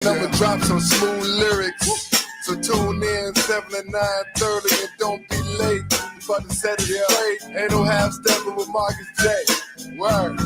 I'ma drop some smooth lyrics. So tune in 7 to 9:30 and don't be late. We about to set it straight. Ain't no half stepping with Marcus J. Word.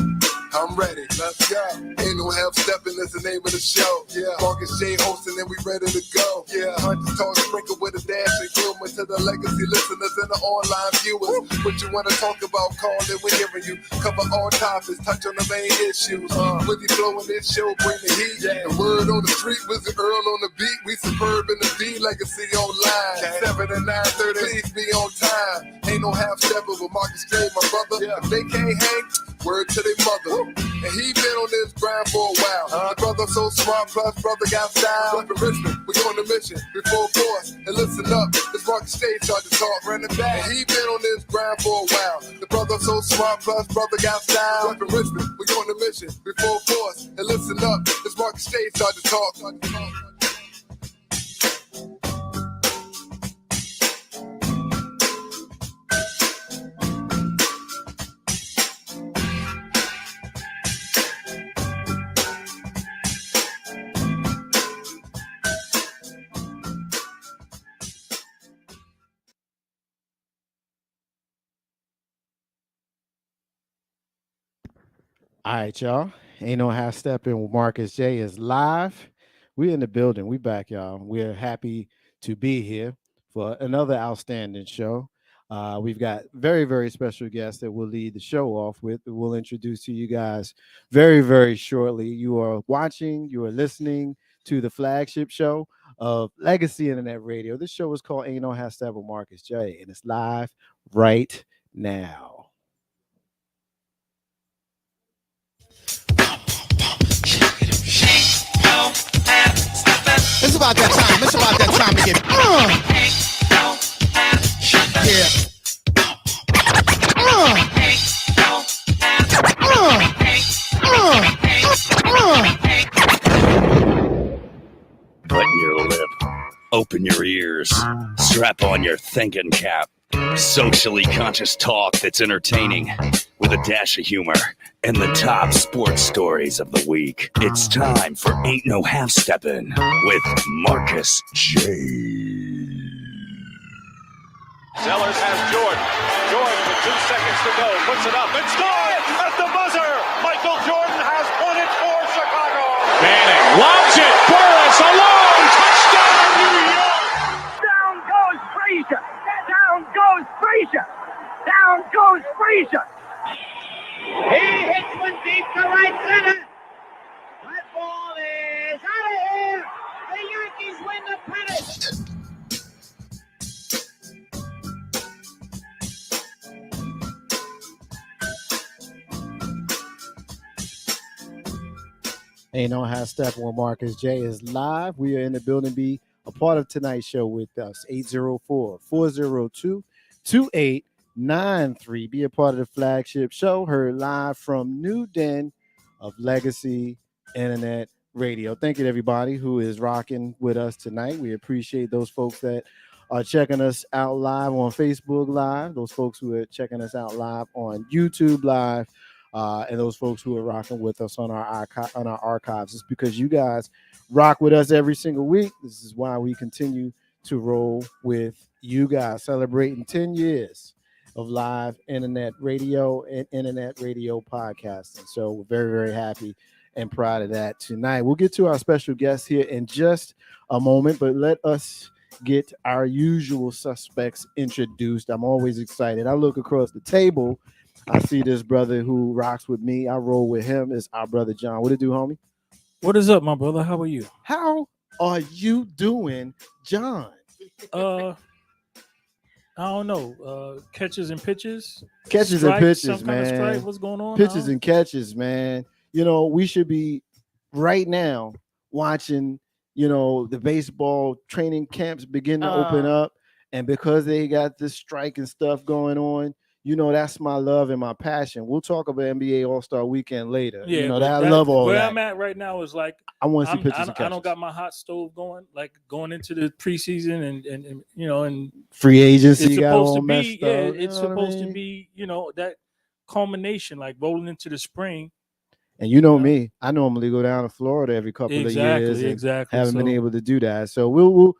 I'm ready, let's go. Ain't no half stepping, that's the name of the show. Yeah, Marcus J hosting and we ready to go. Yeah, Hunter's Talk sprinkled with a dash of humor to the legacy listeners and the online viewers. What you wanna talk about, call it, we're hearing you. Cover all topics, touch on the main issues. With the flow in this show, bring the heat. The word on the street, Wizard Earl on the beat. We superb in the beat, legacy online. 7 to 9:30, please be on time. Ain't no half stepping with Marcus J, my brother. If they can't hang, word to their mother. And he been on this grind for a while. The brother so smart, plus brother got style. Up in Richmond, we on the mission, before force. And listen up, this Marcus J start to talk, running back. And he been on this grind for a while. The brother so smart, plus brother got style. Up in Richmond, we on the mission, before force. And listen up, this Marcus J start to talk. All right, y'all. Ain't no half stepping with Marcus J is live. We in the building. We back, y'all. We're happy to be here for another outstanding show. We've got very, very special guests that we'll lead the show off with. We'll introduce to you guys very, very shortly. You are watching, you are listening to the flagship show of Legacy Internet Radio. This show is called Ain't No Half Step with Marcus J, and it's live right now. It's about that time. It's about that time to get Button your lip, open your ears, strap on your thinking cap. Socially conscious talk that's entertaining with a dash of humor and the top sports stories of the week. It's time for Ain't No Half Steppin' with Marcus J. Sellers has Jordan. Jordan with 2 seconds to go. Puts it up and scores at the buzzer. Michael Jordan has won it for Chicago. Manning lobs it. Burris alone. Touchdown, New York. Down goes Frazier. Down goes Frazier. Down goes Frazier. He hits one deep to right center. That ball is out of here. The Yankees win the pennant. Ain't no half step when Marcus J is live. We are in the building. Be a part of tonight's show with us. 804-402-2893. Be a part of the flagship show. Heard live from New Den of Legacy Internet Radio. Thank you to everybody who is rocking with us tonight. We appreciate those folks that are checking us out live on Facebook Live. Those folks who are checking us out live on YouTube Live. And those folks who are rocking with us on our archives. It's because you guys rock with us every single week. This is why we continue to roll with you guys, celebrating 10 years of live internet radio and internet radio podcasting. So we're very, very happy and proud of that tonight. We'll get to our special guest here in just a moment, but let us get our usual suspects introduced. I'm always excited. I look across the table. I see this brother who rocks with me. I roll with him. It's our brother John. What it do, homie? What is up, my brother? How are you? How are you doing, John? I don't know. Catches and pitches. Catches strike, and pitches, some man. Kind of strike. What's going on? Pitches and catches, man. You know, we should be right now watching, you know, the baseball training camps begin to open up. And because they got this strike and stuff going on, you know, that's my love and my passion. We'll talk about NBA All-Star Weekend later. Yeah, you know, I love all where that. I'm at right now is like I want to see pitches and catches. I don't got my hot stove going, like going into the preseason and you know, and free agency. It's got supposed all to be, messed yeah, up, it's supposed to be, you know, that culmination, like rolling into the spring. And you know me, I normally go down to Florida every couple of years and Exactly. haven't been So able to do that. So we'll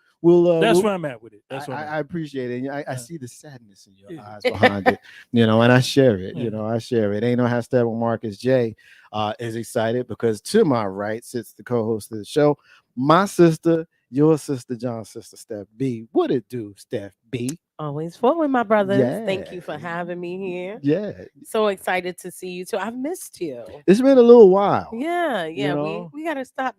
that's we'll where I'm at with it. That's where I'm I at. appreciate it. And I Yeah. see the sadness in your Yeah. eyes behind it, and I share it. Yeah. I share it. Ain't no hashtag with Marcus J is excited because to my right sits the co-host of the show, my sister, your sister, John's sister, Steph B. What it do, Steph B? Always forward, my brothers. Yeah. Thank you for having me here. Yeah, So excited to see you too. I've missed you. it's been a little while. Yeah, You know? we gotta stop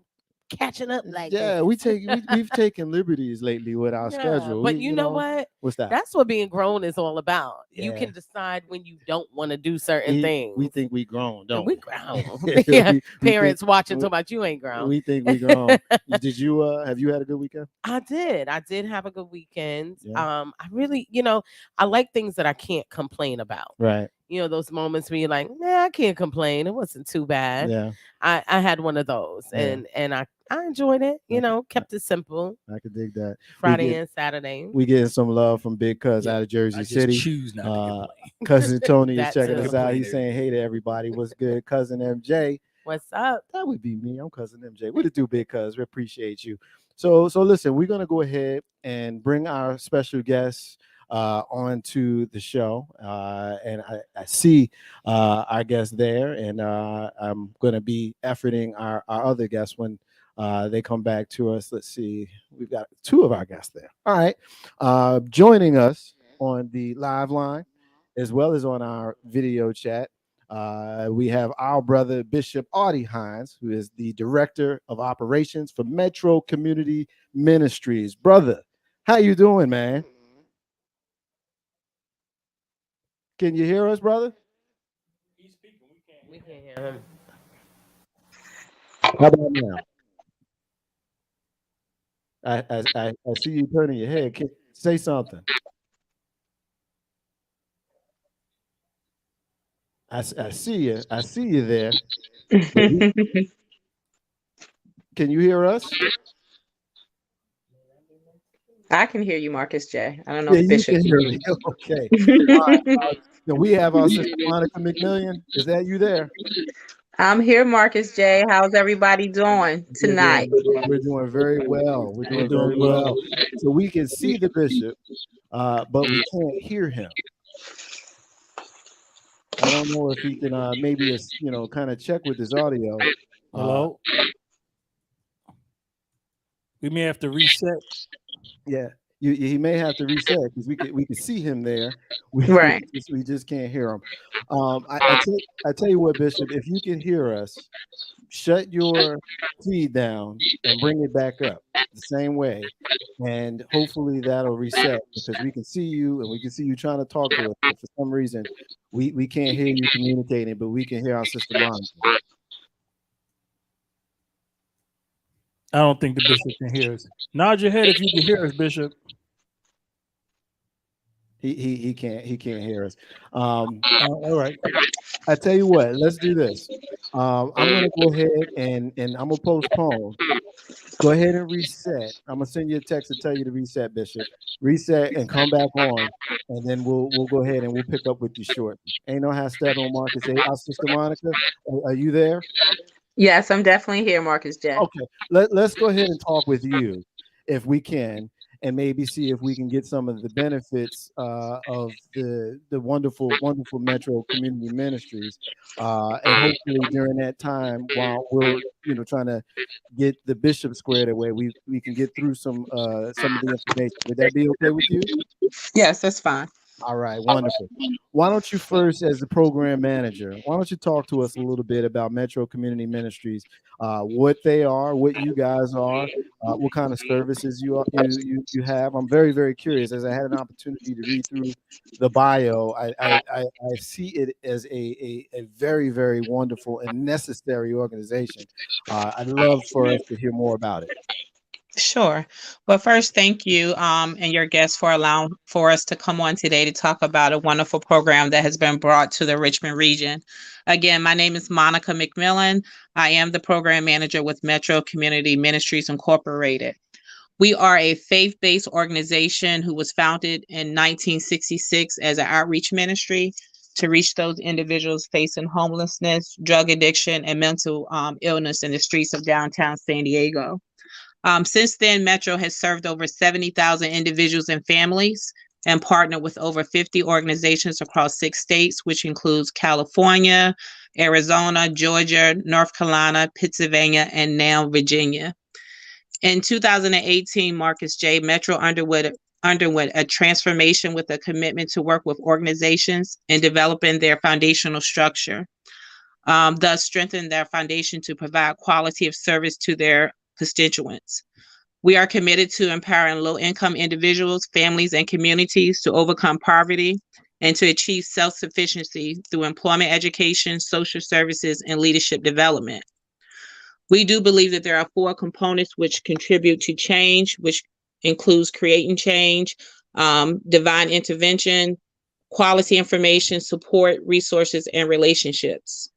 catching up like Yeah, this. we've taken liberties lately with our Yeah, schedule. but you know what? What's that? That's what being grown is all about. You Yeah. can decide when you don't want to do certain things. We think we grown, And don't we we? grown. Yeah, We parents watching we- talking about you ain't grown. We think we grown. Did you have you had a good weekend? I did. I did have a good weekend. Yeah. I really, I like things that I can't complain about. Right. Those moments where you're like, nah, I can't complain. It wasn't too bad. Yeah. I had one of those, Yeah. and I enjoyed it. Kept it simple. I could dig that. Friday and Saturday. We getting some love from Big Cuz out of Jersey I just City. choose not to complain. Cousin Tony is That checking too. us out. He's saying hey to everybody. What's good, Cousin MJ? What's up? That would be me. I'm Cousin MJ. What it do, Big Cuz? We appreciate you. So listen, we're gonna go ahead and bring our special guests onto the show. And I see our guest there, and I'm gonna be efforting our other guests when they come back to us. Let's see, we've got two of our guests there. All right. Joining us on the live line as well as on our video chat. We have our brother Bishop Audie Hines, who is the director of operations for Metro Community Ministries. Brother, how you doing, man? Can you hear us, brother? We can't hear him. How about now? I see you turning your head. Say something. I see you. I see you there. Can you hear us? I can hear you, Marcus J. I don't know Yeah, if you Bishop can hear me. Okay. All right. So we have our sister Monica McMillian. Is that you there? I'm here, Marcus J. How's everybody doing tonight? We're doing very well. We're doing very well. So we can see the bishop, but we can't hear him. I don't know if he can maybe kind of check with his audio. Hello. We may have to reset. Yeah, he may have to reset because we can see him there. Right. We just can't hear him. I tell you what, Bishop, if you can hear us, shut your feed down and bring it back up the same way, and hopefully that'll reset because we can see you and we can see you trying to talk to us. But for some reason, we can't hear you communicating, but we can hear our sister Monica. I don't think the bishop can hear us. Nod your head if you can hear us, Bishop. He can't hear us. All right. I tell you what, let's do this. I'm gonna go ahead and I'm gonna postpone. Go ahead and reset. I'm gonna send you a text to tell you to reset, Bishop. Reset and come back on, and then we'll go ahead and we'll pick up with you shortly. Ain't no how Steppin Marcus. Hey, our sister Monica, are you there? Yes, I'm definitely here, Marcus J. Okay, let's go ahead and talk with you if we can, and maybe see if we can get some of the benefits of the wonderful Metro Community Ministries, and hopefully during that time while we're trying to get the bishop squared away, we can get through some of the information. Would that be okay with you? Yes, that's fine. All right, wonderful. Why don't you first, as the program manager, why don't you talk to us a little bit about Metro Community Ministries, what they are, what you guys are, what kind of services you have. I'm very, very curious. As I had an opportunity to read through the bio, I see it as a very, very wonderful and necessary organization. I'd love for us to hear more about it. Sure. Well, first, thank you and your guests for allowing for us to come on today to talk about a wonderful program that has been brought to the Richmond region. Again, my name is Monica McMillian. I am the program manager with Metro Community Ministries Incorporated. We are a faith-based organization who was founded in 1966 as an outreach ministry. to reach those individuals facing homelessness, drug addiction, and mental illness in the streets of downtown San Diego. Since then, Metro has served over 70,000 individuals and families and partnered with over 50 organizations across 6 states, which includes California, Arizona, Georgia, North Carolina, Pennsylvania, and now Virginia. In 2018, Marcus J. Metro underwent a transformation with a commitment to work with organizations in developing their foundational structure, thus strengthen their foundation to provide quality of service to their constituents. We are committed to empowering low-income individuals, families, and communities to overcome poverty and to achieve self-sufficiency through employment, education, social services, and leadership development. We do believe that there are 4 components which contribute to change, which includes creating change, divine intervention, quality information, support, resources, and relationships.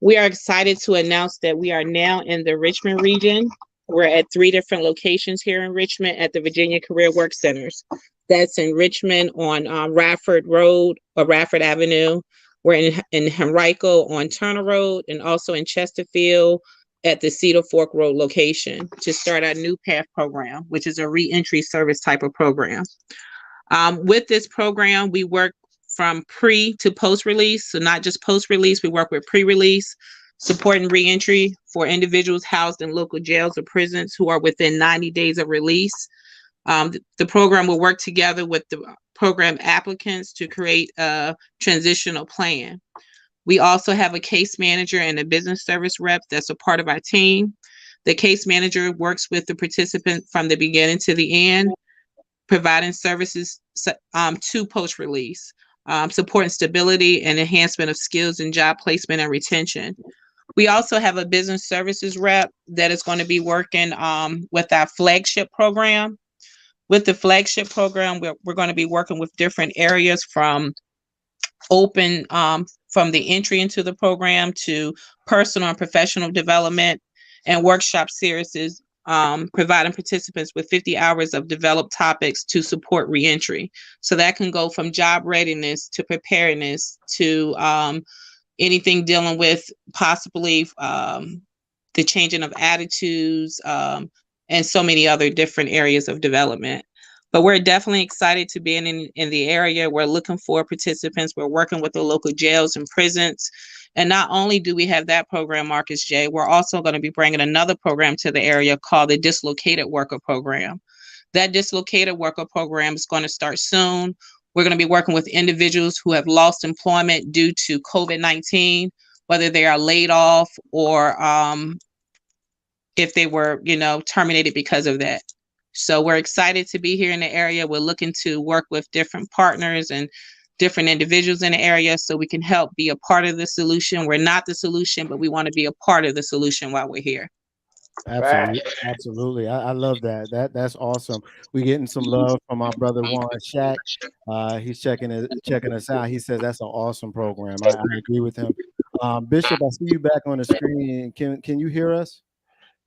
We are excited to announce that we are now in the Richmond region. We're at 3 different locations here in Richmond at the Virginia Career Work Centers. That's in Richmond on Radford Road or Radford Avenue. We're in Henrico on Turner Road, and also in Chesterfield at the Cedar Fork Road location to start our New Path program, which is a reentry service type of program. With this program, we work from pre to post-release. So not just post-release, we work with pre-release, supporting reentry for individuals housed in local jails or prisons who are within 90 days of release. The program will work together with the program applicants to create a transitional plan. We also have a case manager and a business service rep that's a part of our team. The case manager works with the participant from the beginning to the end, providing services to post-release, supporting stability and enhancement of skills and job placement and retention. We also have a business services rep that is going to be working with our flagship program. With the flagship program, we're going to be working with different areas from from the entry into the program to personal and professional development and workshop series, providing participants with 50 hours of developed topics to support reentry. So that can go from job readiness to preparedness to anything dealing with possibly the changing of attitudes and so many other different areas of development. But we're definitely excited to be in the area. We're looking for participants. We're working with the local jails and prisons. And not only do we have that program, Marcus J., we're also going to be bringing another program to the area called the Dislocated Worker Program. That Dislocated Worker Program is going to start soon. We're going to be working with individuals who have lost employment due to COVID-19, whether they are laid off or if they were, terminated because of that. So we're excited to be here in the area. We're looking to work with different partners and different individuals in the area so we can help be a part of the solution. We're not the solution, but we want to be a part of the solution while we're here. Absolutely, absolutely. I love that. That's awesome. We're getting some love from our brother Juan Shack. He's checking us out. He says that's an awesome program. I agree with him. Bishop, I see you back on the screen. Can you hear us?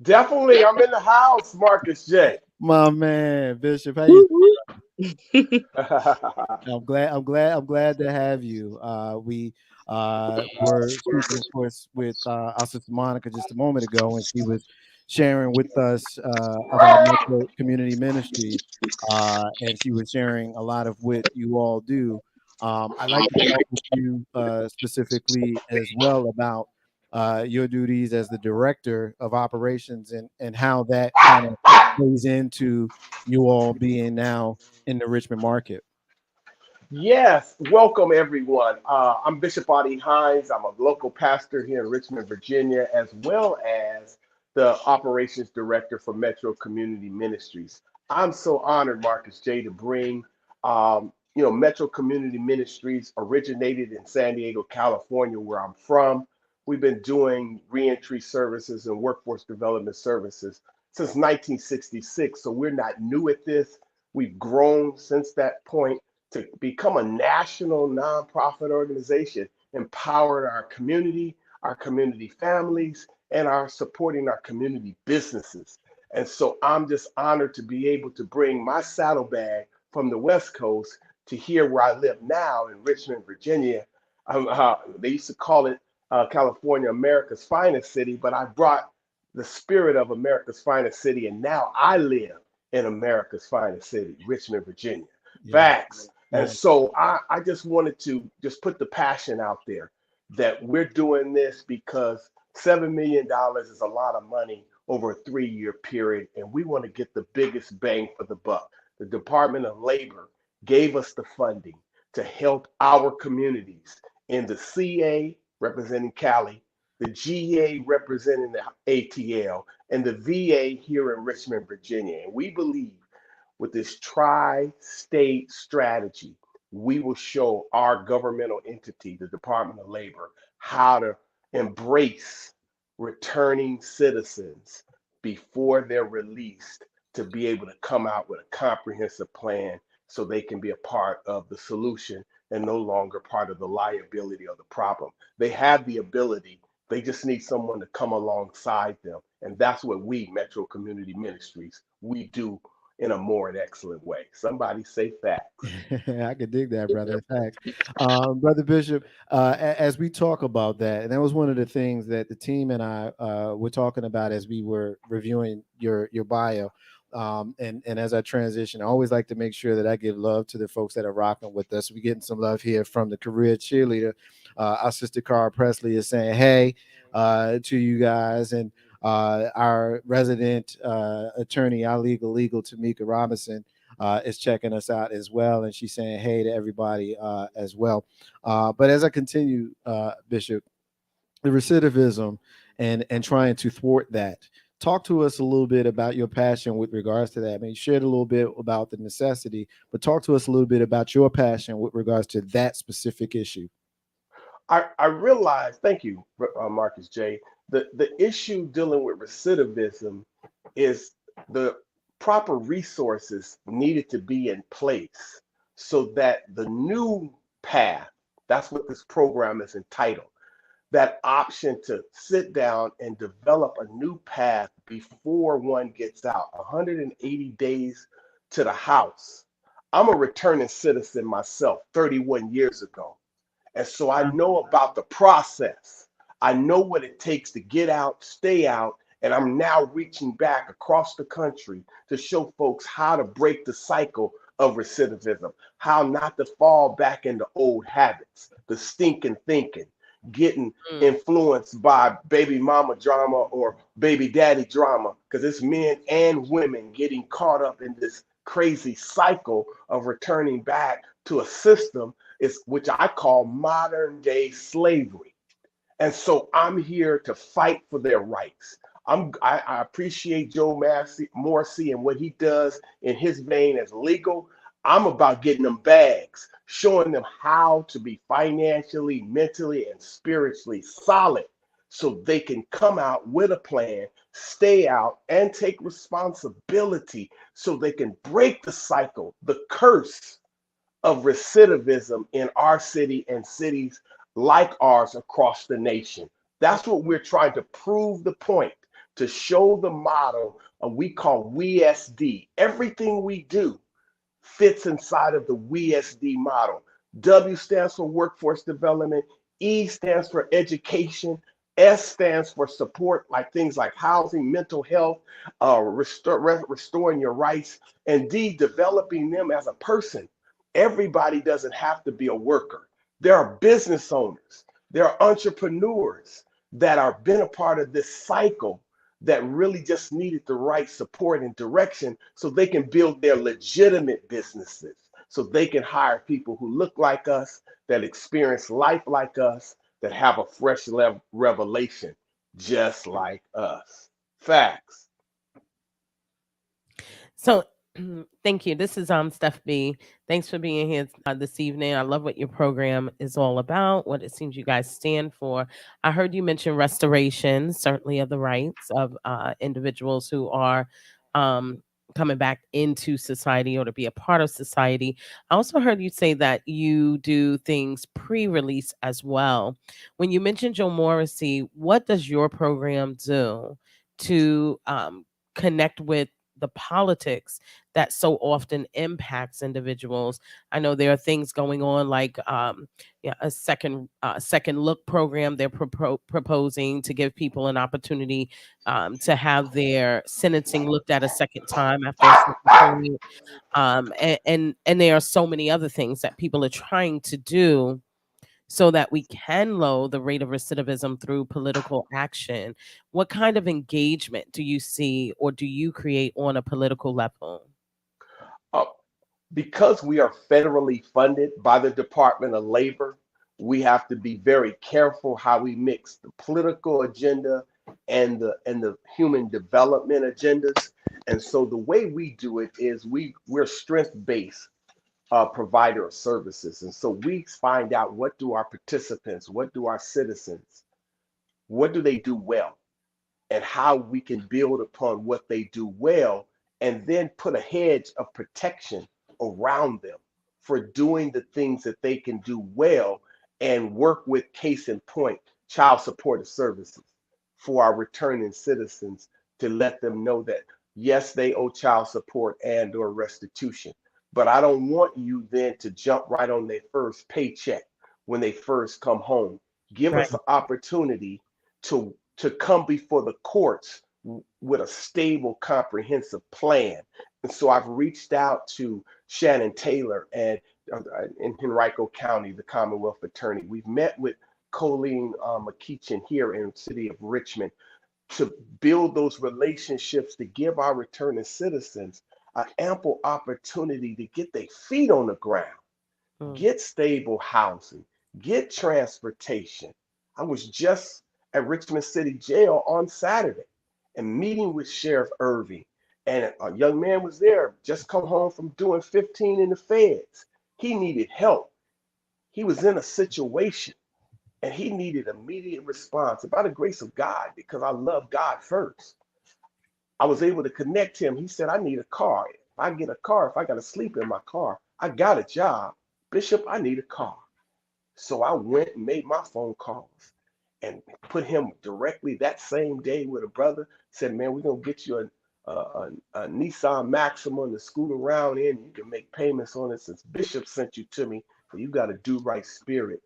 Definitely. I'm in the house, Marcus J. My man, Bishop. How you doing? I'm glad to have you. We were speaking, of course, with our sister Monica just a moment ago, and she was sharing with us about Metro Community Ministries, and she was sharing a lot of what you all do. I'd like to talk with you specifically as well about your duties as the director of operations and how that kind of plays into you all being now in the Richmond market. Yes, welcome everyone. I'm Bishop Audie Hines. I'm a local pastor here in Richmond, Virginia, as well as the operations director for Metro Community Ministries. I'm so honored, Marcus J., to bring, Metro Community Ministries originated in San Diego, California, where I'm from. We've been doing reentry services and workforce development services since 1966, so we're not new at this. We've grown since that point to become a national nonprofit organization, empowered our community families, and are supporting our community businesses. And so I'm just honored to be able to bring my saddlebag from the West Coast to here where I live now in Richmond, Virginia, They used to call it California America's finest city, but I brought the spirit of America's finest city, and now I live in America's finest city, Richmond, Virginia. Facts. And so I just wanted to just put the passion out there that we're doing this because $7 million is a lot of money over a 3-year period, and we want to get the biggest bang for the buck. The Department of Labor gave us the funding to help our communities in the CA representing Cali, the GA representing the ATL, and the VA here in Richmond, Virginia. And we believe with this tri-state strategy, we will show our governmental entity, the Department of Labor, how to embrace returning citizens before they're released to be able to come out with a comprehensive plan so they can be a part of the solution and no longer part of the liability or the problem. They have the ability, they just need someone to come alongside them. And that's what we, Metro Community Ministries, we do in a more and excellent way. Somebody say facts. I could dig that, brother. Facts. Brother Bishop, as we talk about that, and that was one of the things that the team and I were talking about as we were reviewing your bio. And as I transition, I always like to make sure that I give love to the folks that are rocking with us. We're getting some love here from the career cheerleader. Our sister Cara Presley is saying, hey, to you guys. And our resident attorney, our legal Tamika Robinson, is checking us out as well. And she's saying, hey to everybody as well. But as I continue, Bishop, the recidivism and trying to thwart that, talk to us a little bit about your passion with regards to that. I mean, you shared a little bit about the necessity, but talk to us a little bit about your passion with regards to that specific issue. I realize, thank you, Marcus J. The issue dealing with recidivism is the proper resources needed to be in place so that the new path, that's what this program is entitled, that option to sit down and develop a new path before one gets out, 180 days to the house. I'm a returning citizen myself 31 years ago. And so I know about the process. I know what it takes to get out, stay out, and I'm now reaching back across the country to show folks how to break the cycle of recidivism, how not to fall back into old habits, the stinking thinking, getting influenced by baby mama drama or baby daddy drama, because it's men and women getting caught up in this crazy cycle of returning back to a system which I call modern day slavery. And so I'm here to fight for their rights. I appreciate Joe Morrissey and what he does in his vein as legal. I'm about getting them bags, showing them how to be financially, mentally, and spiritually solid so they can come out with a plan, stay out, and take responsibility so they can break the cycle, the curse of recidivism in our city and cities like ours across the nation. That's what we're trying to prove the point, to show the model of we call WESD. Everything we do fits inside of the WESD model. W stands for workforce development, E stands for education, S stands for support, like things like housing, mental health, restoring your rights, and D, developing them as a person. Everybody doesn't have to be a worker. There are business owners, there are entrepreneurs that are been a part of this cycle that really just needed the right support and direction so they can build their legitimate businesses, so they can hire people who look like us, that experience life like us, that have a fresh revelation just like us. Facts. So thank you. This is Steph B. Thanks for being here this evening. I love what your program is all about, what it seems you guys stand for. I heard you mention restoration, certainly of the rights of individuals who are coming back into society or to be a part of society. I also heard you say that you do things pre-release as well. When you mentioned Joe Morrissey, what does your program do to connect with the politics that so often impacts individuals. I know there are things going on like a second look program they're proposing to give people an opportunity to have their sentencing looked at a second time after a certain point. And there are so many other things that people are trying to do so that we can lower the rate of recidivism through political action. What kind of engagement do you see or do you create on a political level? Uh, because we are federally funded by the Department of Labor, we have to be very careful how we mix the political agenda and the human development agendas. And so the way we do it is we're strength-based provider of services. And so we find out, what do our participants, what do our citizens, what do they do well, and how we can build upon what they do well, and then put a hedge of protection around them for doing the things that they can do well, and work with, case in point, child supportive services for our returning citizens, to let them know that yes, they owe child support and or restitution. But I don't want you then to jump right on their first paycheck when they first come home. Give Right. us an opportunity to come before the courts with a stable, comprehensive plan. And so I've reached out to Shannon Taylor and in Henrico County, the Commonwealth Attorney. We've met with Colleen McKeechin here in the city of Richmond to build those relationships, to give our returning citizens an ample opportunity to get their feet on the ground, get stable housing, get transportation. I was just at Richmond City Jail on Saturday and meeting with Sheriff Irving, and a young man was there, just come home from doing 15 in the feds. He needed help. He was in a situation and he needed immediate response. And by the grace of God, because I love God first, I was able to connect him. He said, I need a car. If I get a car, if I got to sleep in my car, I got a job. Bishop, I need a car. So I went and made my phone calls and put him directly that same day with a brother. Said, man, we're going to get you a Nissan Maxima to scoot around in. You can make payments on it. Since Bishop sent you to me, you got a do right spirit.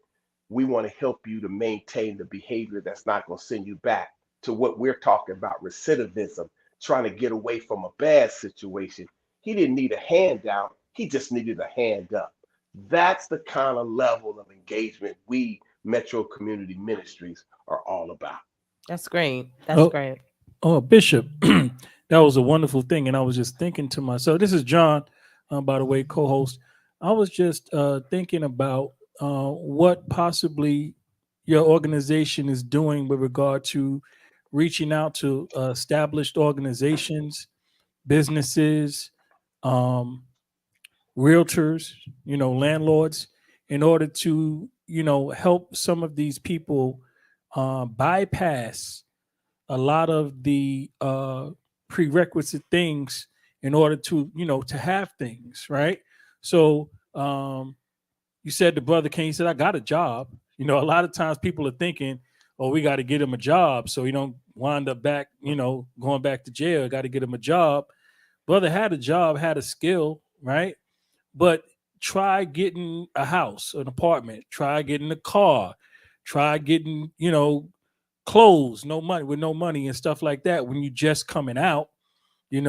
We want to help you to maintain the behavior that's not going to send you back to what we're talking about, recidivism, trying to get away from a bad situation. He didn't need a handout. He just needed a hand up. That's the kind of level of engagement we Metro Community Ministries are all about. That's great. That's great. Oh, Bishop, that was a wonderful thing. And I was just thinking to myself, this is John, by the way, co-host. I was just thinking about what possibly your organization is doing with regard to reaching out to established organizations, businesses, realtors, landlords, in order to, help some of these people bypass a lot of the prerequisite things in order to, to have things, right? So you said the brother came, he said, I got a job. A lot of times people are thinking, oh, we got to get him a job so he don't wind up back, going back to jail. Got to get him a job. Brother had a job, had a skill, right? But try getting a house, an apartment, try getting a car, try getting, clothes, with no money and stuff like that. When you just coming out, you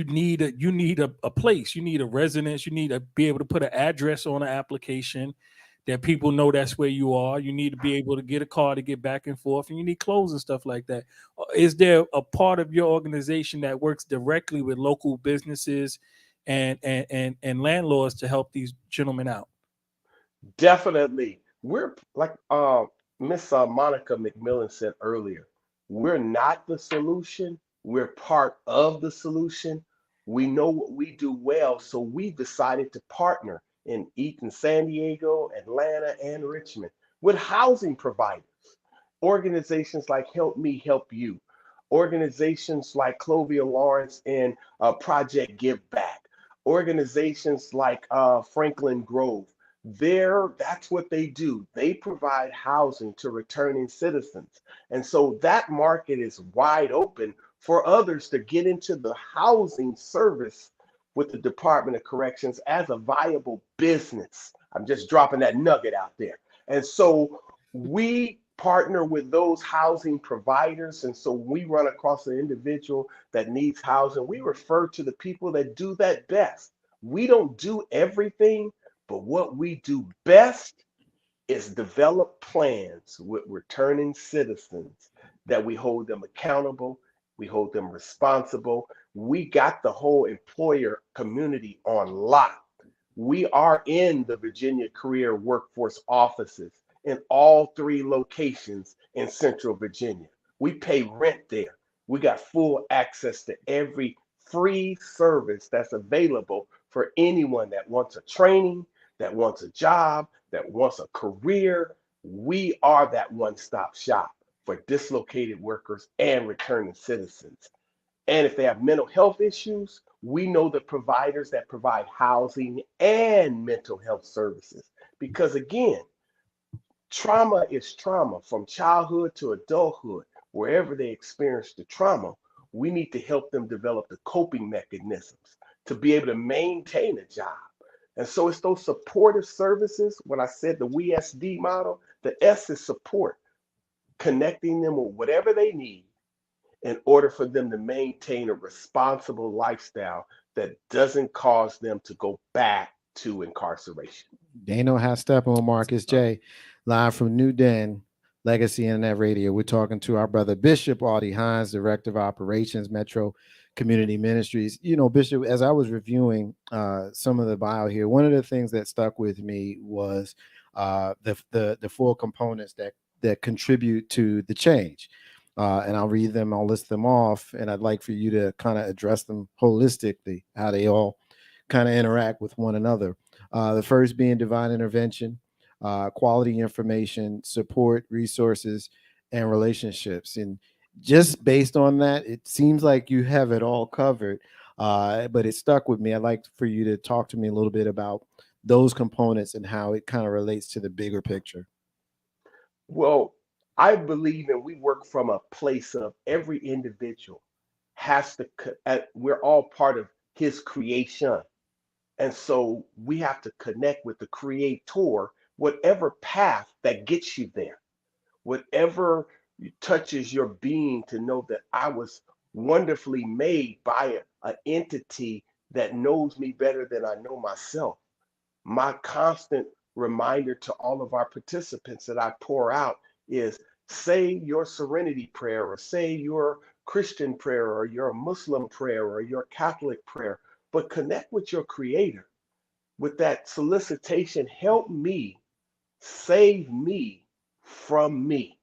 need a place, you need a residence, you need to be able to put an address on an application that people know that's where you are. You need to be able to get a car to get back and forth, and you need clothes and stuff like that. Is there a part of your organization that works directly with local businesses and landlords to help these gentlemen out? Definitely. We're like Miss Monica McMillan said earlier, we're not the solution. We're part of the solution. We know what we do well, so we decided to partner in Eaton, San Diego, Atlanta, and Richmond with housing providers, organizations like Help Me, Help You, organizations like Clovia Lawrence and Project Give Back, organizations like Franklin Grove. That's what they do. They provide housing to returning citizens. And so that market is wide open for others to get into the housing service with the Department of Corrections as a viable business. I'm just dropping that nugget out there. And so we partner with those housing providers. And so we run across an individual that needs housing. We refer to the people that do that best. We don't do everything, but what we do best is develop plans with returning citizens that we hold them accountable, we hold them responsible. We got the whole employer community on lock. We are in the Virginia Career Workforce offices in all 3 locations in Central Virginia. We pay rent there. We got full access to every free service that's available for anyone that wants a training, that wants a job, that wants a career. We are that one-stop shop for dislocated workers and returning citizens. And if they have mental health issues, we know the providers that provide housing and mental health services. Because again, trauma is trauma from childhood to adulthood. Wherever they experience the trauma, we need to help them develop the coping mechanisms to be able to maintain a job. And so it's those supportive services. When I said the WESD model, the S is support, connecting them with whatever they need in order for them to maintain a responsible lifestyle that doesn't cause them to go back to incarceration. Dano has Steppin with Marcus J. Live from New Den, Legacy Internet Radio. We're talking to our brother Bishop Audie Hines, Director of Operations, Metro Community Ministries. You know, Bishop, as I was reviewing some of the bio here, one of the things that stuck with me was the 4 components that contribute to the change. And I'll read them, I'll list them off, and I'd like for you to kind of address them holistically, how they all kind of interact with one another. The first being divine intervention, quality information, support, resources, and relationships. And just based on that, it seems like you have it all covered, but it stuck with me. I'd like for you to talk to me a little bit about those components and how it kind of relates to the bigger picture. Well, I believe, and we work from a place of every individual has to, we're all part of his creation. And so we have to connect with the creator, whatever path that gets you there, whatever touches your being to know that I was wonderfully made by an entity that knows me better than I know myself. My constant reminder to all of our participants that I pour out is say your serenity prayer, or say your Christian prayer, or your Muslim prayer, or your Catholic prayer, but connect with your creator with that solicitation. Help me, save me from me,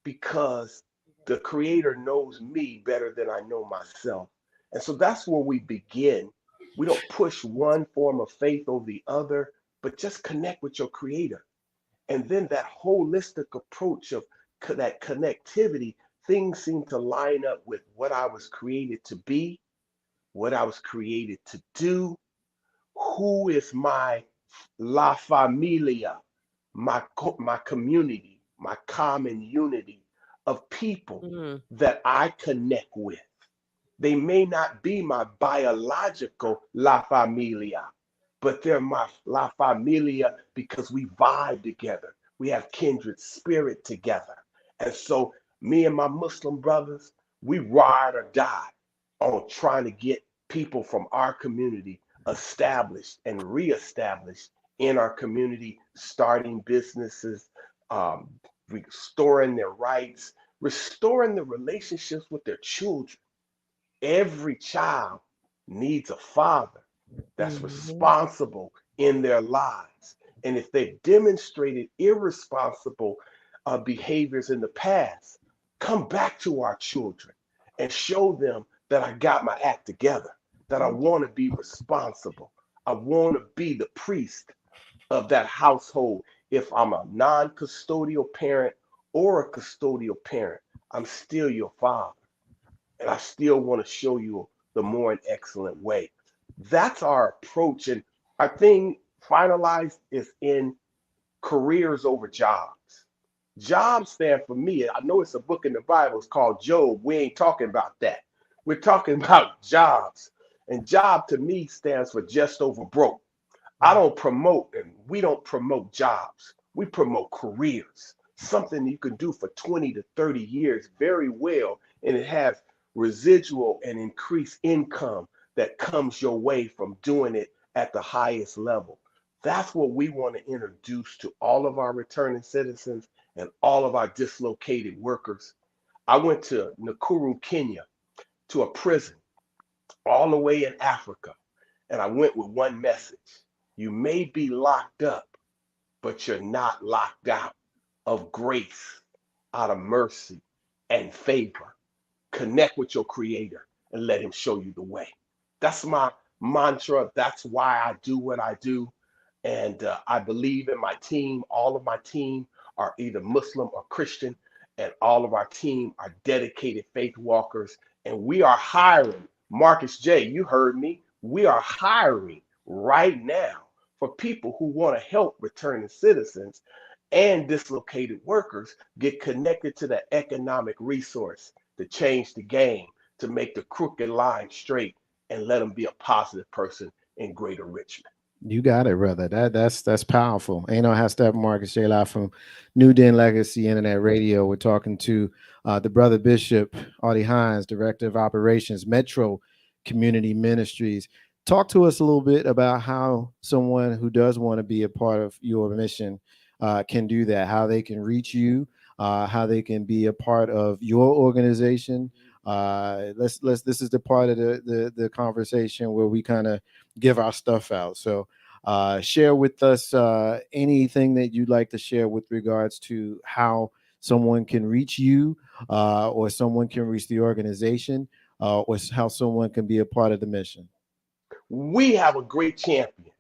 because the creator knows me better than I know myself. And so that's where we begin. We don't push one form of faith over the other, but just connect with your creator. And then that holistic approach of that connectivity, things seem to line up with what I was created to be, what I was created to do, who is my La Familia, my community, my common unity of people that I connect with. They may not be my biological La Familia, but they're my La Familia because we vibe together. We have kindred spirit together. And so me and my Muslim brothers, we ride or die on trying to get people from our community established and reestablished in our community, starting businesses, restoring their rights, restoring the relationships with their children. Every child needs a father that's responsible in their lives. And if they've demonstrated irresponsible behaviors in the past, come back to our children and show them that I got my act together, that I want to be responsible. I want to be the priest of that household. If I'm a non-custodial parent or a custodial parent, I'm still your father. And I still want to show you the more and excellent way. That's our approach. And our thing finalized is in careers over jobs. Jobs stand for me. I know it's a book in the Bible. It's called Job. We ain't talking about that. We're talking about jobs. And job to me stands for just over broke. I don't promote, and we don't promote jobs. We promote careers, something you can do for 20 to 30 years very well, and it has residual and increased income that comes your way from doing it at the highest level. That's what we want to introduce to all of our returning citizens and all of our dislocated workers. I went to Nakuru, Kenya, to a prison all the way in Africa, and I went with one message. You may be locked up, but you're not locked out of grace, out of mercy and favor. Connect with your creator and let him show you the way. That's my mantra. That's why I do what I do. And I believe in my team. All of my team are either Muslim or Christian, and all of our team are dedicated faith walkers. And we are hiring. Marcus J., you heard me. We are hiring right now for people who want to help returning citizens and dislocated workers get connected to the economic resource to change the game, to make the crooked line straight and let them be a positive person in Greater Richmond. You got it, brother. That's powerful. Ain't no how step Marcus J. Live from New Den Legacy Internet Radio. We're talking to the brother Bishop Audie Hines, Director of Operations, Metro Community Ministries. Talk to us a little bit about how someone who does want to be a part of your mission can do that, how they can reach you, how they can be a part of your organization. This is the part of the conversation where we kind of give our stuff out. So share with us anything that you'd like to share with regards to how someone can reach you, or someone can reach the organization, or how someone can be a part of the mission. We have a great champion,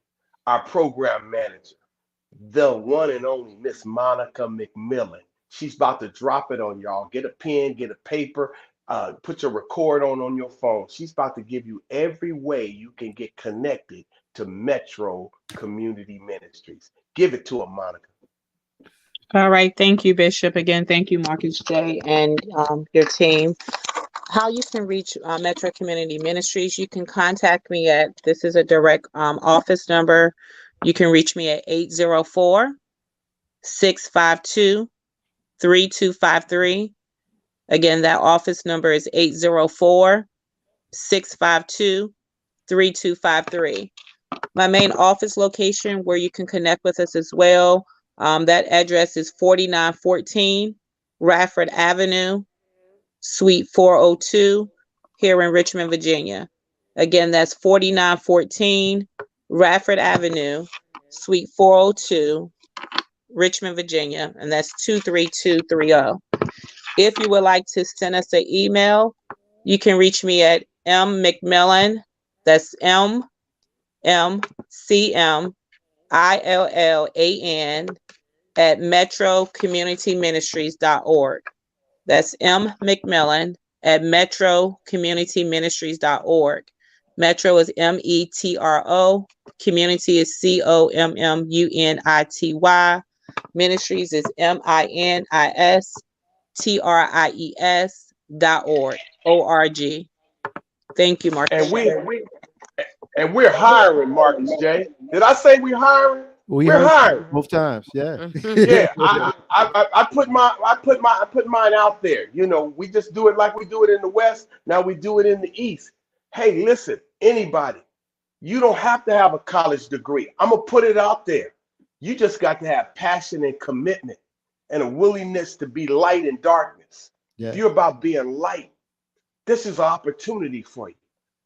our program manager, the one and only Miss Monica McMillan. She's about to drop it on y'all. Get a pen, get a paper, put your record on your phone. She's about to give you every way you can get connected to Metro Community Ministries. Give it to her, Monica. All right. Thank you, Bishop. Again, thank you, Marcus J. and your team. How you can reach Metro Community Ministries, you can contact me at, this is a direct office number. You can reach me at 804-652-3253. Again, that office number is 804-652-3253. My main office location where you can connect with us as well, that address is 4914 Radford Avenue, Suite 402, here in Richmond, Virginia. Again, that's 4914 Radford Avenue, Suite 402, Richmond, Virginia, and that's 23230. If you would like to send us an email, you can reach me at mmcmillan, that's MMCMILLAN at metrocommunityministries.org. That's mmcmillan at metrocommunityministries.org. Metro is METRO, community is COMMUNITY, ministries is MINISTRIES.org. Thank you, Marcus. And we're hiring, Marcus J. Did I say we're hiring? We're hiring both times. Yeah. Yeah. I put mine out there. You know, we just do it like we do it in the West. Now we do it in the East. Hey, listen, anybody, you don't have to have a college degree. I'm gonna put it out there. You just got to have passion and commitment and a willingness to be light in darkness. Yeah. If you're about being light, this is an opportunity for you.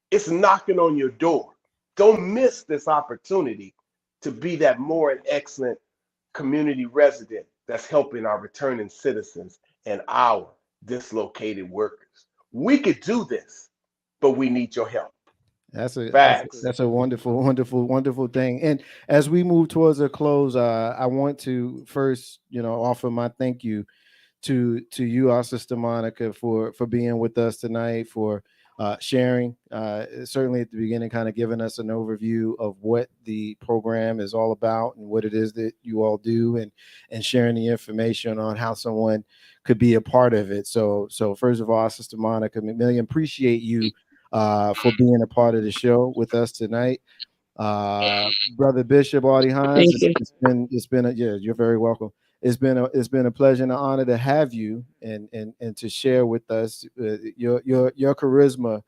It's knocking on your door. Don't miss this opportunity to be that more and excellent community resident that's helping our returning citizens and our dislocated workers. We could do this, but we need your help. That's a wonderful thing. And as we move towards a close, I want to first, offer my thank you to you, our sister Monica, for being with us tonight, for sharing, certainly at the beginning, kind of giving us an overview of what the program is all about and what it is that you all do, and sharing the information on how someone could be a part of it. So first of all, Sister Monica McMillian, appreciate you for being a part of the show with us tonight. Brother Bishop Artie Hines, Thank you. it's been yeah, you're very welcome. It's been a pleasure and an honor to have you and to share with us. Your charisma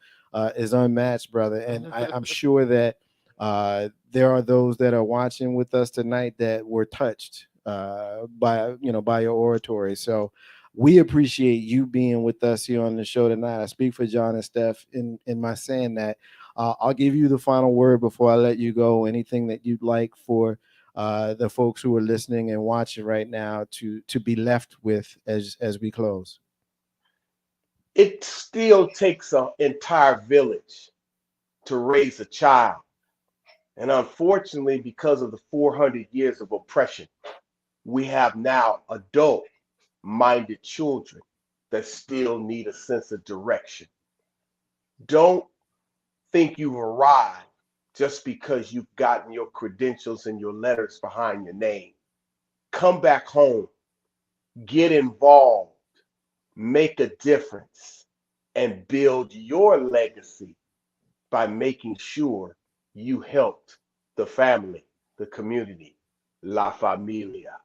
is unmatched, brother, and I'm sure that there are those that are watching with us tonight that were touched by your oratory. So we appreciate you being with us here on the show tonight. I speak for John and Steph in my saying that. I'll give you the final word before I let you go. Anything that you'd like for the folks who are listening and watching right now to be left with as we close? It still takes an entire village to raise a child. And unfortunately, because of the 400 years of oppression, we have now adult-minded children that still need a sense of direction. Don't think you've arrived just because you've gotten your credentials and your letters behind your name. Come back home, get involved, make a difference, and build your legacy by making sure you helped the family, the community, La Familia.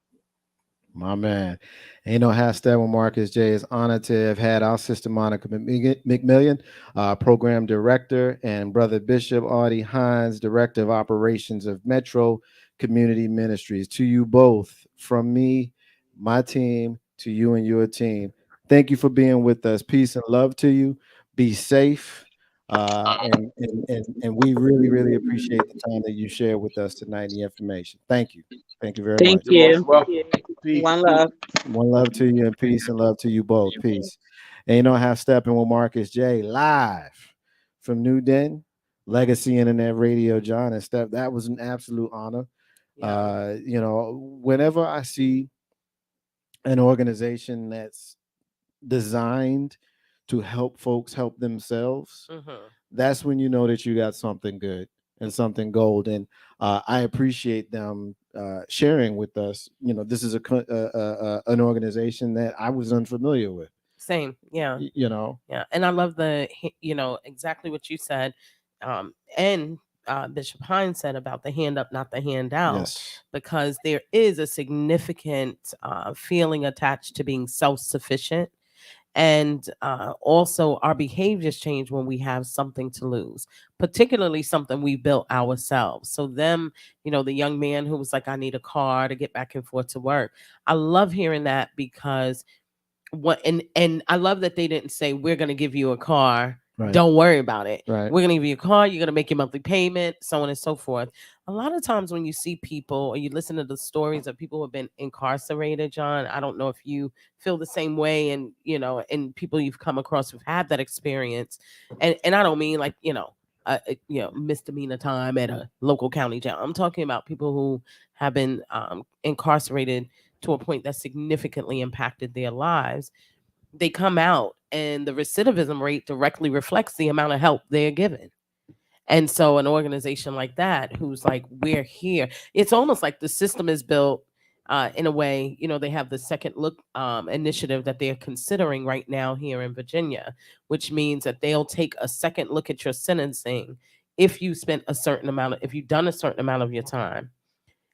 My man. Ain't no hashtag with Marcus J. It's honored to have had our sister Monica McMillian, program director, and brother Bishop Artie Hines, director of operations of Metro Community Ministries. To you both, from me, my team, to you and your team, thank you for being with us. Peace and love to you. Be safe. And we really, really appreciate the time that you shared with us tonight and the information. Thank you. Thank you very much. You're most welcome. Peace. One love. One love to you, and peace and love to you both. Peace. And you know how Steppin with Marcus J. live from New Den, Legacy Internet Radio. John and Steph, that was an absolute honor. Whenever I see an organization that's designed to help folks help themselves, that's when you know that you got something good and something gold. And I appreciate them sharing with us. This is an organization that I was unfamiliar with. Same, yeah. Yeah, and I love exactly what you said, and Bishop Hines said about the hand up, not the hand out. Yes. Because there is a significant feeling attached to being self-sufficient. And also our behaviors change when we have something to lose, particularly something we built ourselves. So them, the young man who was like, I need a car to get back and forth to work. I love hearing that because and I love that they didn't say, we're going to give you a car. Right. Don't worry about it. Right. We're going to give you a car. You're going to make your monthly payment, so on and so forth. A lot of times when you see people or you listen to the stories of people who have been incarcerated, John, I don't know if you feel the same way, and and people you've come across who've had that experience. And I don't mean like, misdemeanor time at a local county jail. I'm talking about people who have been incarcerated to a point that significantly impacted their lives. They come out and the recidivism rate directly reflects the amount of help they're given. And so an organization like that, who's like, we're here, it's almost like the system is built in a way, they have the second look initiative that they're considering right now here in Virginia, which means that they'll take a second look at your sentencing if you spent if you've done a certain amount of your time,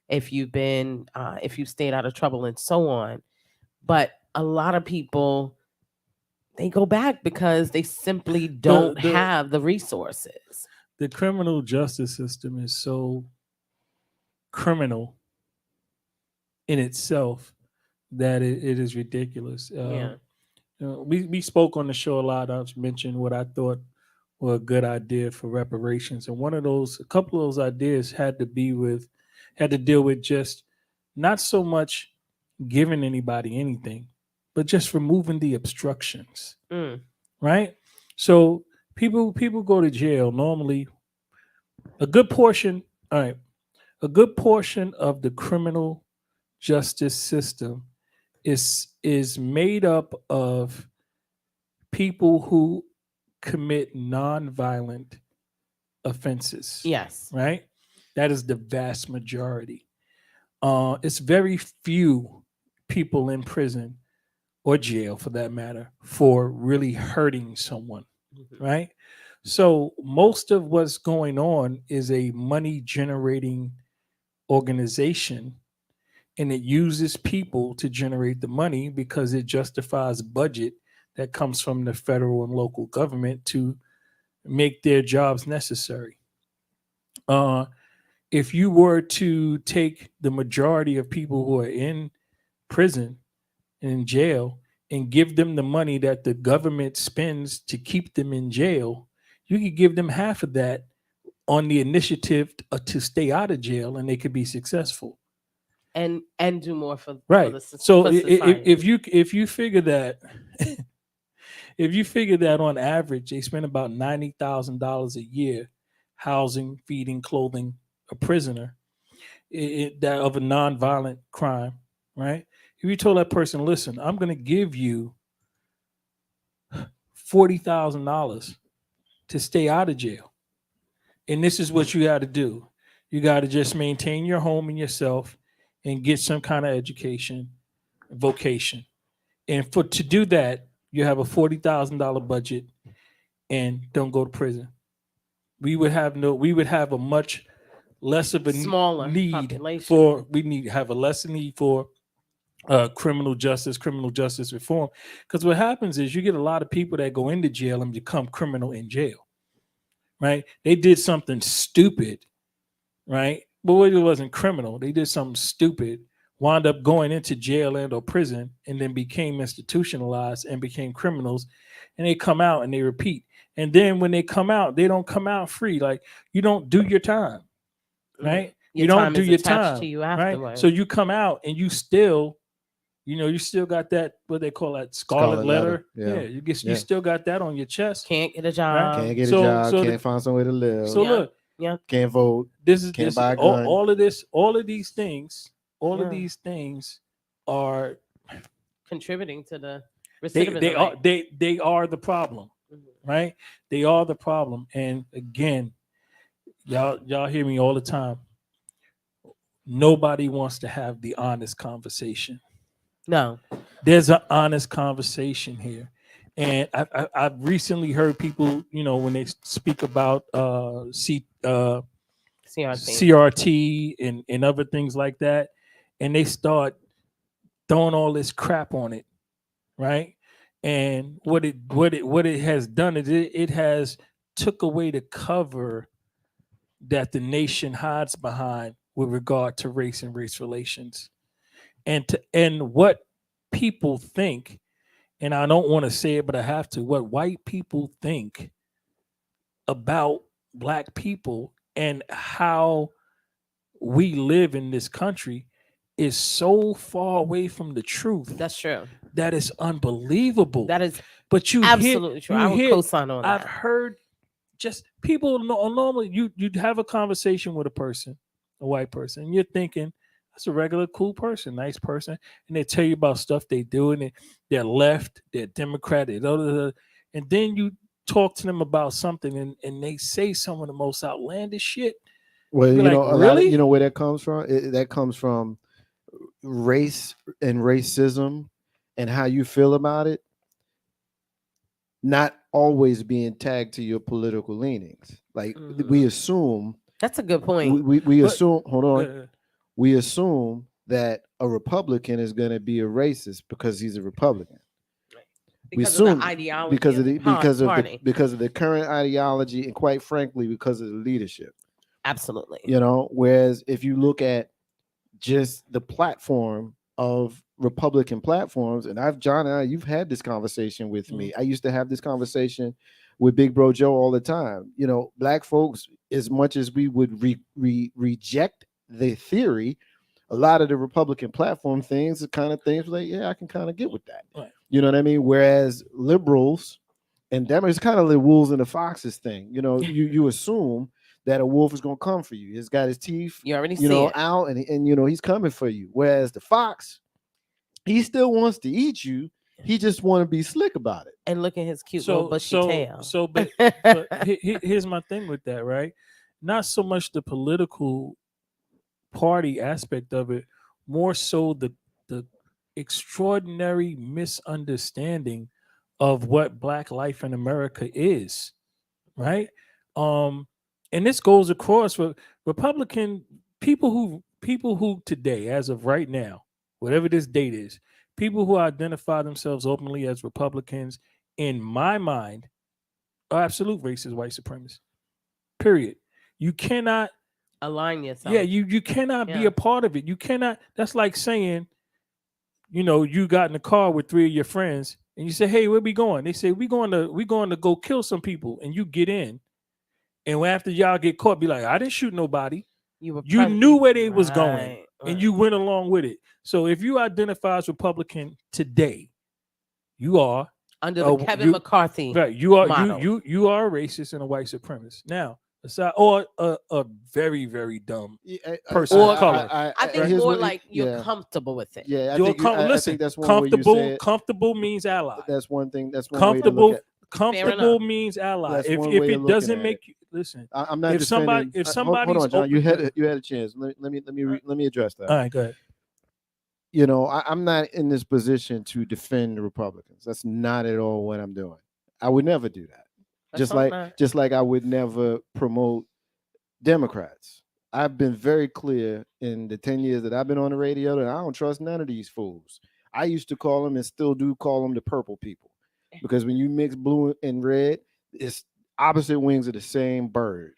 if you've stayed out of trouble and so on. But a lot of people, they go back because they simply don't have the resources. The criminal justice system is so criminal in itself that it is ridiculous. We spoke on the show a lot. I've mentioned what I thought were a good idea for reparations, and a couple of those ideas had to deal with just not so much giving anybody anything, but just removing the obstructions. Right? So people go to jail normally. A good portion of the criminal justice system is made up of people who commit nonviolent offenses. Yes. Right? That is the vast majority. It's very few people in prison or jail, for that matter, for really hurting someone. Right? So most of what's going on is a money generating organization, and it uses people to generate the money because it justifies budget that comes from the federal and local government to make their jobs necessary. If you were to take the majority of people who are in prison and in jail and give them the money that the government spends to keep them in jail, you could give them half of that on the initiative to stay out of jail, and they could be successful. And do more for Right. For So for if you figure that if you figure that on average they spend about $90,000 a year housing, feeding, clothing a prisoner that of a nonviolent crime, right? If you told that person, listen, I'm going to give you $40,000 to stay out of jail, and this is what you got to do. You got to just maintain your home and yourself and get some kind of education, vocation. And to do that, you have a $40,000 budget and don't go to prison. We would have a much less of a smaller need population. have a less need for criminal justice reform. Because what happens is you get a lot of people that go into jail and become criminal in jail, right? They did something stupid, right? But it wasn't criminal. They did something stupid, wound up going into jail and or prison, and then became institutionalized and became criminals. And they come out and they repeat. And then when they come out, they don't come out free. Like, you don't do your time, right? You don't do your time, to you right? afterwards. So you come out and you still, you still got that, what they call that scarlet letter. Yeah. You still got that on your chest. Can't get a job. Can't get a job. Can't find somewhere to live. So look, can't vote. Can't buy a gun. All of these things are contributing to the they recidivism rate. they are the problem, right? They are the problem. And again, y'all hear me all the time. Nobody wants to have the honest conversation. No, there's an honest conversation here. And I've recently heard people, when they speak about CRT and other things like that, and they start throwing all this crap on it, right? And what it has done is it has took away the cover that the nation hides behind with regard to race and race relations, and what people think. And I don't want to say it, but I have to. What white people think about Black people and how we live in this country is so far away from the truth. That's true. That is unbelievable. That is absolutely true. I would co-sign on that. I've heard just people normally you'd have a conversation with a person, a white person, and you're thinking, that's a regular cool person, nice person. And they tell you about stuff they do, and they're left, they're Democrat, and then you talk to them about something and they say some of the most outlandish shit. Well, really? Where that comes from? That comes from race and racism and how you feel about it, not always being tagged to your political leanings. Like we assume. That's a good point. We assume, hold on. We assume that a Republican is going to be a racist because he's a Republican. Because of the ideology because of the current ideology, and quite frankly, because of the leadership. Absolutely. Whereas if you look at just the platform of Republican platforms, and John and I, you've had this conversation with me. I used to have this conversation with Big Bro Joe all the time. Black folks, as much as we would reject the theory, a lot of the Republican platform things are kind of things like, yeah, I can kind of get with that. Right. You know what I mean? Whereas liberals and Democrats, kind of the wolves and the foxes thing. You assume that a wolf is going to come for you. He's got his teeth, you already see it out, and he's coming for you. Whereas the fox, he still wants to eat you. He just want to be slick about it. And look at his cute little bushy tail. But here's my thing with that, right? Not so much the political party aspect of it, more so the extraordinary misunderstanding of what Black life in America is, right? And this goes across for Republican people who today, as of right now, whatever this date is, people who identify themselves openly as Republicans, in my mind, are absolute racist white supremacists. Period. You cannot align yourself. Yeah, you cannot be a part of it. You cannot. That's like saying, you got in the car with 3 of your friends and you say, "Hey, where we going?" They say, "We're going to go kill some people." And you get in, and after y'all get caught, be like, "I didn't shoot nobody." You knew where they was going, and you went along with it. So if you identify as Republican today, you are under the Kevin McCarthy. Right, you are model. you are a racist and a white supremacist. Now, aside, or a very, very dumb person of color. I think more like you're comfortable with it. Yeah, I think that's one comfortable. way you say it. Comfortable means ally. That's one thing. That's one comfortable. way to look at. Comfortable means ally. If it doesn't make you listen, I'm not. If somebody's hold on, John, you had a chance. Let me address that. All right, go ahead. I'm not in this position to defend the Republicans. That's not at all what I'm doing. I would never do that. Just like I would never promote Democrats. I've been very clear in the 10 years that I've been on the radio that I don't trust none of these fools. I used to call them and still do call them the purple people, because when you mix blue and red, it's opposite wings of the same bird.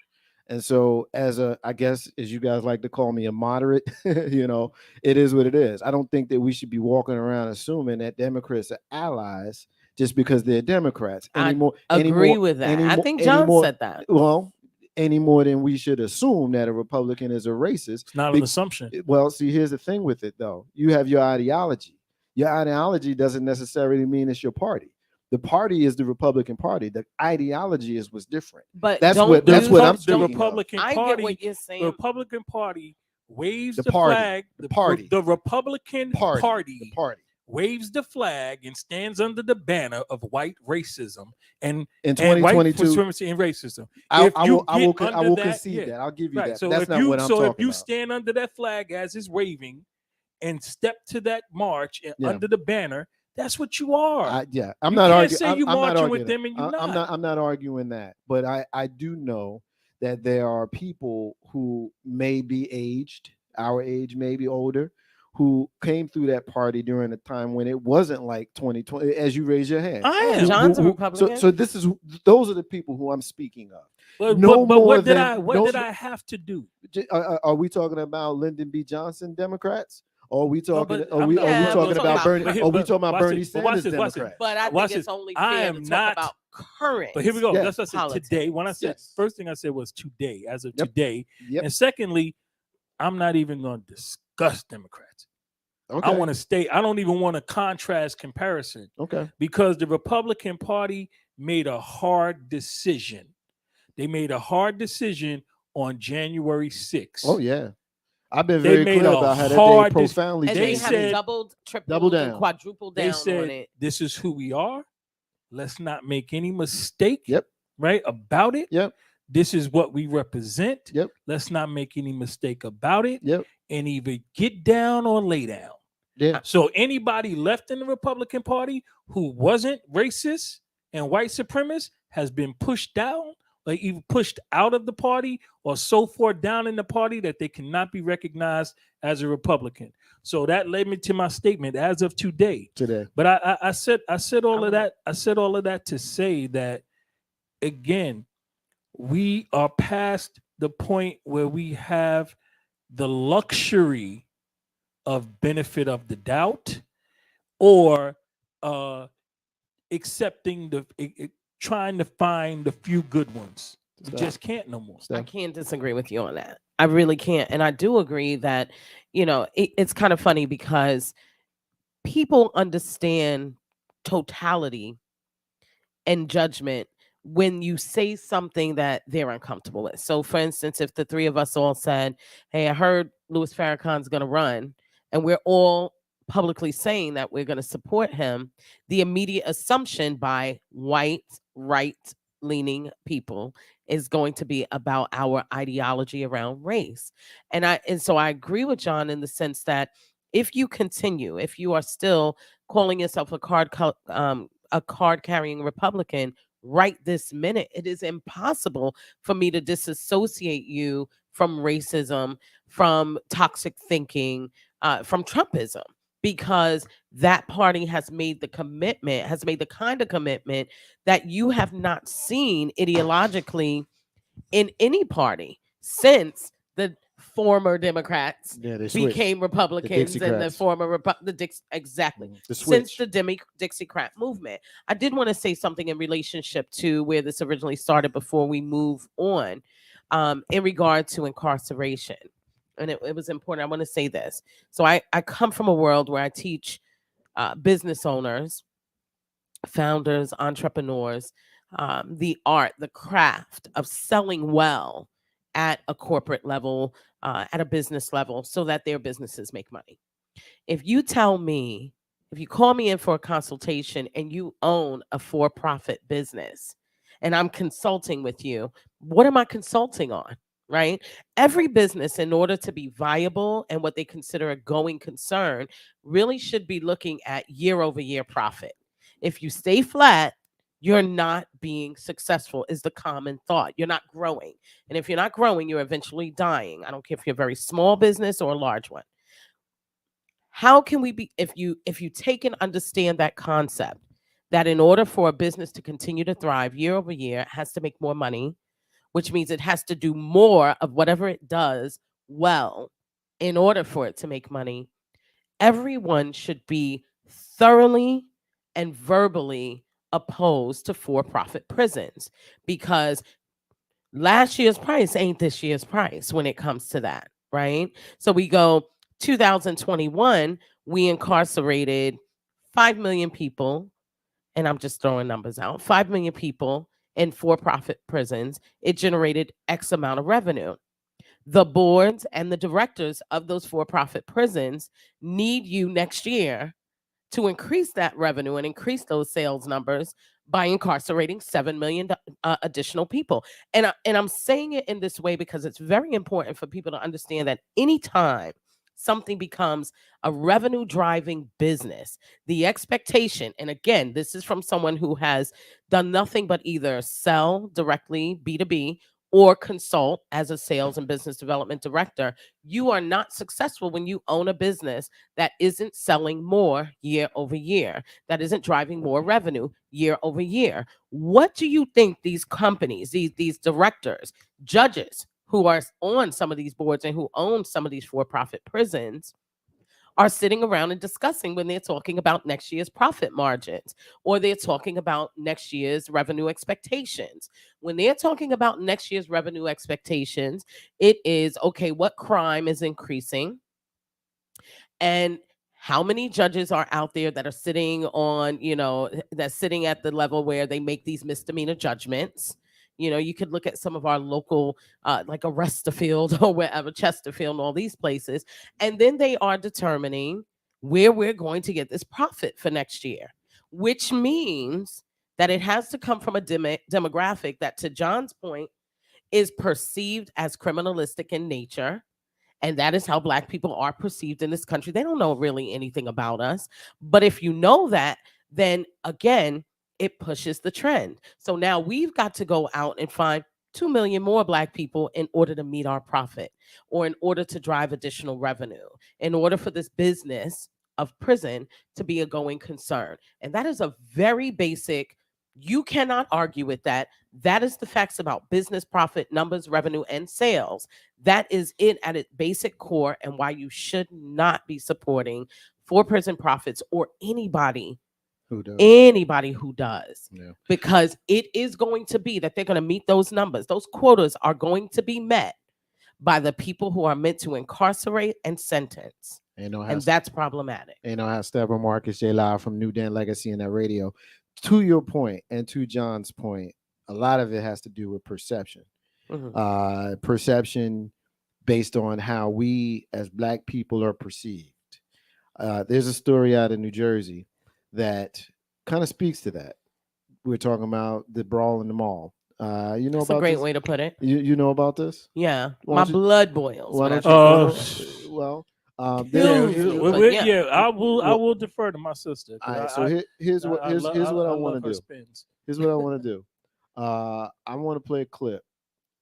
And so I guess, as you guys like to call me, a moderate, it is what it is. I don't think that we should be walking around assuming that Democrats are allies just because they're Democrats anymore. I agree with that. I think John said that. Well, any more than we should assume that a Republican is a racist. It's not an assumption. Well, see, here's the thing with it, though. You have your ideology. Your ideology doesn't necessarily mean it's your party. The party is the Republican Party. The ideology is what's different. But that's what I'm speaking the Republican of. Party. I get what you're saying. The Republican Party waves the flag. The Republican Party waves the flag and stands under the banner of white racism and white supremacy and racism. I will concede that. I'll give you that. So that's not what I'm talking about. So if you stand under that flag as it's waving and step to that march and under the banner, that's what you are. I'm not arguing. You're marching with them, and you're not. I'm not arguing that, but I do know that there are people who may be aged, our age, maybe older, who came through that party during a time when it wasn't like 2020. As you raise your hand, I am. John's a Republican. So those are the people who I'm speaking of. But what did I have to do? Are we talking about Lyndon B. Johnson Democrats? Or are we talking? Are we talking about Bernie? Are we talking about Bernie Sanders Democrats? But I think it's only fair to talk about current. But here we go. That's what I said today. When I said first thing I said was today, as of today, and secondly, I'm not even going to discuss Democrats. Okay. I want to stay. I don't even want to contrast comparison. Okay. Because the Republican Party made a hard decision. They made a hard decision on January 6th. Oh yeah. I've been very clear about how they profoundly and they have doubled, tripled, and quadrupled down on it. This is who we are. Let's not make any mistake. Yep. Right about it. Yep. This is what we represent. Yep. Let's not make any mistake about it. Yep. And either get down or lay down. Yeah. So anybody left in the Republican Party who wasn't racist and white supremacist has been pushed down, like either pushed out of the party or so far down in the party that they cannot be recognized as a Republican. So that led me to my statement as of today. But I said all of that. I said all of that to say that, again, we are past the point where we have the luxury of benefit of the doubt or accepting trying to find the few good ones. We just can't no more. I can't disagree with you on that. I really can't. And I do agree that, it's kind of funny because people understand totality and judgment when you say something that they're uncomfortable with. So for instance, if the three of us all said, hey, I heard Louis Farrakhan's going to run, and we're all publicly saying that we're going to support him, the immediate assumption by white, right-leaning people is going to be about our ideology around race. And so I agree with John in the sense that if you are still calling yourself a card-carrying Republican right this minute, it is impossible for me to disassociate you from racism, from toxic thinking, from Trumpism, because that party has made the kind of commitment that you have not seen ideologically in any party since the former Democrats became Republicans and the former exactly since the Dixiecrat movement. I did want to say something in relationship to where this originally started before we move on, in regard to incarceration. And it was important. I want to say this. So I come from a world where I teach business owners, founders, entrepreneurs, the art, the craft of selling well at a corporate level, at a business level, so that their businesses make money. If you call me in for a consultation and you own a for-profit business and I'm consulting with you, what am I consulting on? Right? Every business, in order to be viable and what they consider a going concern, really should be looking at year-over-year profit. If you stay flat, you're not being successful, is the common thought. You're not growing. And if you're not growing, you're eventually dying. I don't care if you're a very small business or a large one. How can we be, if you take and understand that concept, that in order for a business to continue to thrive year over year, it has to make more money, which means it has to do more of whatever it does well in order for it to make money, everyone should be thoroughly and verbally opposed to for-profit prisons, because last year's price ain't this year's price when it comes to that, right? So we go 2021, we incarcerated 5 million people, and I'm just throwing numbers out, 5 million people in for-profit prisons. It generated X amount of revenue. The boards and the directors of those for-profit prisons need you next year to increase that revenue and increase those sales numbers by incarcerating 7 million additional people. And I'm saying it in this way because it's very important for people to understand that anytime something becomes a revenue driving business, the expectation, and again, this is from someone who has done nothing but either sell directly B2B or consult as a sales and business development director, you are not successful when you own a business that isn't selling more year over year, that isn't driving more revenue year over year. What do you think these companies, these directors, judges who are on some of these boards and who own some of these for-profit prisons are sitting around and discussing when they're talking about next year's profit margins, or they're talking about next year's revenue expectations? When they're talking about next year's revenue expectations, it is, okay, what crime is increasing? And how many judges are out there that are sitting on, that's sitting at the level where they make these misdemeanor judgments? You could look at some of our local, like Arrested or wherever, Chesterfield, and all these places. And then they are determining where we're going to get this profit for next year, which means that it has to come from a demographic that, to John's point, is perceived as criminalistic in nature. And that is how Black people are perceived in this country. They don't know really anything about us. But if you know that, then again, it pushes the trend. So now we've got to go out and find 2 million more Black people in order to meet our profit, or in order to drive additional revenue, in order for this business of prison to be a going concern. And that is a very basic, you cannot argue with that. That is the facts about business profit, numbers, revenue, and sales. That is it at its basic core, and why you should not be supporting for prison profits or anybody who does. Yeah. Because it is going to be that they're going to meet those numbers. Those quotas are going to be met by the people who are meant to incarcerate and sentence. And that's problematic. How Steppin, Marcus J. Live from New Den Legacy and that radio. To your point and to John's point, a lot of it has to do with perception. Perception based on how we as Black people are perceived. There's a story out of New Jersey that kind of speaks to that. We're talking about the brawl in the mall. You know That's a about great this? way to put it. You know about this? Yeah, Why my don't you- blood boils. Why when I don't you? think about it. Well, Kills there's me, but yeah. I will defer to my sister. 'Cause all right. So here's what I here's what I love want her to do. spins. Here's what I want to do. I want to play a clip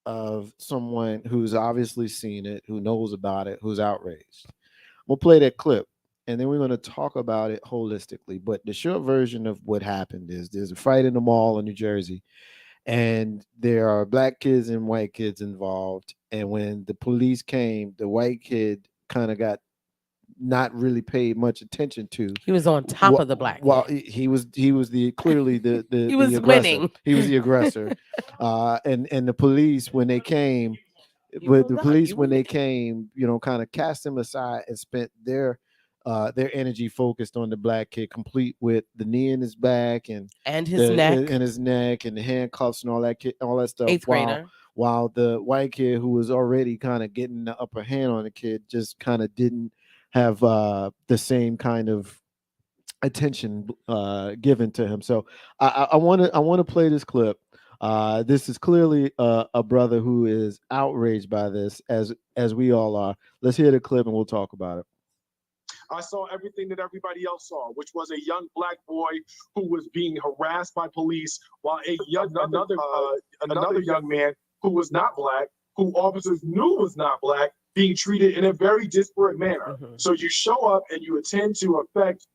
of someone who's obviously seen it, who knows about it, who's outraged. We'll play that clip, and then we're going to talk about it holistically. But the short version of what happened is there's a fight in the mall in New Jersey, and there are black kids and white kids involved. And when the police came, the white kid kind of got not really paid much attention to. He was on top of the black Well, kid. he was the clearly the He was aggressor. winning. He was the aggressor. And the police when they came, You but will the not, police you when will they not. came, kind of cast him aside and spent their energy focused on the black kid, complete with the knee in his back and his neck. and his neck and the handcuffs and all that stuff. 8th grader. While the white kid who was already kind of getting the upper hand on the kid just kind of didn't have the same kind of attention given to him. So I want to play this clip. This is clearly a brother who is outraged by this, as we all are. Let's hear the clip and we'll talk about it. I saw everything that everybody else saw, which was a young black boy who was being harassed by police, while another young man who was not black, who officers knew was not black, being treated in a very disparate manner. So you show up and you attend to affect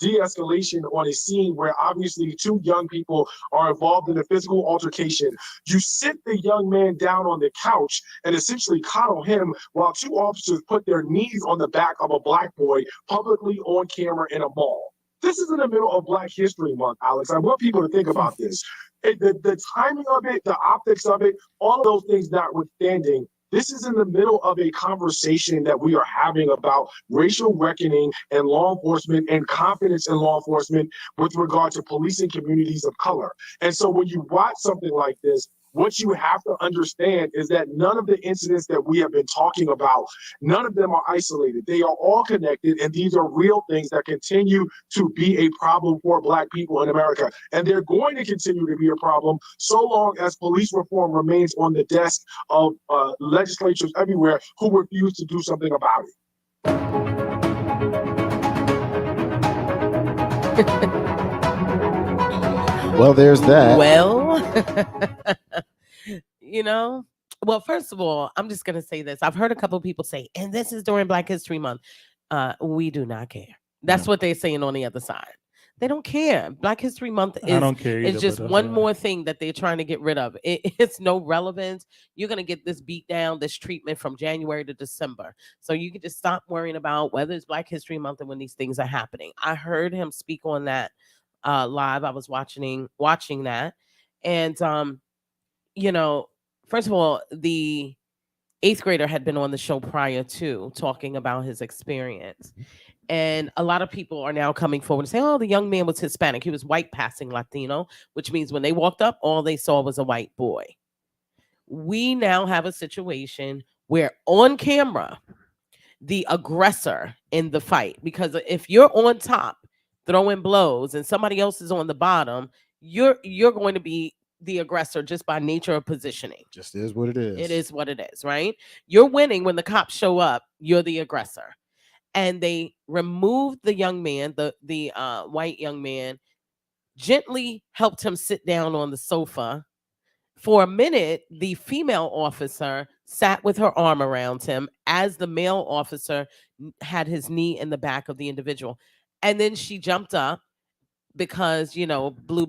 de-escalation on a scene where obviously two young people are involved in a physical altercation. You sit the young man down on the couch and essentially coddle him while two officers put their knees on the back of a black boy publicly on camera in a mall. This is in the middle of Black History Month, Alex. I want people to think about this. The timing of it, the optics of it, all of those things notwithstanding, this is in the middle of a conversation that we are having about racial reckoning and law enforcement and confidence in law enforcement with regard to policing communities of color. And so when you watch something like this, what you have to understand is that none of the incidents that we have been talking about, none of them are isolated. They are all connected, and these are real things that continue to be a problem for Black people in America. And they're going to continue to be a problem so long as police reform remains on the desk of legislatures everywhere who refuse to do something about it. Well, there's that. Well, well, first of all, I'm just going to say this. I've heard a couple of people say, and this is during Black History Month. We do not care. That's what they're saying on the other side. They don't care. Black History Month I don't care either, is just but, one more thing that they're trying to get rid of. It's no relevance. You're going to get this beat down, this treatment from January to December. So you can just stop worrying about whether it's Black History Month and when these things are happening. I heard him speak on that live. I was watching that. And, first of all, the 8th grader had been on the show prior to talking about his experience. And a lot of people are now coming forward and saying, oh, the young man was Hispanic. He was white passing Latino, which means when they walked up, all they saw was a white boy. We now have a situation where on camera, the aggressor in the fight, because if you're on top throwing blows and somebody else is on the bottom, you're going to be the aggressor just by nature of positioning. Just is what it is. It is what it is, right? You're winning when the cops show up. You're the aggressor. And they removed the young man, the white young man, gently helped him sit down on the sofa. For a minute, the female officer sat with her arm around him as the male officer had his knee in the back of the individual. And then she jumped up because, the blue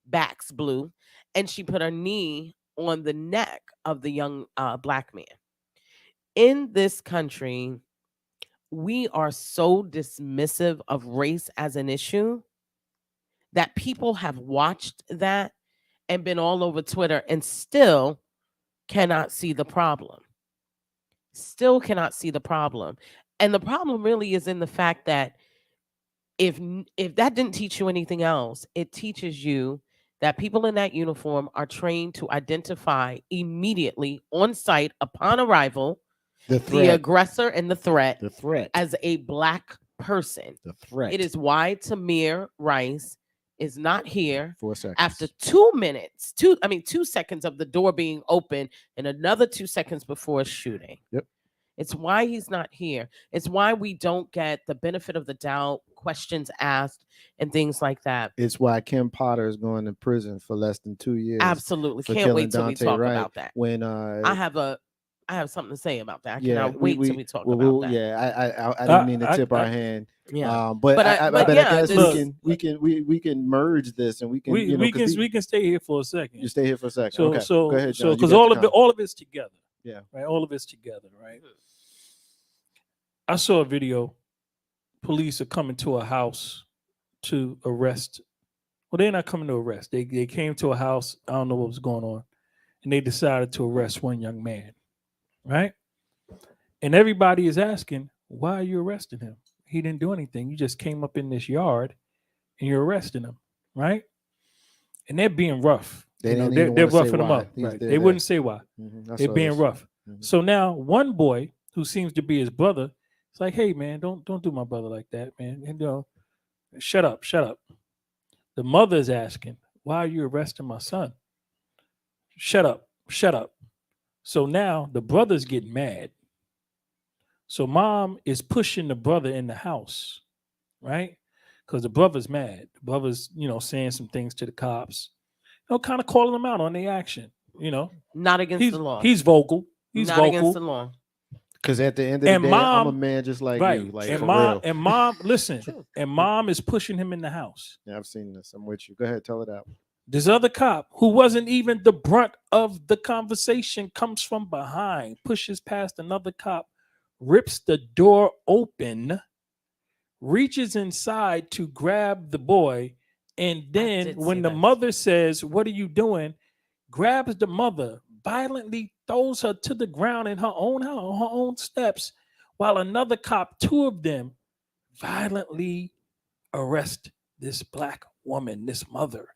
backs blue. And she put her knee on the neck of the young black man. In this country, we are so dismissive of race as an issue that people have watched that and been all over Twitter and still cannot see the problem. Still cannot see the problem. And the problem really is in the fact that if that didn't teach you anything else, it teaches you that people in that uniform are trained to identify immediately on site upon arrival the aggressor and the threat as a Black person. The threat. It is why Tamir Rice is not here 4 seconds. after 2 minutes, 2 seconds of the door being open and another 2 seconds before a shooting. Yep. It's why he's not here. It's why we don't get the benefit of the doubt, questions asked, and things like that. It's why Kim Potter is going to prison for less than 2 years. Absolutely. Can't wait till we talk about that. When I have something to say about that. I cannot wait till we talk about that. Yeah, I didn't mean to tip our hand. Yeah, but I guess we can merge this and we can stay here for a second. You stay here for a second. So, okay. so go ahead, John. because all of it's together. Yeah. Right. All of it's together. Right. I saw a video. Police are coming to a house to arrest. Well, they're not coming to arrest. They came to a house. I don't know what was going on, and they decided to arrest one young man. Right. And everybody is asking, why are you arresting him? He didn't do anything. You just came up in this yard and you're arresting him. Right. And they're being rough. They're roughing him up. Right. They wouldn't say why. Mm-hmm. They're being rough. Mm-hmm. So now one boy who seems to be his brother, it's like, hey man, don't do my brother like that, man. And shut up. The mother is asking, why are you arresting my son? Shut up. So now the brother's getting mad. So mom is pushing the brother in the house, right? Because the brother's mad. The brother's, saying some things to the cops, kind of calling them out on their action, Not against the law. He's vocal. He's not vocal. against the law. Because at the end of the day, I'm a man just like you. Like, and for mom, listen, and mom is pushing him in the house. Yeah, I've seen this. I'm with you. Go ahead, tell it out. This other cop, who wasn't even the brunt of the conversation, comes from behind, pushes past another cop, rips the door open, reaches inside to grab the boy, and then when the mother says, "What are you doing?" grabs the mother, violently throws her to the ground in her own house, on her own steps, while another cop, 2 of them, violently arrest this Black woman, this mother.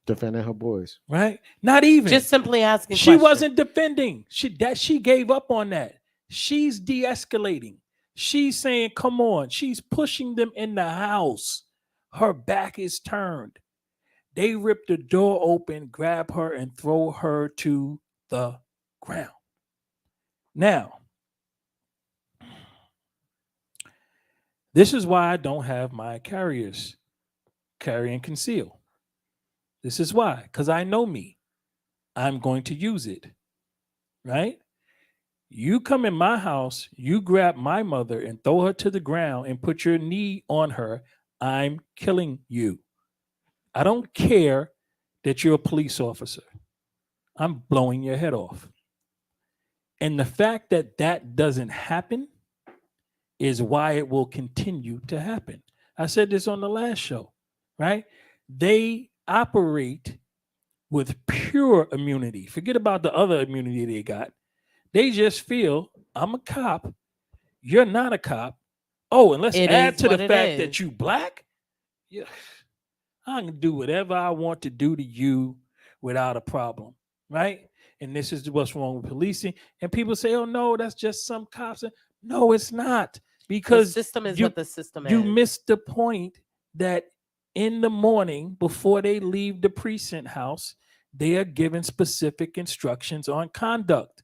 Defending her boys. Right? Not even. Just simply asking She wasn't defending. She gave up on that. She's de-escalating. She's saying, come on. She's pushing them in the house. Her back is turned. They rip the door open, grab her, and throw her to the ground. Now, this is why I don't have my carriers carry and conceal. This is why, because I know me. I'm going to use it, right? You come in my house, you grab my mother and throw her to the ground and put your knee on her, I'm killing you. I don't care that you're a police officer. I'm blowing your head off. And the fact that that doesn't happen is why it will continue to happen. I said this on the last show, right? They operate with pure immunity. Forget about the other immunity they got. They just feel, I'm a cop. You're not a cop. Oh, and let's add to the fact that you Black. Yeah, I can do whatever I want to do to you without a problem, right? And this is what's wrong with policing. And people say, oh, no, that's just some cops. No, it's not. Because the system is what the system is. You missed the point that in the morning, before they leave the precinct house, they are given specific instructions on conduct.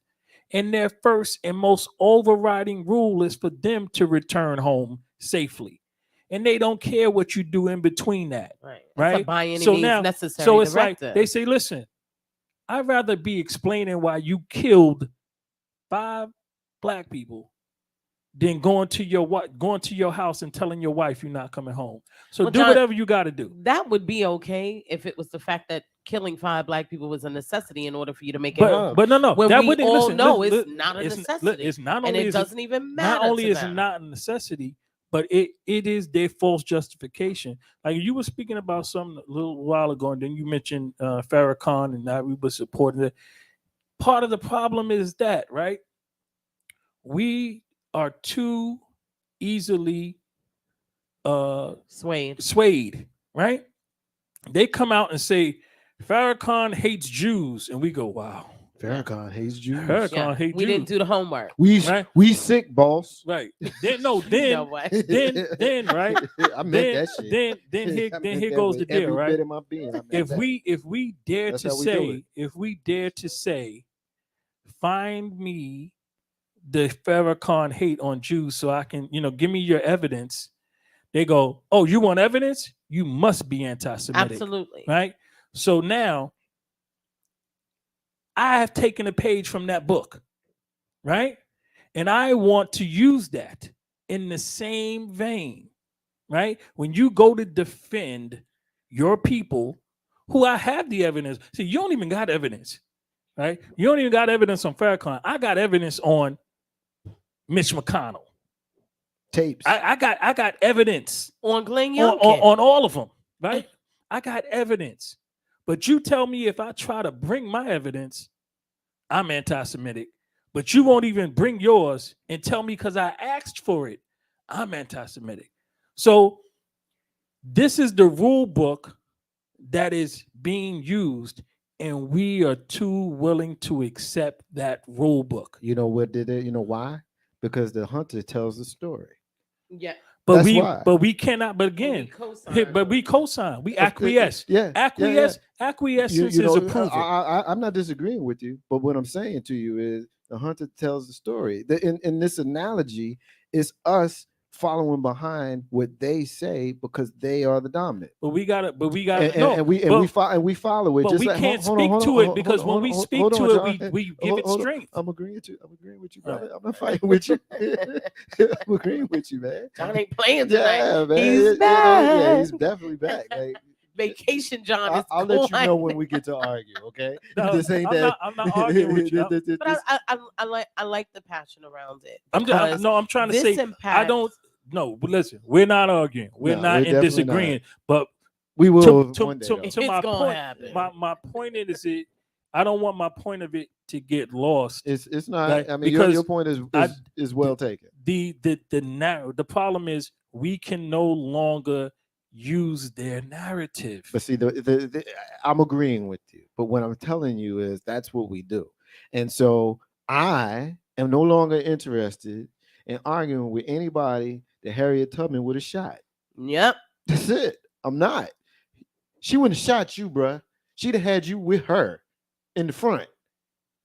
And their first and most overriding rule is for them to return home safely. And they don't care what you do in between that. Right? By any means necessary. So it's like they say, listen, I'd rather be explaining why you killed 5 Black people than going to your house and telling your wife you're not coming home. So do whatever you got to do. That would be okay if it was the fact that killing 5 Black people was a necessity in order for you to make it home. But no. When that we all know it's listen, not a necessity. It's not only and it doesn't even matter. Not only to is them. it not a necessity, but it is their false justification. Like you were speaking about something a little while ago, and then you mentioned Farrakhan, and that we were supporting it. Part of the problem is that, right? We are too easily swayed, right? They come out and say Farrakhan hates Jews, and we go, wow, Farrakhan hates Jews. Farrakhan hates We Jews. didn't do the homework. We sick, boss. Right. Then no, You then know what? then right. I meant that shit. Then I here meant that goes with the deal, every right? bit of my being. I meant If that. we dare That's to how we do say, find me the Farrakhan hate on Jews so I can, give me your evidence. They go, oh, you want evidence? You must be anti-Semitic. Absolutely. Right? So now I have taken a page from that book, right? And I want to use that in the same vein, right? When you go to defend your people who I have the evidence. See, you don't even got evidence, right? You don't even got evidence on Farrakhan. I got evidence on Mitch McConnell. Tapes. I got evidence on Glenn on Youngkin. on all of them, right? I got evidence. But you tell me if I try to bring my evidence, I'm anti-Semitic. But you won't even bring yours and tell me because I asked for it, I'm anti-Semitic. So this is the rule book that is being used, and we are too willing to accept that rule book. You know what did it? You know why? Because the hunter tells the story. Yeah. But That's why. we cannot. But again, we co-sign. We acquiesce. Acquiescence is approval. I'm not disagreeing with you, but what I'm saying to you is the hunter tells the story. In this analogy, it's us following behind what they say because they are the dominant. But we got it. And we follow it. But just we like, can't speak to it because when we speak to it, we give it strength. I'm agreeing with you, brother. I'm not fighting with you. I'm agreeing with you, man. John ain't playing tonight. Yeah, man. He's back. Yeah, he's definitely back. Like, Vacation John is I'll let you know when we get to argue, okay? No, this ain't that. I'm not arguing with you. But I like the passion around it. I'm trying to say I don't. No, but listen, we're not arguing. We're not in disagreeing. But we will. To my gonna point, happen. my point is it. I don't want my point of it to get lost. It's not. Right? I mean, because your point is well taken. The problem is we can no longer use their narrative. But see, I'm agreeing with you. But what I'm telling you is that's what we do, and so I am no longer interested in arguing with anybody that Harriet Tubman would have shot. Yep. That's it. I'm not. She wouldn't have shot you, bruh. She'd have had you with her in the front.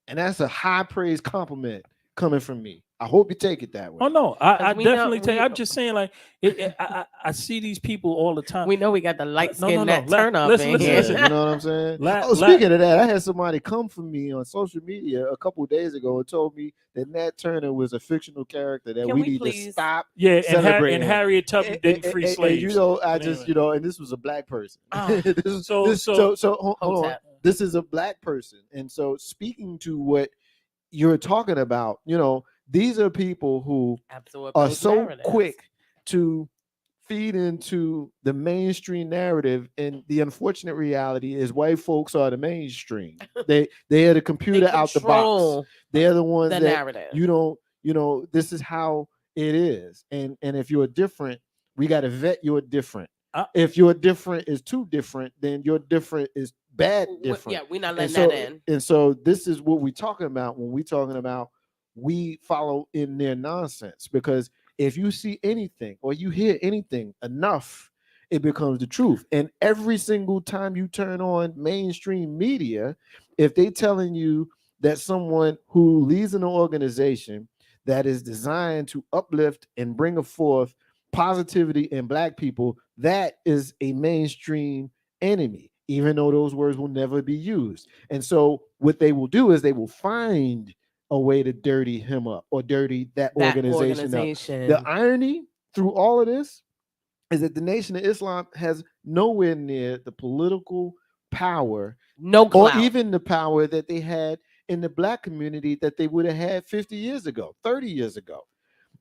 And that's a high praise compliment coming from me. I hope you take it that way. Oh no, I definitely take. I'm just saying, like, I see these people all the time. We know we got the light skin No. that turn up. Listen, You know what I'm saying? Speaking of that, I had somebody come for me on social media a couple of days ago and told me that Nat Turner was a fictional character that we need to stop. Yeah, celebrating. and Harriet Tubman didn't free slaves. And, I just, and this was a black person. So hold on. This is a black person, and so speaking to what you're talking about, these are people who are so quick to feed into the mainstream narrative, and the unfortunate reality is white folks are the mainstream. They are the computer out the box. They're the ones that narrative. This is how it is. And if you're different, we got to vet your different. If your different is too different, then your different is bad different. Yeah, we're not letting that in. And so this is what we're talking about when we're talking about we follow in their nonsense, because if you see anything or you hear anything enough, it becomes the truth. And every single time you turn on mainstream media, if they telling you that someone who leads an organization that is designed to uplift and bring forth positivity in black people, that is a mainstream enemy, even though those words will never be used. And so what they will do is they will find a way to dirty him up or dirty that organization up. The irony through all of this is that the Nation of Islam has nowhere near the political power, or even the power that they had in the black community that they would have had 50 years ago, 30 years ago.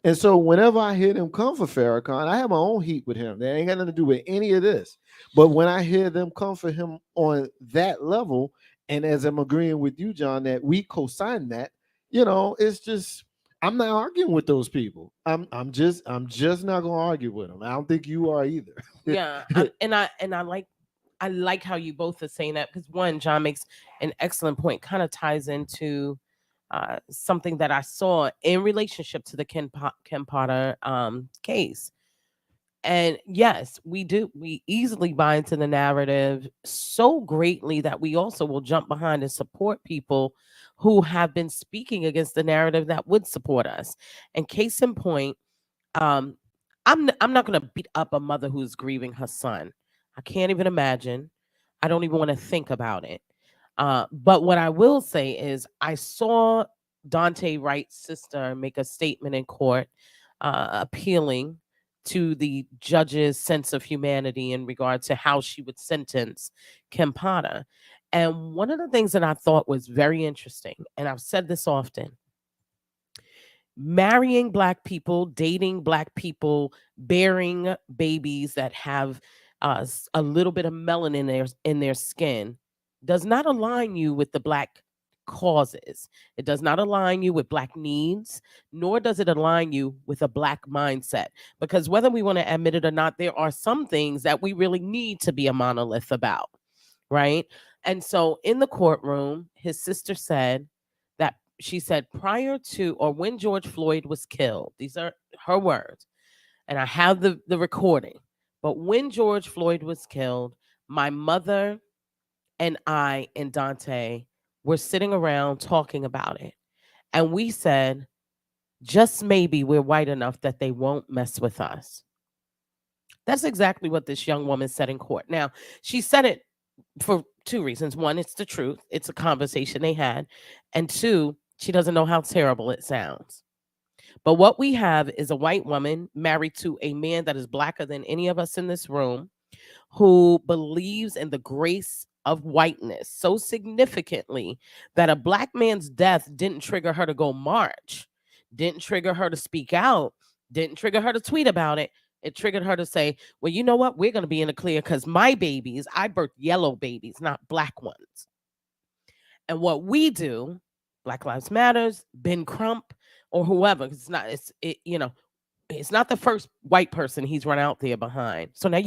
And so whenever I hear them come for Farrakhan, I have my own heat with him. That ain't got nothing to do with any of this. But when I hear them come for him on that level, and as I'm agreeing with you, John, that we co-sign that, it's just, I'm not arguing with those people. I'm just not gonna argue with them. I don't think you are either. Yeah, I I like how you both are saying that, because one, John makes an excellent point, kind of ties into something that I saw in relationship to the Ken Potter case. And yes, we do. We easily buy into the narrative so greatly that we also will jump behind and support people who have been speaking against the narrative that would support us. And case in point, I'm not going to beat up a mother who's grieving her son. I can't even imagine. I don't even want to think about it. But what I will say is, I saw Dante Wright's sister make a statement in court appealing to the judge's sense of humanity in regard to how she would sentence Kim Potter. And one of the things that I thought was very interesting, and I've said this often, marrying Black people, dating Black people, bearing babies that have a little bit of melanin in their skin does not align you with the Black causes. It does not align you with Black needs, nor does it align you with a Black mindset. Because whether we want to admit it or not, there are some things that we really need to be a monolith about, right? And so in the courtroom, his sister said that, she said, prior to or when George Floyd was killed, these are her words, and I have the recording, but when George Floyd was killed, my mother and I and Dante were sitting around talking about it. And we said, just maybe we're white enough that they won't mess with us. That's exactly what this young woman said in court. Now, she said it for two reasons. One, it's the truth. It's a conversation they had. And two, she doesn't know how terrible it sounds. But what we have is a white woman married to a man that is Blacker than any of us in this room, who believes in the grace of whiteness so significantly that a Black man's death didn't trigger her to go march, didn't trigger her to speak out, didn't trigger her to tweet about it. It triggered her to say, well, you know what? We're going to be in the clear because my babies, I birthed yellow babies, not Black ones. And what we do, Black Lives Matters, Ben Crump, or whoever, it's not, it's not the first white person he's run out there behind. So now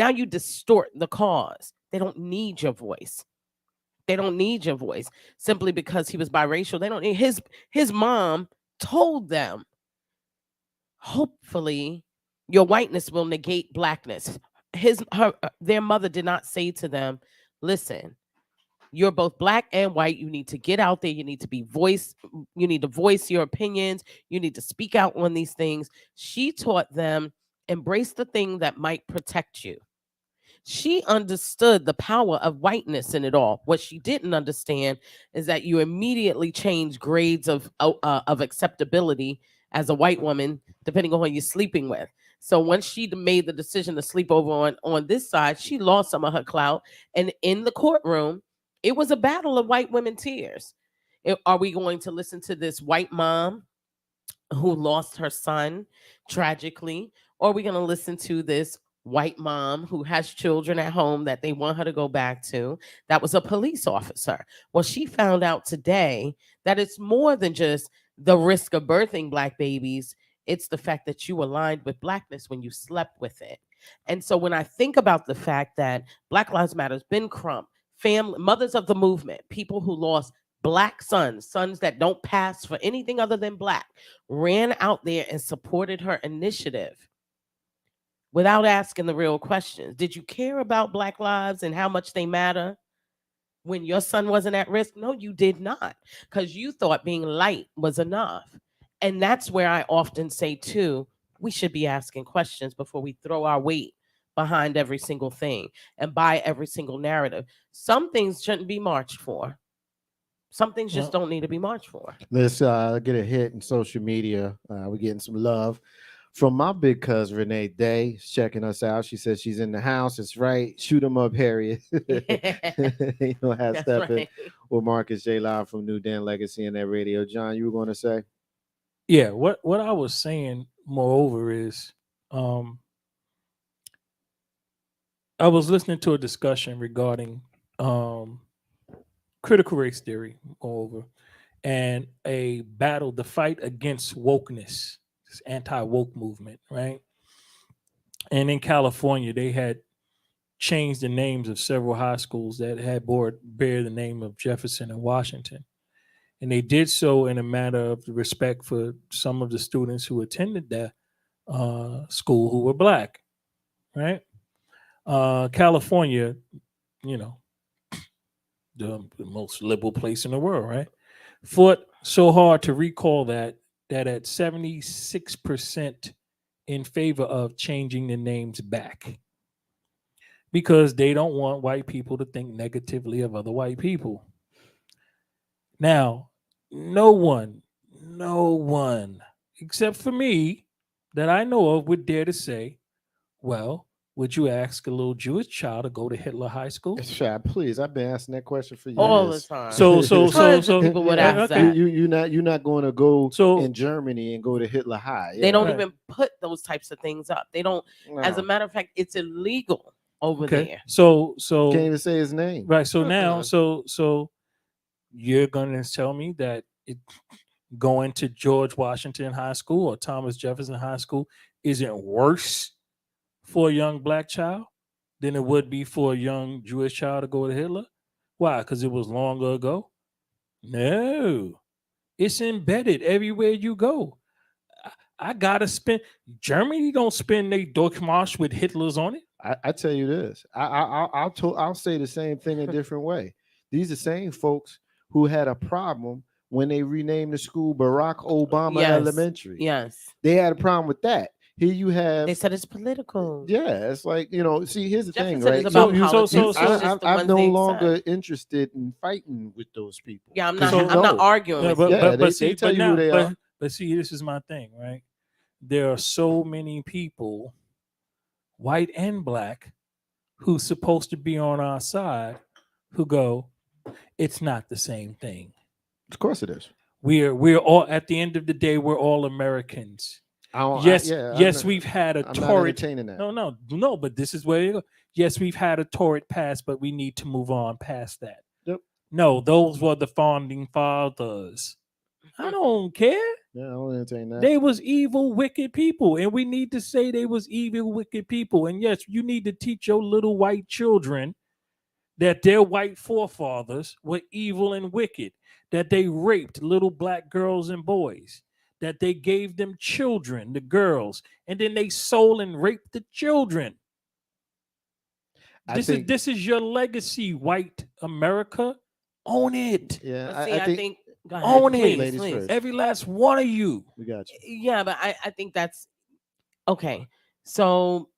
you distort the cause. They don't need your voice. They don't need your voice simply because he was biracial. They don't need his mom told them, hopefully your whiteness will negate Blackness. Their mother did not say to them, listen, you're both Black and white. You need to get out there. You need to be voiced. You need to voice your opinions. You need to speak out on these things. She taught them, embrace the thing that might protect you. She understood the power of whiteness in it all. What she didn't understand is that you immediately change grades of acceptability as a white woman, depending on who you're sleeping with. So once she made the decision to sleep over on this side, she lost some of her clout. And in the courtroom, it was a battle of white women tears. Are we going to listen to this white mom who lost her son tragically? Or are we going to listen to this white mom who has children at home that they want her to go back to, that was a police officer? Well, she found out today that it's more than just the risk of birthing Black babies. It's the fact that you aligned with Blackness when you slept with it. And so when I think about the fact that Black Lives Matter, Ben Crump, mothers of the movement, people who lost Black sons that don't pass for anything other than Black, ran out there and supported her initiative without asking the real questions. Did you care about Black lives and how much they matter when your son wasn't at risk? No, you did not, because you thought being light was enough. And that's where I often say, too, we should be asking questions before we throw our weight behind every single thing and buy every single narrative. Some things shouldn't be marched for. Some things just don't need to be marched for. Let's get a hit in social media. We're getting some love from my big cousin Renee Day. She's checking us out. She says she's in the house. It's right. Shoot 'em up, Harriet. You know, have Steppin right. with Marcus J. live from New Den Legacy and that radio. John, you were going to say? Yeah, what I was saying, moreover, is I was listening to a discussion regarding critical race theory, moreover, and a battle, the fight against wokeness, this anti-woke movement, right? And in California, they had changed the names of several high schools that had bear the name of Jefferson and Washington. And they did so in a matter of respect for some of the students who attended that school who were black, right? California, you know, the most liberal place in the world, right? Fought so hard to recall that at 76% in favor of changing the names back, because they don't want white people to think negatively of other white people. Now, no one, except for me, that I know of would dare to say, well, would you ask a little Jewish child to go to Hitler High School? Child, please, I've been asking that question for years. All the time. So people would ask that. You're not going to go So in Germany and go to Hitler High. They don't even put those types of things up. They don't. No. As a matter of fact, it's illegal over there. So can't even say his name. Right. So now, so you're going to tell me that going to George Washington High School or Thomas Jefferson High School isn't worse for a young black child than it would be for a young Jewish child to go to Hitler? Why? Because it was longer ago? No. It's embedded everywhere you go. I gotta spend. Germany don't spend their Deutschmark with Hitlers on it. I tell you this. I'll say the same thing a different way. These are the same folks who had a problem when they renamed the school Barack Obama Elementary. Yes. They had a problem with that. Here you have. They said it's political. Yeah, it's like, see, here's the thing, Jefferson right? is about politics. I'm no longer interested in fighting with those people. Yeah, I'm not arguing with you. But they tell you who they are. But see, this is my thing, right? There are so many people, white and black, who's supposed to be on our side, who go, it's not the same thing. Of course it is. We're all, at the end of the day, we're all Americans. Yes, we've had a torrid. No, but this is where you go. Yes, we've had a torrid past, but we need to move on past that. Yep. No, those were the founding fathers. I don't care. Yeah, I don't entertain that. They was evil, wicked people, and we need to say they was evil, wicked people. And yes, you need to teach your little white children that their white forefathers were evil and wicked, that they raped little black girls and boys, that they gave them children, the girls, and then they sold and raped the children. This is your legacy, white America. Own it. Yeah, I think go ahead. Own it. Ladies first. Every last one of you. We got you. Yeah, but I think that's okay. So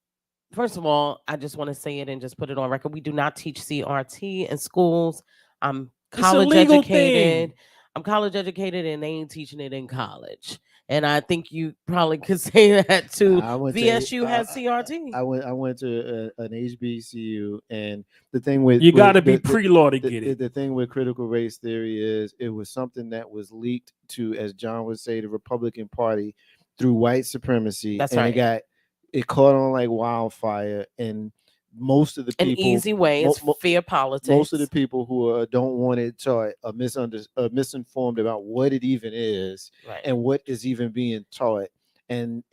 first of all, I just want to say it and just put it on record. We do not teach CRT in schools. I'm college educated. I'm college educated, and they ain't teaching it in college. And I think you probably could say that too. VSU has CRT. I went to an HBCU, and the thing with you got to be pre-law to get it. The thing with critical race theory is it was something that was leaked to, as John would say, the Republican Party through white supremacy. That's and right. It caught on like wildfire, and most of the people, an easy way is fear politics. Most of the people who don't want it taught are misinformed about what it even is, right, and what is even being taught, and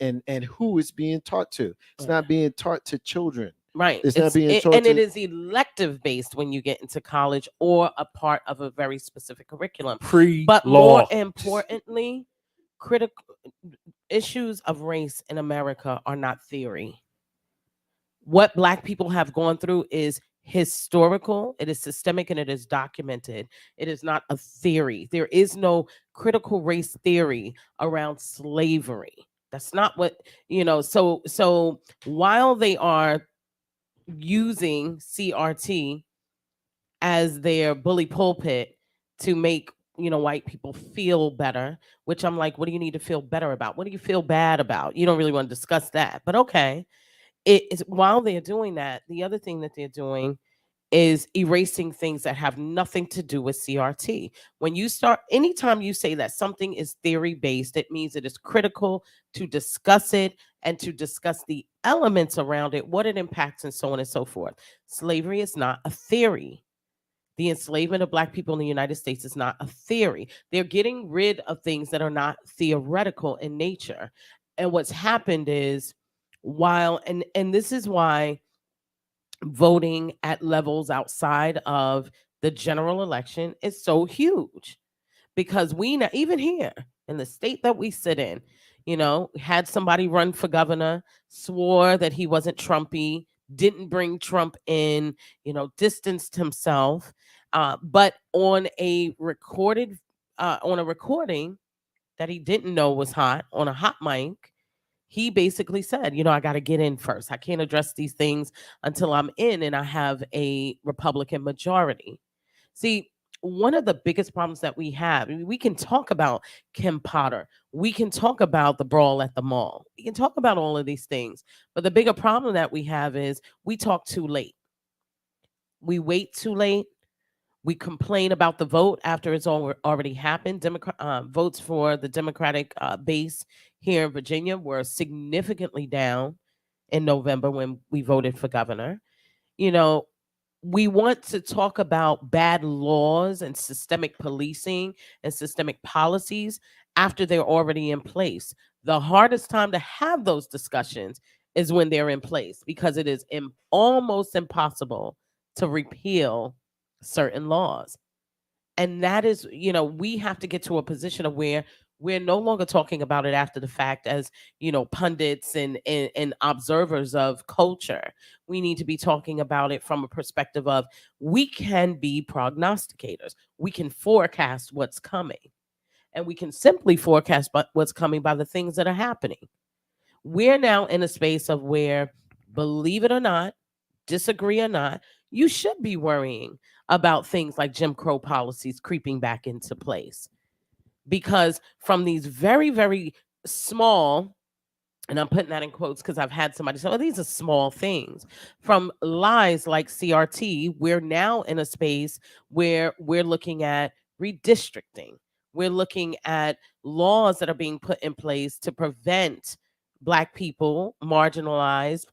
who is being taught to. It's not being taught to children. Right. It's not being taught and to, it is elective based when you get into college or a part of a very specific curriculum. But more importantly, critical issues of race in America are not theory. What Black people have gone through is historical, it is systemic, and it is documented. It is not a theory. There is no critical race theory around slavery. That's not what, so while they are using CRT as their bully pulpit to make white people feel better, which I'm like, what do you need to feel better about? What do you feel bad about? You don't really want to discuss that, but okay. While they're doing that, the other thing that they're doing is erasing things that have nothing to do with CRT. Anytime you say that something is theory based, it means it is critical to discuss it and to discuss the elements around it, what it impacts, and so on and so forth. Slavery is not a theory. The enslavement of Black people in the United States is not a theory. They're getting rid of things that are not theoretical in nature. And what's happened is, and this is why voting at levels outside of the general election is so huge, because we now, even here in the state that we sit in, had somebody run for governor, swore that he wasn't Trumpy, didn't bring Trump in, distanced himself, but on a recording that he didn't know was hot, on a hot mic, he basically said, I got to get in first. I can't address these things until I'm in and I have a Republican majority. See, one of the biggest problems that we have, we can talk about Kim Potter, we can talk about the brawl at the mall, we can talk about all of these things, but the bigger problem that we have is we talk too late. We wait too late. We complain about the vote after it's already happened. Votes for the Democratic base here in Virginia were significantly down in November when we voted for governor. We want to talk about bad laws and systemic policing and systemic policies after they're already in place. The hardest time to have those discussions is when they're in place, because it is almost impossible to repeal certain laws. And that is, we have to get to a position of where we're no longer talking about it after the fact as, pundits and observers of culture. We need to be talking about it from a perspective of, we can be prognosticators. We can forecast what's coming. And we can simply forecast what's coming by the things that are happening. We're now in a space of where, believe it or not, disagree or not, you should be worrying about things like Jim Crow policies creeping back into place. Because from these very, very small, and I'm putting that in quotes because I've had somebody say, oh, these are small things, from lies like CRT, we're now in a space where we're looking at redistricting. We're looking at laws that are being put in place to prevent Black people, marginalized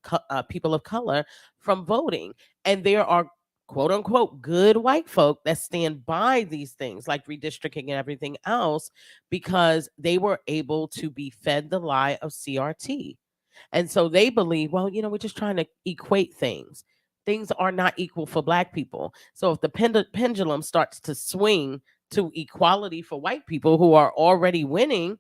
people of color from voting. And there are quote unquote good white folk that stand by these things like redistricting and everything else, because they were able to be fed the lie of CRT. And so they believe, well, we're just trying to equate things. Things are not equal for Black people. So if the pendulum starts to swing to equality for white people who are already winning,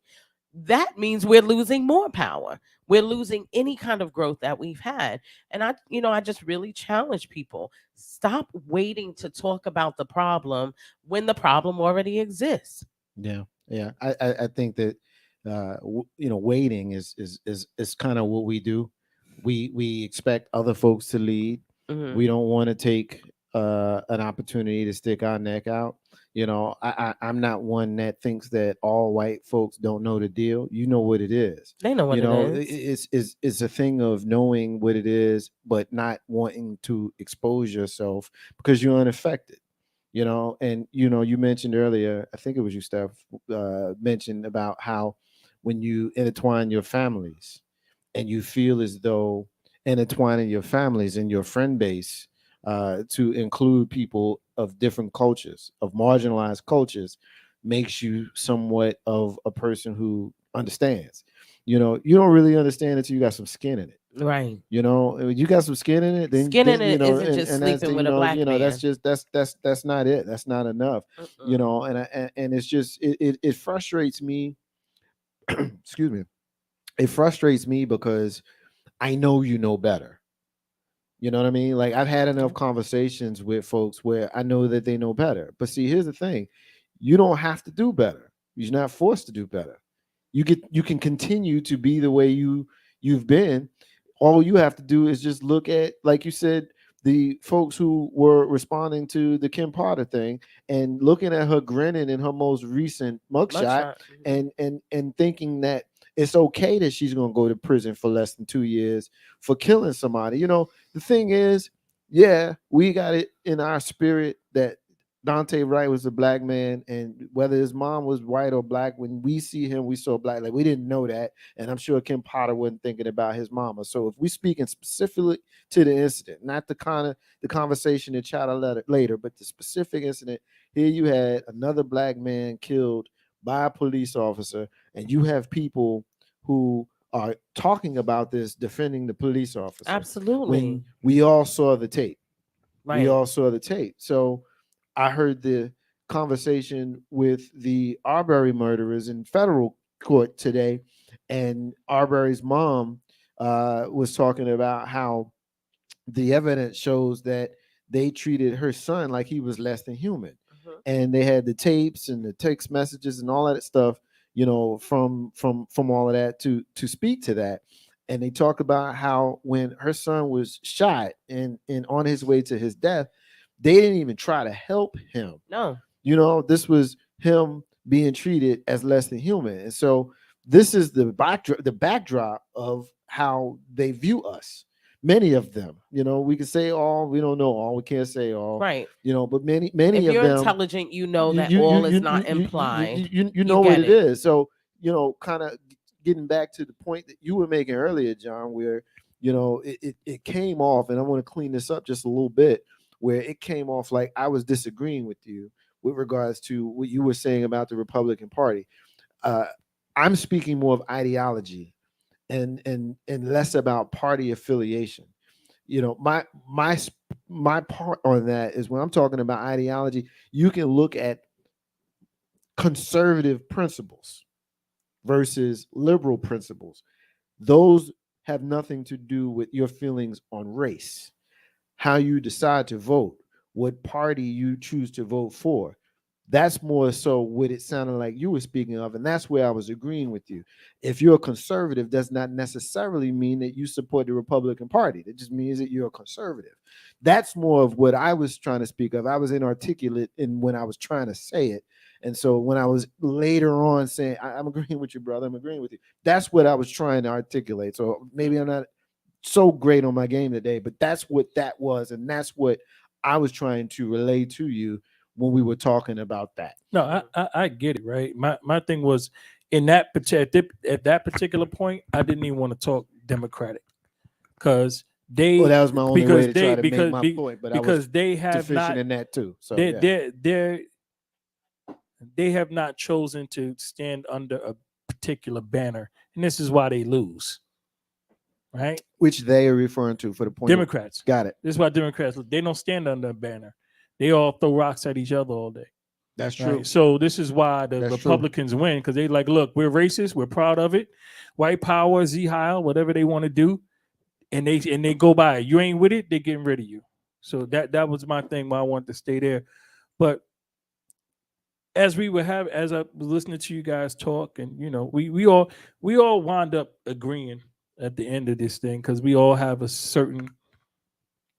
that means we're losing more power. We're losing any kind of growth that we've had. And I just really challenge people, stop waiting to talk about the problem when the problem already exists. Yeah. I think that waiting is kind of what we do. We expect other folks to lead. Mhm. We don't want to take an opportunity to stick our neck out. I'm not one that thinks that all white folks don't know the deal. You know what it is. They know what it is. It's a thing of knowing what it is, but not wanting to expose yourself because you're unaffected. And you mentioned earlier, I think it was you, Steph, mentioned about how when you intertwine your families and you feel as though intertwining your families and your friend base to include people of different cultures, of marginalized cultures, makes you somewhat of a person who understands. You don't really understand until you got some skin in it. Right. You got some skin in it. Then Skin in it isn't just and sleeping with a Black man. That's just that's not it. That's not enough. And it's just it frustrates me. Excuse me. It frustrates me because I know you know better. You know what I mean? Like I've had enough conversations with folks where I know that they know better. But see, here's the thing. You don't have to do better. You're not forced to do better. You can continue to be the way you've been. All you have to do is just look at, like you said, the folks who were responding to the Kim Potter thing and looking at her grinning in her most recent mugshot and thinking that it's okay that she's going to go to prison for less than 2 years for killing somebody. The thing is, yeah, we got it in our spirit that Dante Wright was a Black man, and whether his mom was white or Black, when we see him, we saw Black. Like we didn't know that, and I'm sure Kim Potter wasn't thinking about his mama. So if we speaking specifically to the incident, not the conversation that chat later, but the specific incident, here you had another Black man killed by a police officer, and you have people who are talking about this, defending the police officer. Absolutely. When we all saw the tape. Right. We all saw the tape. So I heard the conversation with the Arbery murderers in federal court today, and Arbery's mom was talking about how the evidence shows that they treated her son like he was less than human. And they had the tapes and the text messages and all that stuff, from all of that to speak to that. And they talk about how when her son was shot and on his way to his death, they didn't even try to help him. No. This was him being treated as less than human. And so this is the backdrop of how they view us. Many of them, we can say all, we don't know all, we can't say all, right? But many if of you're them, intelligent, that all is not implied. You know what it is. So kind of getting back to the point that you were making earlier, John, where it came off, and I want to clean this up just a little bit, where it came off like I was disagreeing with you with regards to what you were saying about the Republican Party. I'm speaking more of ideology and less about party affiliation. My part on that is when I'm talking about ideology, you can look at conservative principles versus liberal principles. Those have nothing to do with your feelings on race, how you decide to vote, what party you choose to vote for. That's more so what it sounded like you were speaking of, and that's where I was agreeing with you. If you're a conservative, does not necessarily mean that you support the Republican Party. It just means that you're a conservative. That's more of what I was trying to speak of. I was inarticulate in when I was trying to say it. And so when I was later on saying, I'm agreeing with you, brother, I'm agreeing with you, that's what I was trying to articulate. So maybe I'm not so great on my game today, but that's what that was. And that's what I was trying to relay to you when we were talking about that. No, I get it, right? My thing was in that at that particular point, I didn't even want to talk Democratic because they. Well, that was my only way to try to make my point, but because I was they have deficient not in that too. So they have not chosen to stand under a particular banner, and this is why they lose. Right? Which they are referring to for the point. Democrats. Got it. This is why Democrats, they don't stand under a banner. They all throw rocks at each other all day. That's true. Right? So this is why the Republicans win, because they like, look, we're racist, we're proud of it. White power, Heil, whatever they want to do, and they go by it. You ain't with it, they're getting rid of you. So that was my thing why I wanted to stay there. But as I was listening to you guys talk, and we all wound up agreeing at the end of this thing, because we all have a certain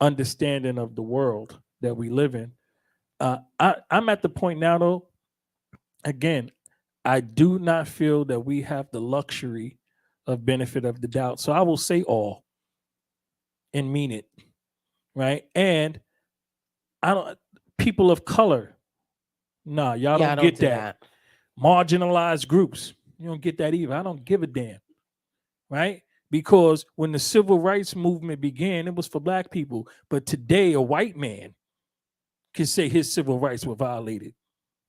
understanding of the world that we live in. I'm at the point now, though, again, I do not feel that we have the luxury of benefit of the doubt. So I will say all and mean it, right? And people of color, nah, y'all don't get that. Marginalized groups, you don't get that either. I don't give a damn, right? Because when the civil rights movement began, it was for black people. But today, a white man can say his civil rights were violated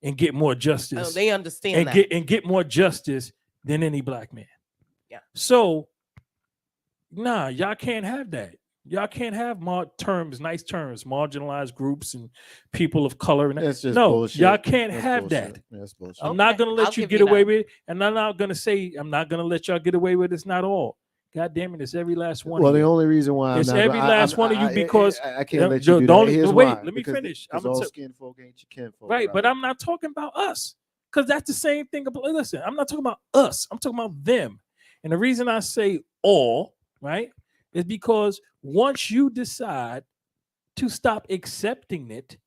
and get more justice. Oh, they understand that. And get more justice than any black man. Yeah. So, nah, y'all can't have that. Y'all can't have nice terms, marginalized groups and people of color. That's just no, bullshit. y'all can't That's have bullshit. that. That's bullshit. I'm not gonna let you get away with it, and I'm not gonna say I'm not gonna let y'all get away with it. It's not all. God damn it, it's every last one. Well, of the you. only reason why it's every last one of you because I can't let you do that. Here's wait, why. let me finish. Because all skin folk ain't your kinfolk. Right, but I'm not talking about us, because that's the same thing. Listen, I'm not talking about us. I'm talking about them. And the reason I say all, right, is because once you decide to stop accepting it,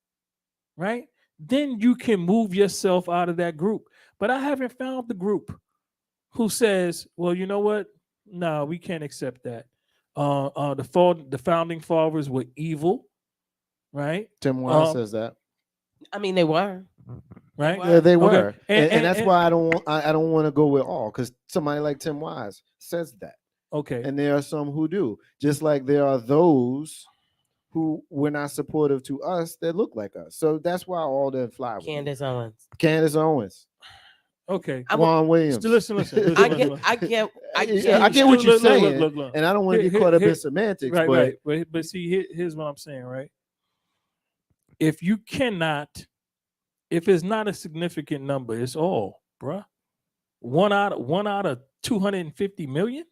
right, then you can move yourself out of that group. But I haven't found the group who says, well, you know what? No, we can't accept that. The founding fathers were evil, right? Tim Wise says that. I mean, they were. Right? Yeah, they were. Okay. And that's why I don't want to go with all, because somebody like Tim Wise says that. Okay. And there are some who do. Just like there are those who were not supportive to us that look like us. So that's why all that fly with Candace Owens. Candace Owens. Okay. Juan Williams. Listen. I get what you're saying, look. and I don't want to get caught up in semantics. Right. But see, here's what I'm saying, right? If it's not a significant number, it's all, bruh. One out of 250 million.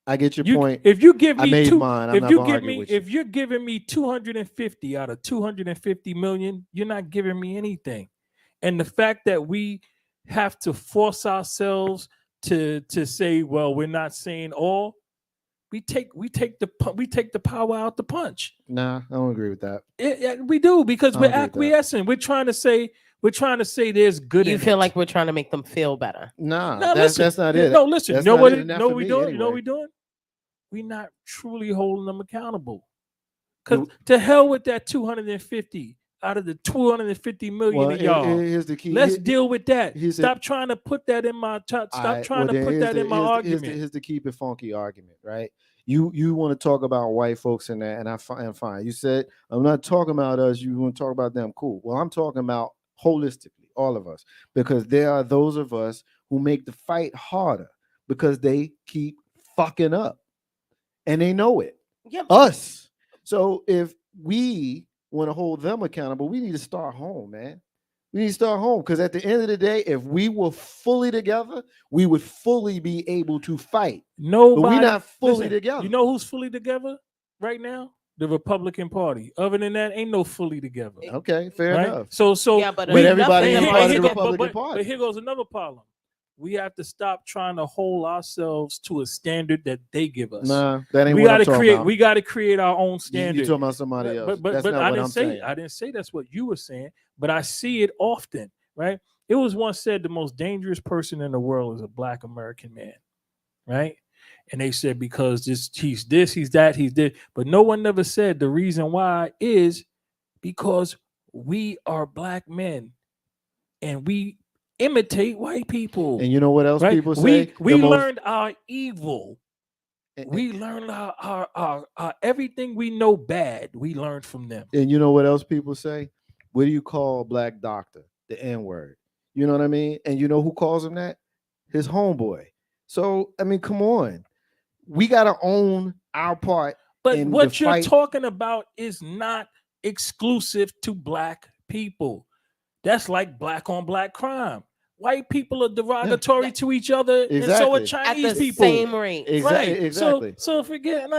I get your point. If you give me if you're giving me 250 out of 250 million, you're not giving me anything. And the fact that we have to force ourselves to say, well, we're not saying all, we take the power out the punch. Nah, I don't agree with that. We do, because we're acquiescing. We're trying to say there's good. You feel like we're trying to make them feel better. Nah, that's not it. No, listen. That's You know not what? enough No, for we me doing. anyway. You know what we doing? We're not truly holding them accountable. Because to hell with that 250 out of the 250 million of y'all. Here's the key. Let's deal with that. Stop trying to put that in my argument. Here's the keep it funky argument, right? You want to talk about white folks and that, and I'm fine. You said I'm not talking about us. You want to talk about them. Cool. Well, I'm talking about holistically, all of us, because there are those of us who make the fight harder because they keep fucking up, and they know it. Yep. Us. So if we want to hold them accountable, we need to start home, man. We need to start home, because at the end of the day, if we were fully together, we would fully be able to fight. Nobody, but we're not fully together. You know who's fully together right now? The Republican Party. Other than that, ain't no fully together. Okay, fair enough. So yeah, but everybody ain't part of the Republican Party. But here goes another problem. We have to stop trying to hold ourselves to a standard that they give us. Nah, that ain't what I'm talking about. We got to create our own standard. You're talking about somebody else. But that's not I what didn't I'm say saying. I didn't say that's what you were saying, but I see it often, right? It was once said the most dangerous person in the world is a Black American man, right? And they said because he's this, he's that, he's this. But no one never said the reason why is because we are Black men and we imitate white people. And you know what else people say? We learned our evil. We learned our everything we know bad. We learned from them. And you know what else people say? What do you call a Black doctor? The N-word. You know what I mean? And you know who calls him that? His homeboy. So I mean, come on. We gotta own our part. But what you're talking about is not exclusive to Black people. That's like Black on Black crime. White people are derogatory to each other, and so are Chinese at the people. Same rate. Exactly. So forget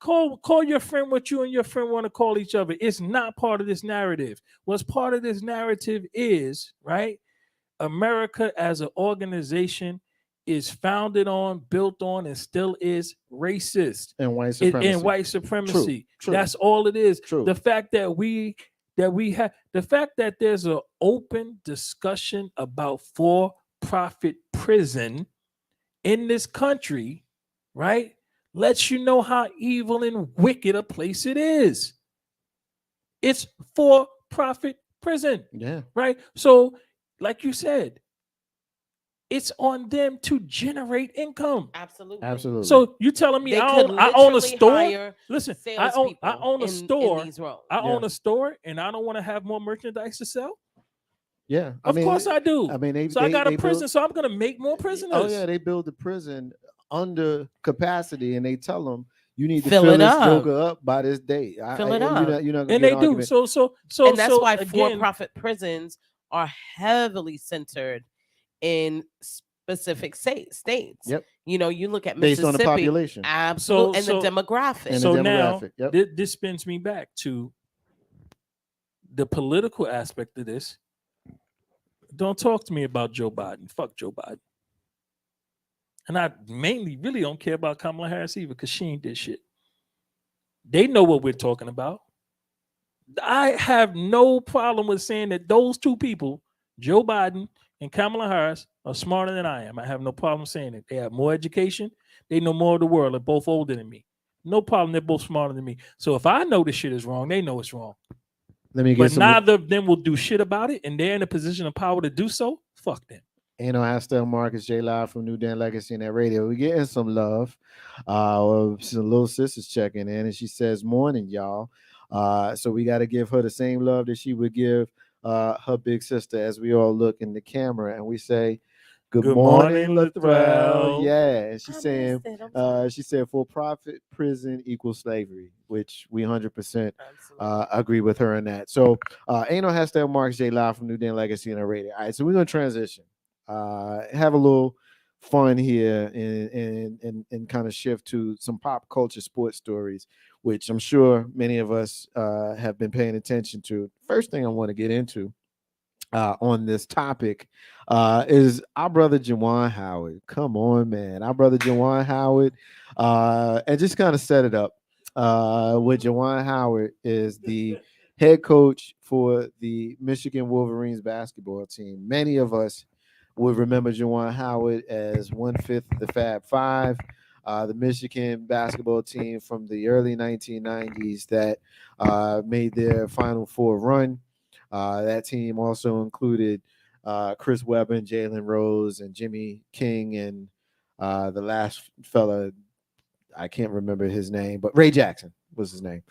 Call your friend what you and your friend want to call each other. It's not part of this narrative. What's part of this narrative is, right? America as an organization is founded on, built on, and still is racist and white supremacy. white supremacy. True. That's all it is. True. The fact that we have the fact that there's an open discussion about for-profit prison in this country, right? Lets you know how evil and wicked a place it is. It's for-profit prison. Yeah. Right. So, like you said, it's on them to generate income. Absolutely. So you telling me I own a store? Listen, I own a store. I own a store, and I don't want to have more merchandise to sell. Yeah, of course I do. I mean, I got a prison, so I'm gonna make more prisoners. Oh yeah, they build the prison under capacity, and they tell them you need to fill this up. joker up by this date. Fill it up. You're not and they do. So and that's why again, for-profit prisons are heavily centered in specific states. Yep. You know, you look at based Mississippi, on the population. absolutely, the demographic. So now this spins me back to the political aspect of this. Don't talk to me about Joe Biden. Fuck Joe Biden. And I mainly really don't care about Kamala Harris either, because she ain't did shit. They know what we're talking about. I have no problem with saying that those two people, Joe Biden and Kamala Harris, are smarter than I am. I have no problem saying it. They have more education. They know more of the world. They're both older than me. No problem. They're both smarter than me. So if I know this shit is wrong, they know it's wrong. But neither of them will do shit about it, and they're in a position of power to do so. Fuck them. You know, Astel Marcus J Live from New Dan Legacy and that radio. We're getting some love. Some little sister's checking in, and she says, "Morning, y'all." So we got to give her the same love that she would give her big sister as we all look in the camera and we say, Good Good morning, morning, Latrell. Latrell. Yeah, and she's I saying, missed it. I'm she said, for profit prison equals slavery, which we 100% Absolutely. agree with her on that. So, ain't no hashtag Marcus J live from New Den Legacy and Radio. All right, so we're gonna transition, have a little fun here, and kind of shift to some pop culture sports stories, which I'm sure many of us have been paying attention to. First thing I want to get into on this topic is our brother Jawan Howard. Come on, man. Our brother Jawan Howard. And just kind of set it up. With Jawan Howard is the head coach for the Michigan Wolverines basketball team. Many of us would remember Jawan Howard as 1/5 of the Fab Five, the Michigan basketball team from the early 1990s that made their Final Four run. That team also included Chris Webber and Jalen Rose and Jimmy King and the last fella, I can't remember his name, but Ray Jackson was his name.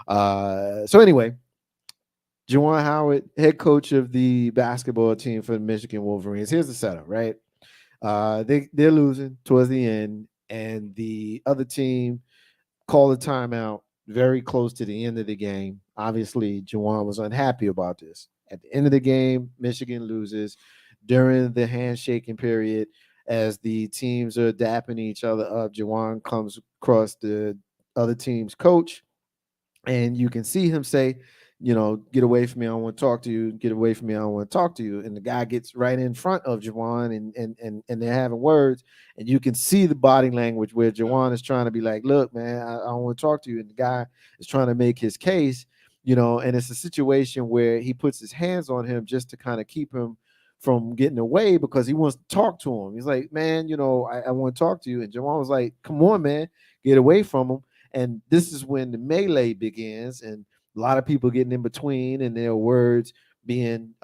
So anyway, Jawan Howard, head coach of the basketball team for the Michigan Wolverines. Here's the setup, right? They're losing towards the end, and the other team called a timeout very close to the end of the game. Obviously, Jawan was unhappy about this. At the end of the game, Michigan loses. During the handshaking period, as the teams are dapping each other up, Jawan comes across the other team's coach, and you can see him say, get away from me, I don't want to talk to you. Get away from me, I don't want to talk to you. And the guy gets right in front of Jawan, and they're having words, and you can see the body language where Jawan is trying to be like, look, man, I don't want to talk to you. And the guy is trying to make his case, and it's a situation where he puts his hands on him just to kind of keep him from getting away because he wants to talk to him. He's like, man, I want to talk to you. And Jawan was like, come on, man, get away from him. And this is when the melee begins, and a lot of people getting in between, and their words being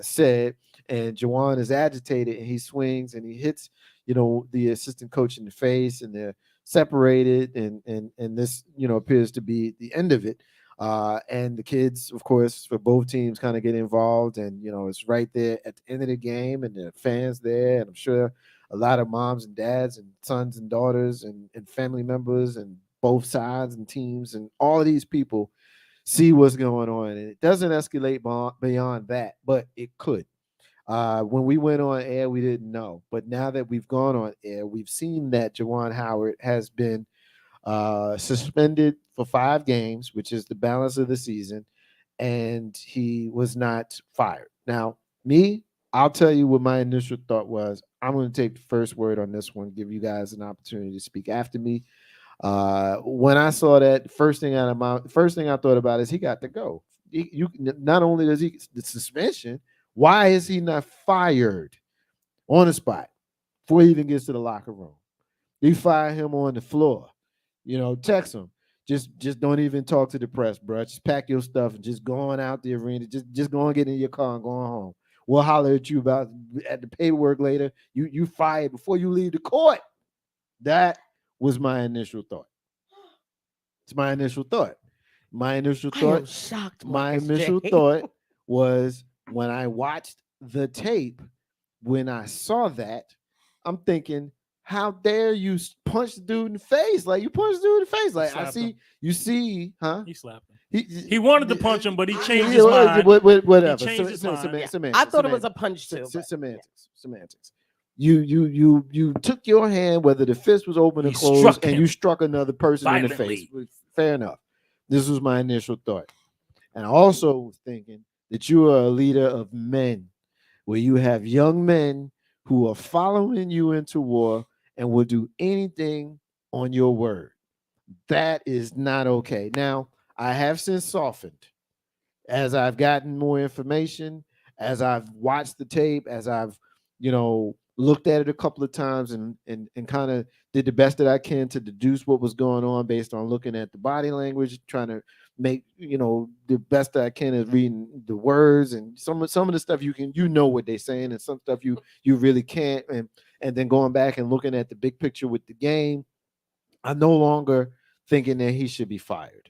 said. And Jawan is agitated, and he swings and he hits, the assistant coach in the face, and they're separated. And this, appears to be the end of it. And the kids, of course, for both teams kind of get involved, and it's right there at the end of the game, and the fans there, and I'm sure a lot of moms and dads and sons and daughters and family members and both sides and teams and all of these people see what's going on. And it doesn't escalate beyond that, but it could. When we went on air, we didn't know. But now that we've gone on air, we've seen that Jawan Howard has been suspended for 5 games, which is the balance of the season, and he was not fired. Now, I'll tell you what my initial thought was. I'm going to take the first word on this one, give you guys an opportunity to speak after me. When I saw that, first thing I thought about is he got to go. Not only does he the suspension, why is he not fired on the spot before he even gets to the locker room? You fire him on the floor. Text him. Just don't even talk to the press, bro. Just pack your stuff and just go on out the arena. Just go and get in your car and go on home. We'll holler at you about at the paperwork later. You fired before you leave the court. That was my initial thought. It's my initial thought. My initial I thought. am shocked. My Marcus initial J. thought was when I watched the tape, when I saw that, I'm thinking, how dare you punch the dude in the face? Like, you punch the dude in the face. Like, I see, him. you see, huh? He slapped him. He wanted to punch him, but he changed Yeah, his mind. Whatever. He changed his mind. Semantics, I thought it was a punch too. Semantics. You took your hand, whether the fist was open or You closed, struck and him you struck another person in the violently. face. Fair enough. This was my initial thought. And I also was thinking that you are a leader of men, where you have young men who are following you into war and will do anything on your word. That is not okay. Now, I have since softened as I've gotten more information, as I've watched the tape, as I've, looked at it a couple of times and kind of did the best that I can to deduce what was going on based on looking at the body language, trying to make, the best that I can is reading the words, and some of the stuff you know what they're saying, and some stuff you really can't, and then going back and looking at the big picture with the game, I'm no longer thinking that he should be fired.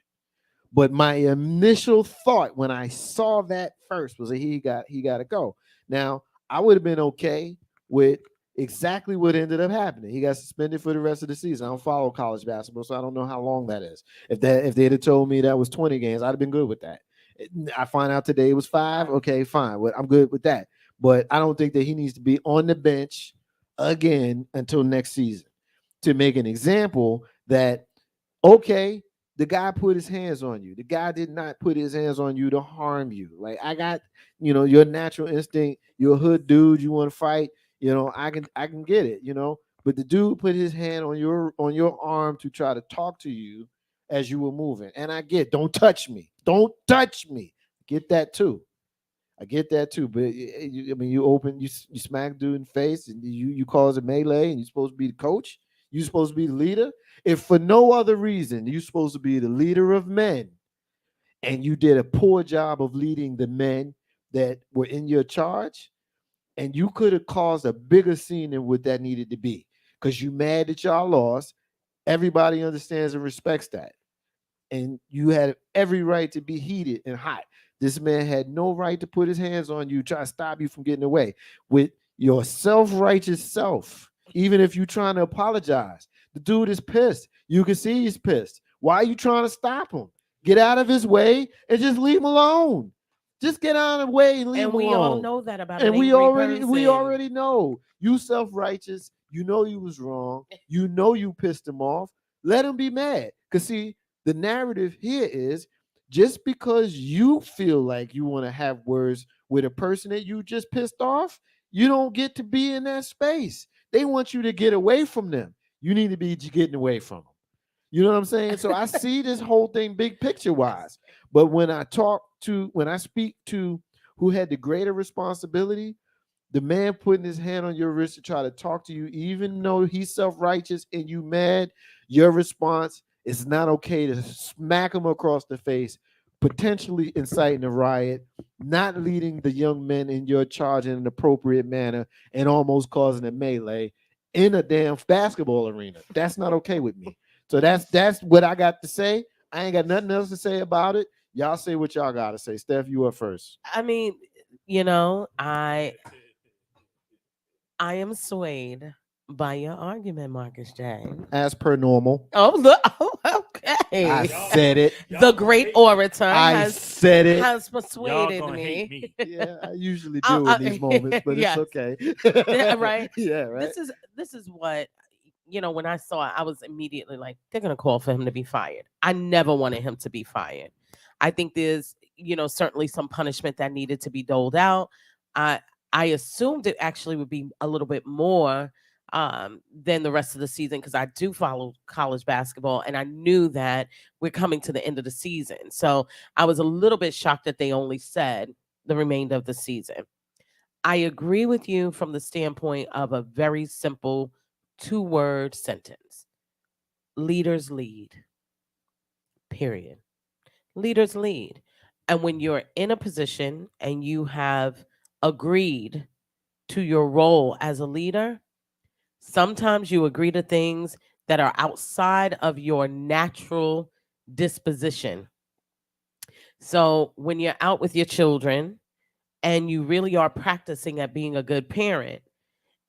But my initial thought when I saw that first was that he got to go. Now, I would have been okay with exactly what ended up happening. He got suspended for the rest of the season. I don't follow college basketball, so I don't know how long that is. If they'd have told me that was 20 games, I'd have been good with that. I find out today it was 5. Okay, fine. Well, I'm good with that. But I don't think that he needs to be on the bench again until next season to make an example that, okay, the guy put his hands on you. The guy did not put his hands on you to harm you. Like, I got, your natural instinct. You're a hood dude. You want to fight. I can get it. But the dude put his hand on your arm to try to talk to you as you were moving. And I get, don't touch me. Don't touch me. Get that too. I get that too. But you smack dude in the face, and you cause a melee, and you're supposed to be the coach. You're supposed to be the leader. If for no other reason, you're supposed to be the leader of men, and you did a poor job of leading the men that were in your charge, and you could have caused a bigger scene than what that needed to be, because you mad that y'all lost. Everybody understands and respects that. And you had every right to be heated and hot. This man had no right to put his hands on you, try to stop you from getting away with your self-righteous self. Even if you're trying to apologize, the dude is pissed. You can see he's pissed. Why are you trying to stop him? Get out of his way and just leave him alone. Just get out of the way and leave him alone. And we all know that about and an we angry already know. You self-righteous. You know you was wrong. You know you pissed him off. Let him be mad. Because see, the narrative here is, just because you feel like you want to have words with a person that you just pissed off, you don't get to be in that space. They want you to get away from them. You need to be getting away from them. You know what I'm saying? So I see this whole thing big picture wise. But when I speak to who had the greater responsibility, the man putting his hand on your wrist to try to talk to you, even though he's self-righteous and you mad, your response is not okay to smack him across the face, potentially inciting a riot, not leading the young men in your charge in an appropriate manner, and almost causing a melee in a damn basketball arena. That's not okay with me. So that's what I got to say. I ain't got nothing else to say about it. Y'all say what y'all got to say. Steph, you up first. I am swayed by your argument, Marcus J. As per normal. Oh, look. Oh, okay. I said it. The great orator said it. has persuaded me. Yeah, I usually do in these moments, but yes. it's okay. Yeah, right. Yeah, right. This is what, when I saw it, I was immediately like, they're gonna call for him to be fired. I never wanted him to be fired. I think there's, certainly some punishment that needed to be doled out. I assumed it actually would be a little bit more than the rest of the season, because I do follow college basketball, and I knew that we're coming to the end of the season. So I was a little bit shocked that they only said the remainder of the season. I agree with you from the standpoint of a very simple 2-word sentence. Leaders lead. Period. Leaders lead. And when you're in a position and you have agreed to your role as a leader, sometimes you agree to things that are outside of your natural disposition. So when you're out with your children and you really are practicing at being a good parent,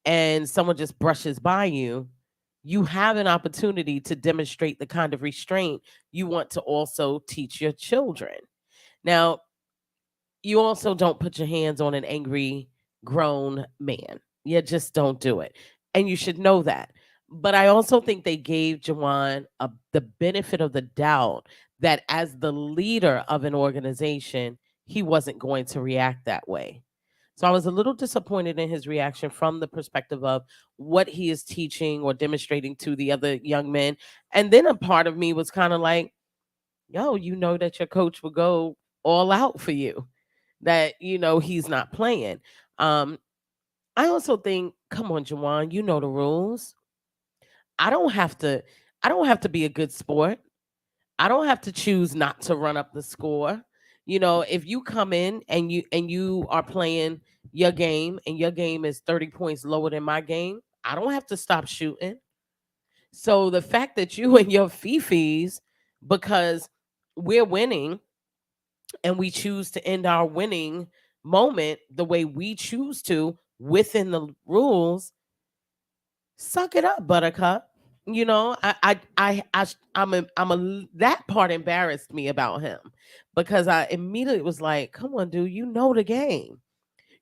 and someone just brushes by you, you have an opportunity to demonstrate the kind of restraint you want to also teach your children. Now, you also don't put your hands on an angry, grown man. You just don't do it. And you should know that. But I also think they gave Juwan the benefit of the doubt that as the leader of an organization, he wasn't going to react that way. So I was a little disappointed in his reaction from the perspective of what he is teaching or demonstrating to the other young men. And then a part of me was kind of like, yo, that your coach will go all out for you, that, he's not playing. I also think, come on, Juwan, you know the rules. I don't have to be a good sport. I don't have to choose not to run up the score. If you come in and you are playing your game and your game is 30 points lower than my game, I don't have to stop shooting. So the fact that you and your fifis, because we're winning and we choose to end our winning moment the way we choose to within the rules, suck it up, Buttercup. You know, that part embarrassed me about him because I immediately was like, come on, dude, you know the game.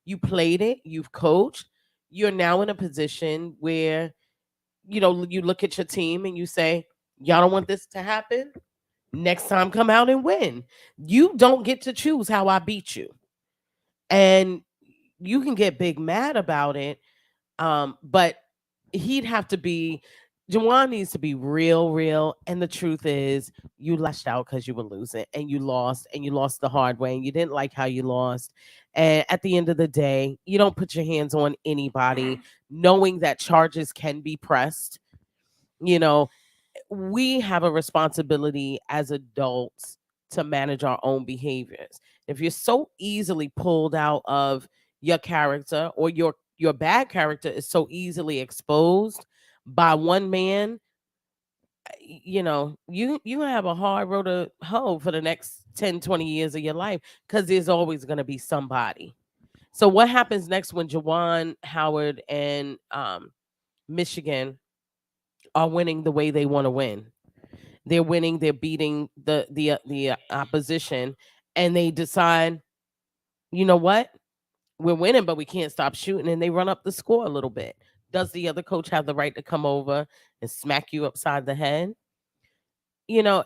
You played it, you've coached, you're now in a position where, you know, you look at your team and you say, y'all don't want this to happen. Next time, come out and win. You don't get to choose how I beat you. And you can get big mad about it. But he'd have to be, Jawan needs to be real. And the truth is, you lashed out because you were losing and you lost the hard way and you didn't like how you lost. And at the end of the day, you don't put your hands on anybody knowing that charges can be pressed. You know, we have a responsibility as adults to manage our own behaviors. If you're so easily pulled out of your character, or your bad character is so easily exposed by one man, you know, you have a hard road to hoe for the next 10-20 years of your life, because there's always going to be somebody. So what happens next when Juwan Howard and Michigan are winning the way they want to win? They're winning, they're beating the opposition, and they decide, you know what? We're winning, but we can't stop shooting, and they run up the score a little bit. Does the other coach have the right to come over and smack you upside the head? You know,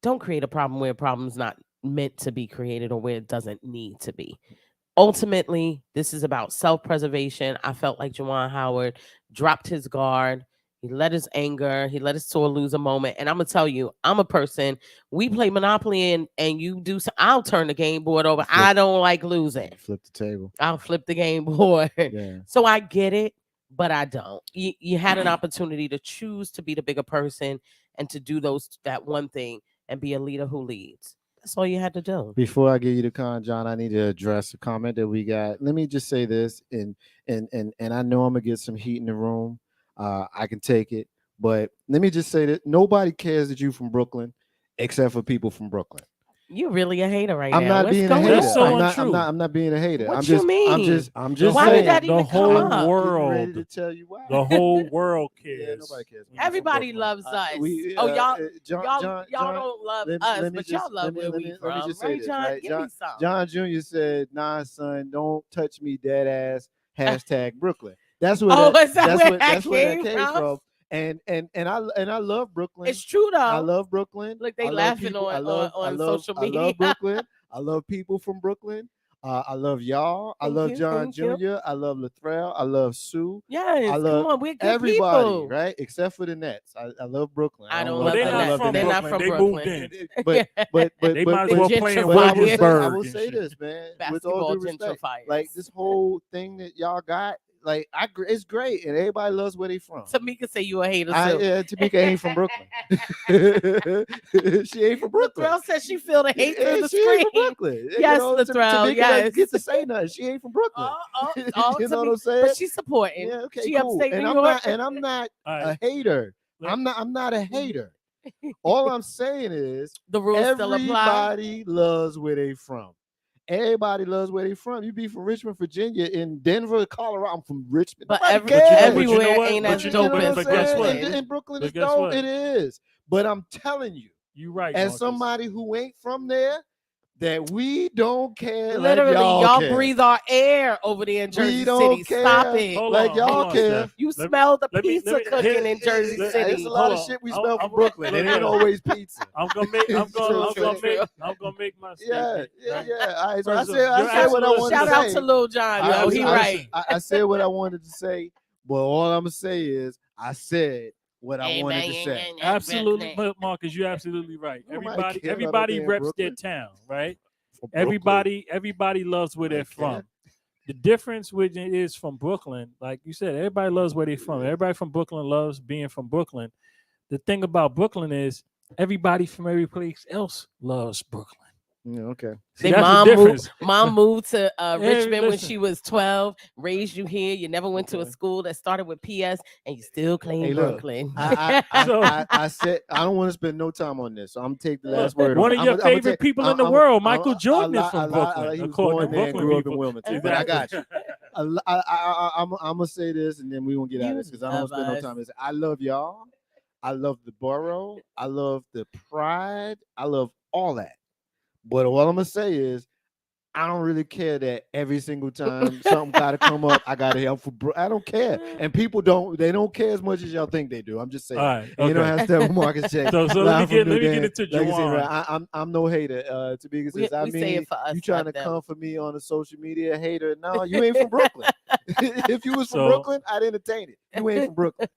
don't create a problem where a problem's not meant to be created or where it doesn't need to be. Ultimately, this is about self-preservation. I felt like Juwan Howard dropped his guard. He let his anger, he let his soul lose a moment. And I'm going to tell you, I'm a person, we play Monopoly and you do so, I'll turn the game board over. I don't like losing. Flip the table. I'll flip the game board. Yeah. So I get it, but I don't. You had an opportunity to choose to be the bigger person and to do that one thing and be a leader who leads. That's all you had to do. Before I give you the con, John, I need to address a comment that we got. Let me just say this, and I know I'm gonna get some heat in the room. I can take it, but let me just say that nobody cares that you from Brooklyn, except for people from Brooklyn. You really a hater right I'm now. not being a hater. I'm not being a hater. What you mean? I'm just Why saying. did that even The whole come up? world, Ready to tell you why. the whole world cares. Yeah, nobody cares. Everybody loves us. Y'all don't love us, but y'all love where we from. Let me just say Right, this, John? right? Give me some. John Jr. said, "Nah, son, don't touch me, dead ass." Hashtag Brooklyn. That's where that came from. And I love Brooklyn. It's true though. I love Brooklyn. Look, they I love laughing people. on social media. I love Brooklyn. I love people from Brooklyn. I love y'all. I love John Jr. I love Latrell. I love Sue. Yes, I love come on, we're good everybody, people. right? Except for the Nets. I love Brooklyn. I don't love love They're the not Nets. from They're not Brooklyn. from They Brooklyn. moved in. But They might as well play in gentrified. I Williamsburg. will and say shit. this, man. With Basketball all due respect, gentrifiers. like this whole thing that y'all got, like it's great, and everybody loves where they from. Tamika say you a hater too. Tamika ain't from Brooklyn. She ain't from Brooklyn. Latrell said she feel the hate through the She screen. ain't from Brooklyn. Yes, Latrell. Tamika Yes. doesn't get to say nothing. She ain't from Brooklyn. You know what I'm saying? But she's supporting. Yeah, okay, She cool. upstate And New I'm York. not, and I'm not All a right. hater. Let- I'm not a hater. All I'm saying is The rules still apply. everybody loves where they from. Everybody loves where they from. You be from Richmond, Virginia, in Denver, Colorado. I'm from Richmond. But Nobody every- cares. everywhere But you know what? ain't But as you dope know what? as But guess what? Brooklyn. In Brooklyn, But it's guess dope. what? It is. But I'm telling you, You right, as Marcus. somebody who ain't from there, that we don't care. Literally, like y'all care. breathe our air over there in Jersey We don't City. care. Stop it. Hold like on, y'all hold on, care. Steph. You Let- smell the let me- pizza let me- cooking here- in Jersey let- City. There's a lot of Hold on. shit we I'm- smell from I'm- Brooklyn. it It ain't is. always pizza. I'm gonna make my Yeah, statement. yeah, right? yeah. All right, so First I of said all, you're what I absolutely- wanted Shout to out say. to Lil John. I- Yo, he I- right. I said what I wanted to say, but all I'm gonna say is I said what I wanted to say. Absolutely, but Marcus, you're absolutely right. Nobody cares about Everybody no damn reps their Brooklyn. town, right? From Brooklyn. Everybody loves where they're Nobody care. from. The difference with it is from Brooklyn, like you said, everybody loves where they're from. Everybody from Brooklyn loves being from Brooklyn. The thing about Brooklyn is everybody from every place else loves Brooklyn. Yeah, okay. See, Their that's the difference. mom moved to Richmond when listen. she was 12, raised you here. You never went to a Okay. school that started with PS, and you still claim Hey, look, Brooklyn. I said I don't want to spend no time on this, so I'm gonna take the last word. One on of it. your I'm favorite people in the world, Michael Jordan, is a from lot- Brooklyn. he was according born to there and Brooklyn grew up in people. Wilmington, but I got you. I'm gonna say this, and then we won't get out of this because I don't want to spend no time. I love y'all. I love the borough. I love the pride. I love all that. But what I'm gonna say is, I don't really care that every single time something got to come up, I got to help for. I don't care, and people don't. They don't care as much as y'all think they do. I'm just saying. All right, And you know okay. how Steppin Marcus J. So let me get into Juwan. I'm no hater. To be consistent, I we say mean, it for us, you trying to not them. come for me on the social media hater? No, you ain't from Brooklyn. If you was from So- Brooklyn, I'd entertain it. You ain't from Brooklyn.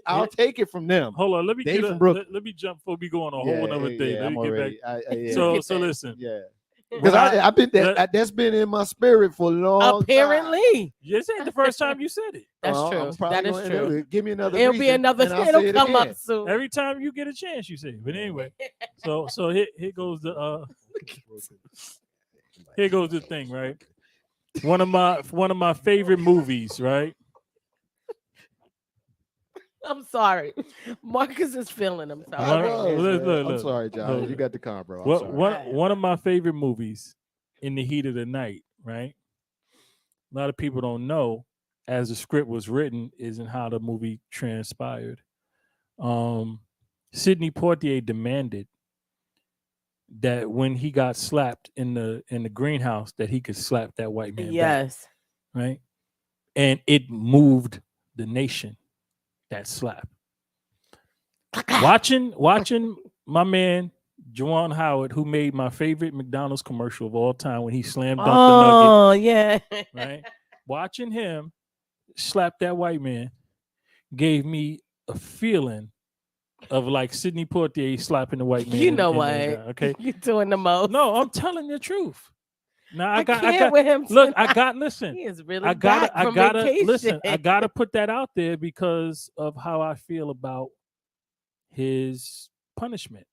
I'll take it from them. Hold on, let me They get from Brooklyn. let me jump before we go on a whole another thing. Yeah, let me I'm get already. back. So listen. Yeah. Because I've been there. That's been in my spirit for a long Apparently. This ain't the first time you said it. That's Well, true. I'm probably That is gonna- true. Give me another It'll be reason, another. and I'll say It'll it come again. up soon. Every time you get a chance, you say it. But anyway, so here goes the here goes the thing, right? One of my favorite movies, right? I'm sorry. Marcus is feeling himself. I'm sorry, John. You got the car, bro. I'm sorry. One of my favorite movies, In the Heat of the Night, right? A lot of people don't know, as the script was written, isn't how the movie transpired. Sidney Poitier demanded that when he got slapped in the greenhouse, that he could slap that white man Yes. back, right? And it moved the nation. That slap. watching my man Juwan Howard, who made my favorite McDonald's commercial of all time when he slammed dunked the nugget. Oh yeah. Right. Watching him slap that white man gave me a feeling of like Sidney Poitier slapping the white man. You know what? Okay. You're doing the most. No, I'm telling the truth. Now I got with him. look, listen. He is really I gotta vacation. listen. I gotta put that out there because of how I feel about his punishment.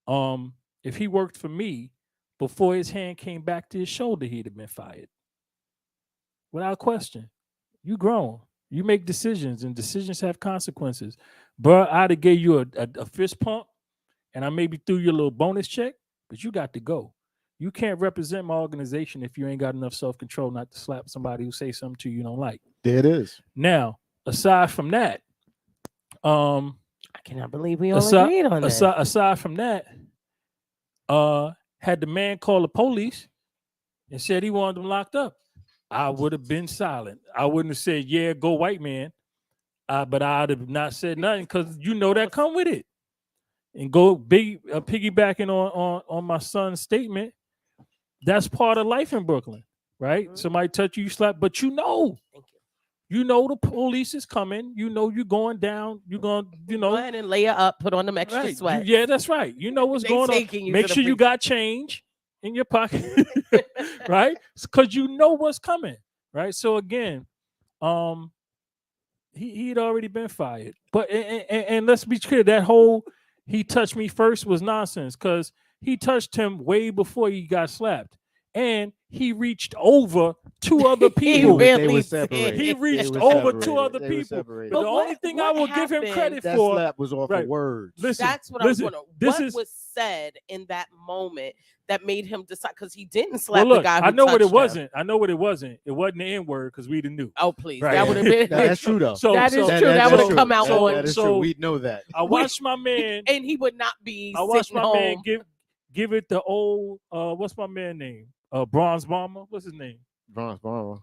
If he worked for me before his hand came back to his shoulder, he'd have been fired. Without question. You grown. You make decisions, and decisions have consequences. Bro, I'd have gave you a fist pump, and I maybe threw you a little bonus check, but you got to go. You can't represent my organization if you ain't got enough self-control not to slap somebody who say something to you you don't like. There it is. Now, aside from that, I cannot believe we all agreed on that. Aside from that, had the man call the police and said he wanted them locked up, I would have been silent. I wouldn't have said, yeah, go white man. But I'd have not said nothing because you know that come with it. And go piggybacking on my son's statement, that's part of life in Brooklyn, right? Mm-hmm. Somebody touch you, slap, but you know. Thank you. You know the police is coming. You know you're going down. You're going, go ahead and lay her up, put on them extra sweat. Yeah, that's right. You know what's going on. Make sure you got change in your pocket, right? Because you know what's coming, right? So again, he'd already been fired. But and let's be clear, that whole he touched me first was nonsense because he touched him way before he got slapped. And he reached over two other people. They were separated. He reached over two other people. But the only thing I will give him credit that for, slap was off of words. Listen, that's what I was wondering. What was said in that moment that made him decide? Because he didn't slap the guy who I know what it touched wasn't. I know what it wasn't. It wasn't the N-word because we didn't know. Oh, please. Right. That would have been. That's true, though. That is true. That would have come out on. That is true. We know that. I watched my man. And he would not be I watched my man home. give it the old, what's my man name? Bronze Bomber. What's his name? Bronze Bomber.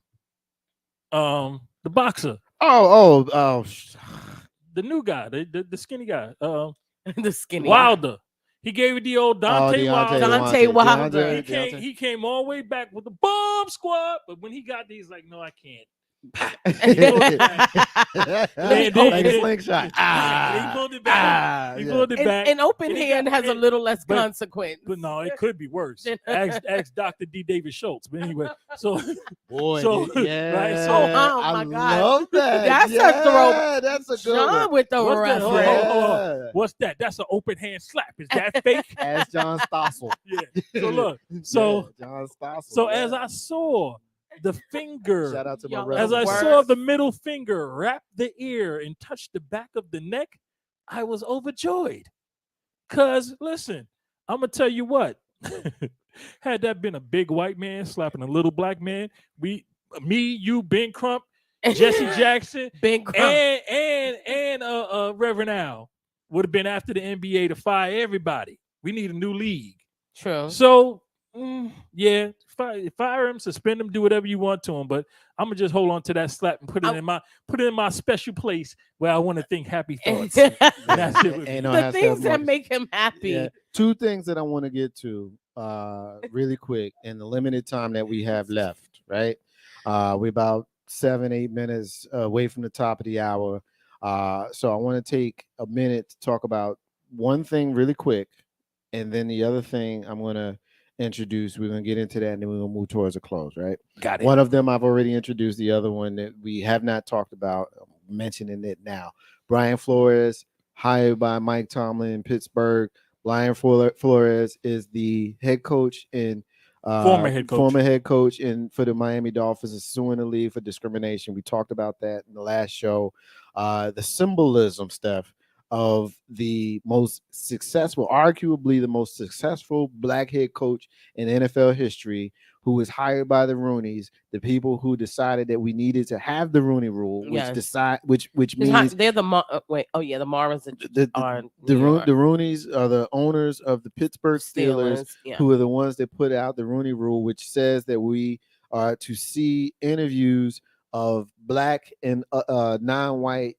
The boxer. Oh. The new guy, the skinny guy. The skinny Wilder. He gave it the old Dante Wilder. Dante Wilder. He came all the way back with the bomb squad, but when he got there, he's like, no, I can't. And then- like a slingshot. he pulled it back. He pulled it back. An open And he hand got- has a little less but- consequence. But no, it could be worse. Ask Dr. D. David Schultz. But anyway, so Boy, so yeah, right. So Oh, I my God. love that. That's a yeah, throw. That's a good John one. with the What's that? Hold on, reference. hold on. Yeah. What's that? That's an open hand slap. Is that fake? As John Stossel. Yeah. So look. So Yeah, John Stossel. so yeah. as I saw the finger, Shout out to my Y'all brother. as I Words. saw the middle finger wrap the ear and touch the back of the neck, I was overjoyed. Cause listen, I'm gonna tell you what. Had that been a big white man slapping a little black man, me, you, Ben Crump, Jesse Jackson, Big crump. and Reverend Al would have been after the NBA to fire everybody. We need a new league. True. So yeah, fire him, suspend him, do whatever you want to him. But I'm gonna just hold on to that slap and put it in my special place where I want to think happy thoughts. And that's it. with me. Ain't no The hashtag things that Marcus. make him happy. Yeah. Two things that I want to get to really quick in the limited time that we have left, right? We're about 7-8 minutes away from the top of the hour. So I want to take a minute to talk about one thing really quick, and then the other thing I'm going to introduce. We're going to get into that, and then we're going to move towards a close, right? Got it. One of them I've already introduced. The other one that we have not talked about, I'm mentioning it now. Brian Flores, hired by Mike Tomlin in Pittsburgh. Brian Flores is the head coach in Former head coach in for the Miami Dolphins, is suing the league for discrimination. We talked about that in the last show. The symbolism stuff of the most successful, arguably the most successful black head coach in NFL history, who was hired by the Roonies, the people who decided that we needed to have the Rooney Rule, which means they're the the Marlins are the Roonies are the owners of the Pittsburgh Steelers, yeah. who are the ones that put out the Rooney Rule, which says that we are to see interviews of black and non-white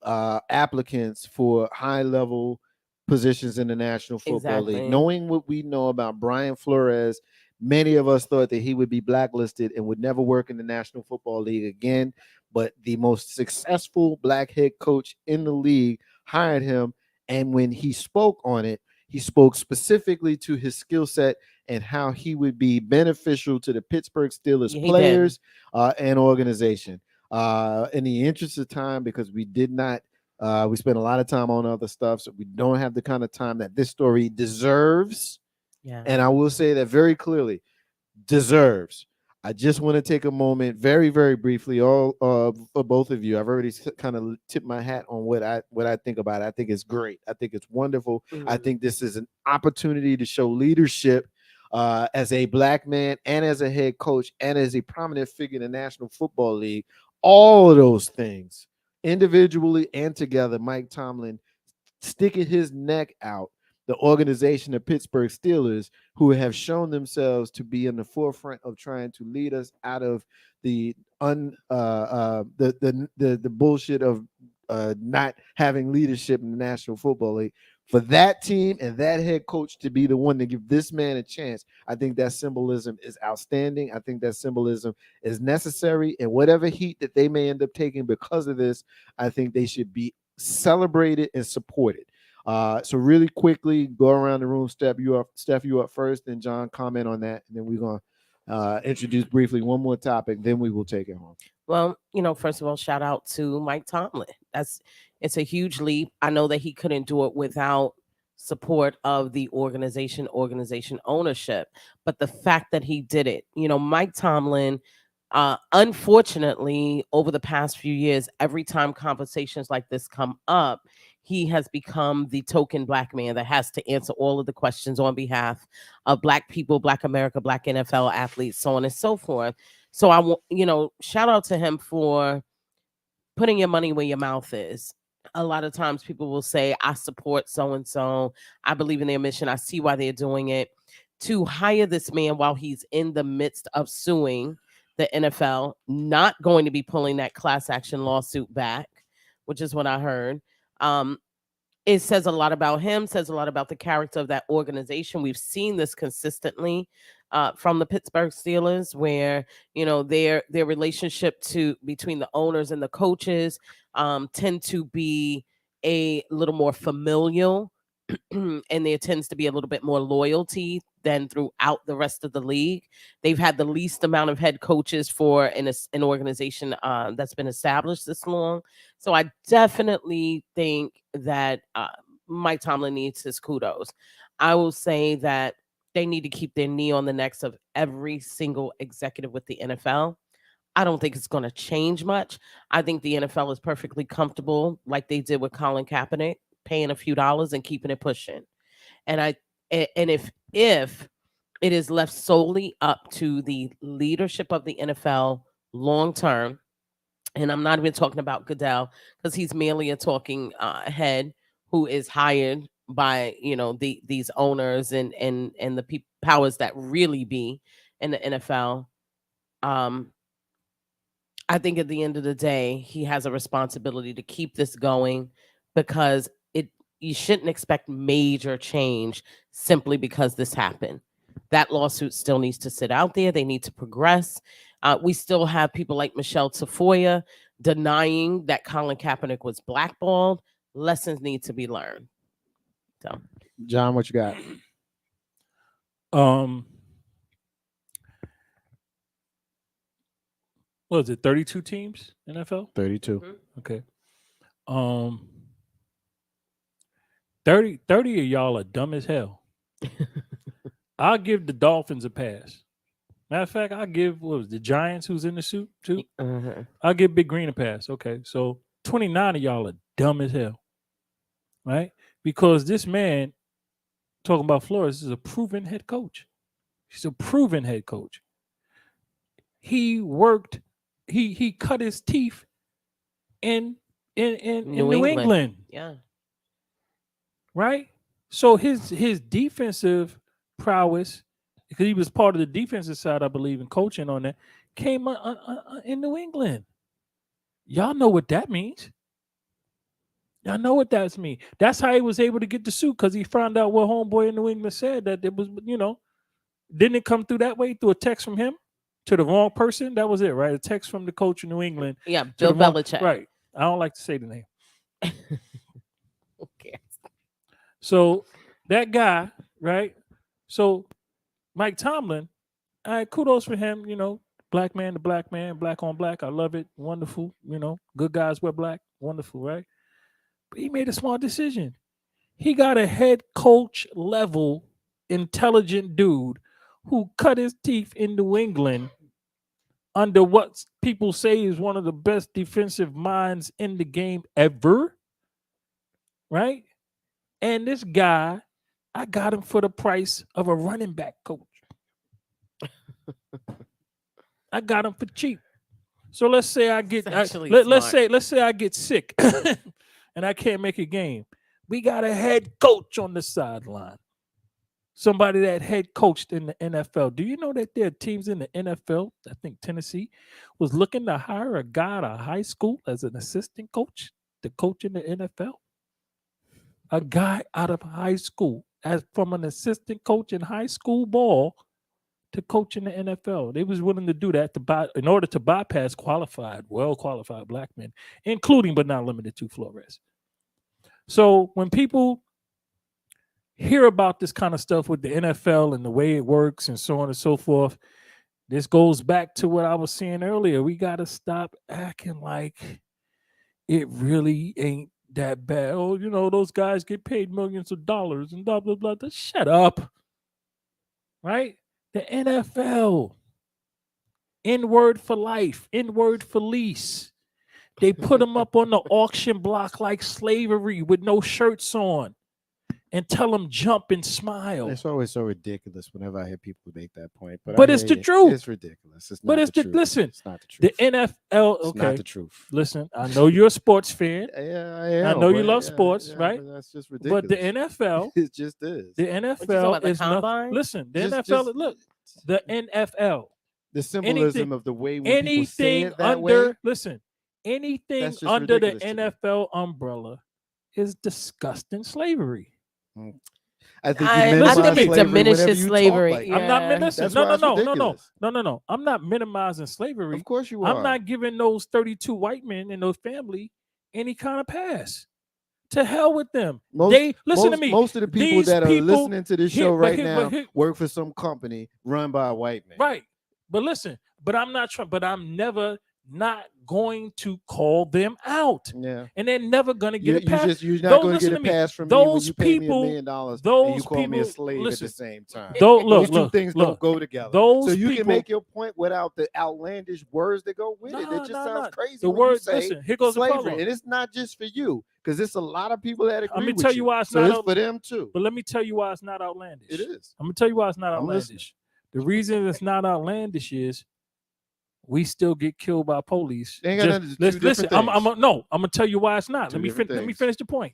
applicants for high-level positions in the National Football League. Knowing what we know about Brian Flores, many of us thought that he would be blacklisted and would never work in the National Football League again. But the most successful black head coach in the league hired him. And when he spoke on it, he spoke specifically to his skill set and how he would be beneficial to the Pittsburgh Steelers players and organization. In the interest of time, because we did not, we spent a lot of time on other stuff, so we don't have the kind of time that this story deserves. Yeah. And I will say that very clearly, deserves. I just want to take a moment, very, very briefly, all for both of you. I've already kind of tipped my hat on what I think about it. I think it's great. I think it's wonderful. I think this is an opportunity to show leadership as a black man and as a head coach and as a prominent figure in the National Football League. All of those things, individually and together, Mike Tomlin sticking his neck out. The organization of Pittsburgh Steelers, who have shown themselves to be in the forefront of trying to lead us out of the bullshit of not having leadership in the National Football League. For that team and that head coach to be the one to give this man a chance, I think that symbolism is outstanding. I think that symbolism is necessary, and whatever heat that they may end up taking because of this, I think they should be celebrated and supported. So really quickly, go around the room. Steph, you up first, and John, comment on that, and then we're gonna introduce briefly one more topic. Then we will take it home. Well, first of all, shout out to Mike Tomlin. It's a huge leap. I know that he couldn't do it without support of the organization ownership, but the fact that he did it, Mike Tomlin. Unfortunately, over the past few years, every time conversations like this come up, he has become the token black man that has to answer all of the questions on behalf of black people, black America, black NFL athletes, so on and so forth. So I want, shout out to him for putting your money where your mouth is. A lot of times people will say, I support so-and-so. I believe in their mission. I see why they're doing it. To hire this man while he's in the midst of suing the NFL, not going to be pulling that class action lawsuit back, which is what I heard. It says a lot about him, says a lot about the character of that organization. We've seen this consistently from the Pittsburgh Steelers, where their relationship between the owners and the coaches tend to be a little more familial, and there tends to be a little bit more loyalty than throughout the rest of the league. They've had the least amount of head coaches for an organization that's been established this long. So I definitely think that Mike Tomlin needs his kudos. I will say that they need to keep their knee on the necks of every single executive with the NFL. I don't think it's going to change much. I think the NFL is perfectly comfortable, like they did with Colin Kaepernick, paying a few dollars and keeping it pushing. And if it is left solely up to the leadership of the NFL long term, and I'm not even talking about Goodell because he's merely a talking head who is hired by these owners and the powers that really be in the NFL. I think at the end of the day, he has a responsibility to keep this going, because you shouldn't expect major change simply because this happened. That lawsuit still needs to sit out there. They need to progress. We still have people like Michelle Tafoya denying that Colin Kaepernick was blackballed. Lessons need to be learned. So, John, what you got? What is it, 32 teams NFL? 32. Mm-hmm. Okay. 30 of y'all are dumb as hell. I'll give the Dolphins a pass. Matter of fact, I'll give the Giants, who's in the suit too. Mm-hmm. I'll give Big Green a pass. Okay, so 29 of y'all are dumb as hell, right? Because this man, talking about Flores, is a proven head coach. He's a proven head coach. He worked. He cut his teeth in New England. Yeah. Right? So his defensive prowess, because he was part of the defensive side, I believe, in coaching on that, came in New England. Y'all know what that means. Y'all know what that means. That's how he was able to get the suit, because he found out what homeboy in New England said, that it was, didn't it come through that way, through a text from him to the wrong person? That was it, right? A text from the coach in New England. Yeah, Bill Belichick. Right. I don't like to say the name. Okay. So that guy, right? So Mike Tomlin, all right, kudos for him, black man to black man, black on black. I love it. Wonderful. Good guys wear black. Wonderful, right? But he made a smart decision. He got a head coach level intelligent dude who cut his teeth in New England under what people say is one of the best defensive minds in the game ever, right? And this guy, I got him for the price of a running back coach. I got him for cheap. So let's say I get let's say I get sick and I can't make a game. We got a head coach on the sideline. Somebody that head coached in the NFL. Do you know that there are teams in the NFL? I think Tennessee was looking to hire a guy out of high school as an assistant coach to coach in the NFL. A guy out of high school, as from an assistant coach in high school ball to coach in the NFL. They was willing to do that in order to bypass well-qualified black men, including but not limited to Flores. So when people hear about this kind of stuff with the NFL and the way it works and so on and so forth, this goes back to what I was saying earlier. We got to stop acting like it really ain't that bad. Oh, those guys get paid millions of dollars and blah, blah, blah. Just shut up. Right? The NFL. N-word for life. N-word for lease. They put them up on the auction block like slavery with no shirts on and tell them jump and smile. It's always so ridiculous whenever I hear people make that point. But it's the truth. It's ridiculous. It's not the truth. Listen, it's not the truth. The NFL, okay. It's not the truth. Listen, I know you're a sports fan. Yeah, I am. I know you love sports, right? But that's just ridiculous. But the NFL, it just is. The NFL is nothing. Listen, the NFL, look, the NFL. The symbolism of the way when people say it that way. Listen, anything under the NFL umbrella is disgusting slavery. I think you I minimize think it slavery whenever diminishes you slavery. talk like I'm not Yeah. listen. That's No, why no, it's no, no, no, ridiculous. no, no, no. I'm not minimizing slavery. Of course you are. I'm not giving those 32 white men and those family any kind of pass. To hell with them. They listen to me. Most of the people These that are people- listening to this show right but now here- work for some company run by a white man. right. But listen, but I'm not trying, but I'm never not going to call them out. Yeah. And they're never gonna get a pass. You're not Those- going to listen get a to me. pass from me when Those you pay me $1 people- million and those you call me a people- slave listen, at the same time. Those two things don't go together. Those so you people, can make your point without the outlandish words that go with it. It just sounds crazy. The when word, you say listen, here goes slavery, the problem. and it's not just for you because it's a lot of people that agree Let me with tell you why it's so not it's out- for them too. But let me tell you why it's not outlandish. It is. I'm gonna tell you why it's not I'm listening. outlandish. The reason it's not outlandish is we still get killed by police. They ain't got nothing to do Listen, different I'm things. gonna tell you why it's not. Two Let me different let me things. finish the point.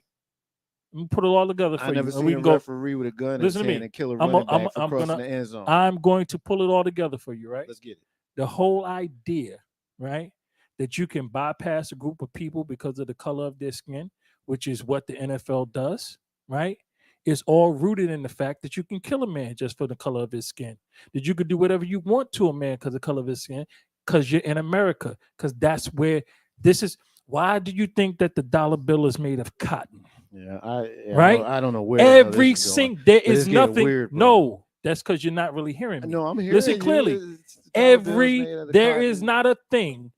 Let me put it all together for I you. never and seen we a can go. referee with a gun in his Listen to hand me. and kill a I'm running a- back for crossing gonna, the end zone. I'm going to pull it all together for you, right? Let's get it. The whole idea, right, that you can bypass a group of people because of the color of their skin, which is what the NFL does, right? Is all rooted in the fact that you can kill a man just for the color of his skin. That you could do whatever you want to a man because of the color of his skin, because you're in America, because that's where this is. Why do you think that the dollar bill is made of cotton? Yeah, right? I don't know where the hell every this is going, single there but is it's getting nothing. weird, bro. No, that's because you're not really hearing me. No, I'm hearing Listen you. clearly. It's the dollar bill's Every made of the there cotton. is not a thing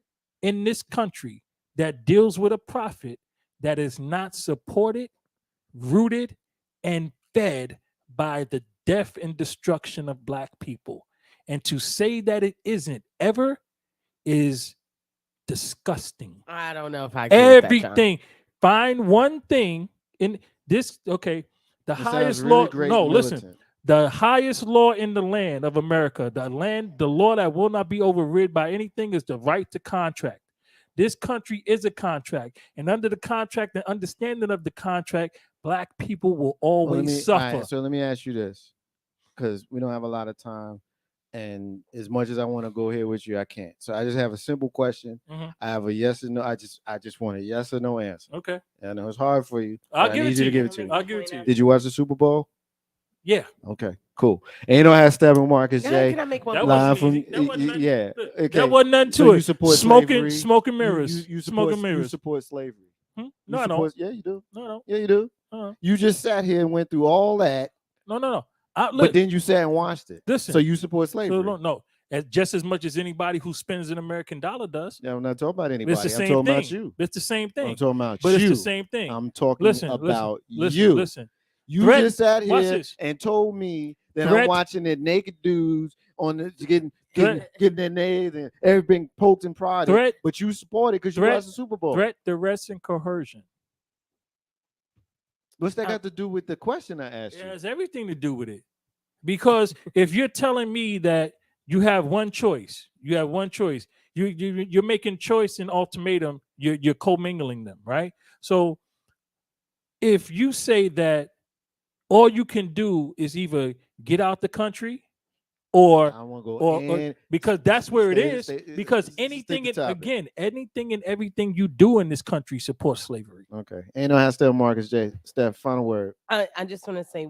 in this country that deals with a profit that is not supported, rooted, and fed by the death and destruction of black people. And to say that it isn't ever is disgusting. I don't know if I agree with that, John. Everything. Find one thing in this. Okay, the It sounds highest really law. great No, and listen. militant. The highest law in the land of America, the law that will not be overridden by anything, is the right to contract. This country is a contract, and under the contract and understanding of the contract, black people will always suffer. So let me ask you this, because we don't have a lot of time, and as much as I want to go here with you, I can't. So I just have a simple question. Mhm. I have a yes or no. I just want a yes or no answer. Okay, I know it's hard for you. I'll but I give need it to you you. to give it to me. I'll give it to you. Did you watch the Super Bowl? Yeah. Okay, cool. And you know how Steppin Marcus Yeah, J can I make one That live wasn't from easy. That wasn't nothing- yeah. look, Okay. That wasn't nothing to So it. you support smoking slavery? mirrors. You smoking support, mirrors. You support slavery. No, You I don't. support, yeah, you do. No, no, Yeah, you do. no, You just sat here and went through all that, no. Look, but then you sat and watched it. listen. So you support slavery. So no, just as much as anybody who spends an American dollar does. Yeah, I'm not talking about anybody. It's the I'm same talking thing. about you. It's the same thing. I'm talking about but you. it's the same thing. I'm talking Listen, about listen, you. Listen. You Threat- just sat watch here this. and told me that I'm Threat- watching the naked dudes on the getting Threat- their nails and everything poked and prodded. Threat- But you support it because you threat- watched the Super Bowl. Threat, duress, and coercion. What's that got to do with the question I asked It you? has everything to do with it. Because if you're telling me that you have one choice, you're making choice and ultimatum, you're commingling them, right? So if you say that all you can do is either get out the country or I want to go or in. because that's where it is. Because stick anything to and topic. again, anything and everything you do in this country supports slavery. Okay. Ain't no how Steph Marcus J. Steph, final word. I just want to say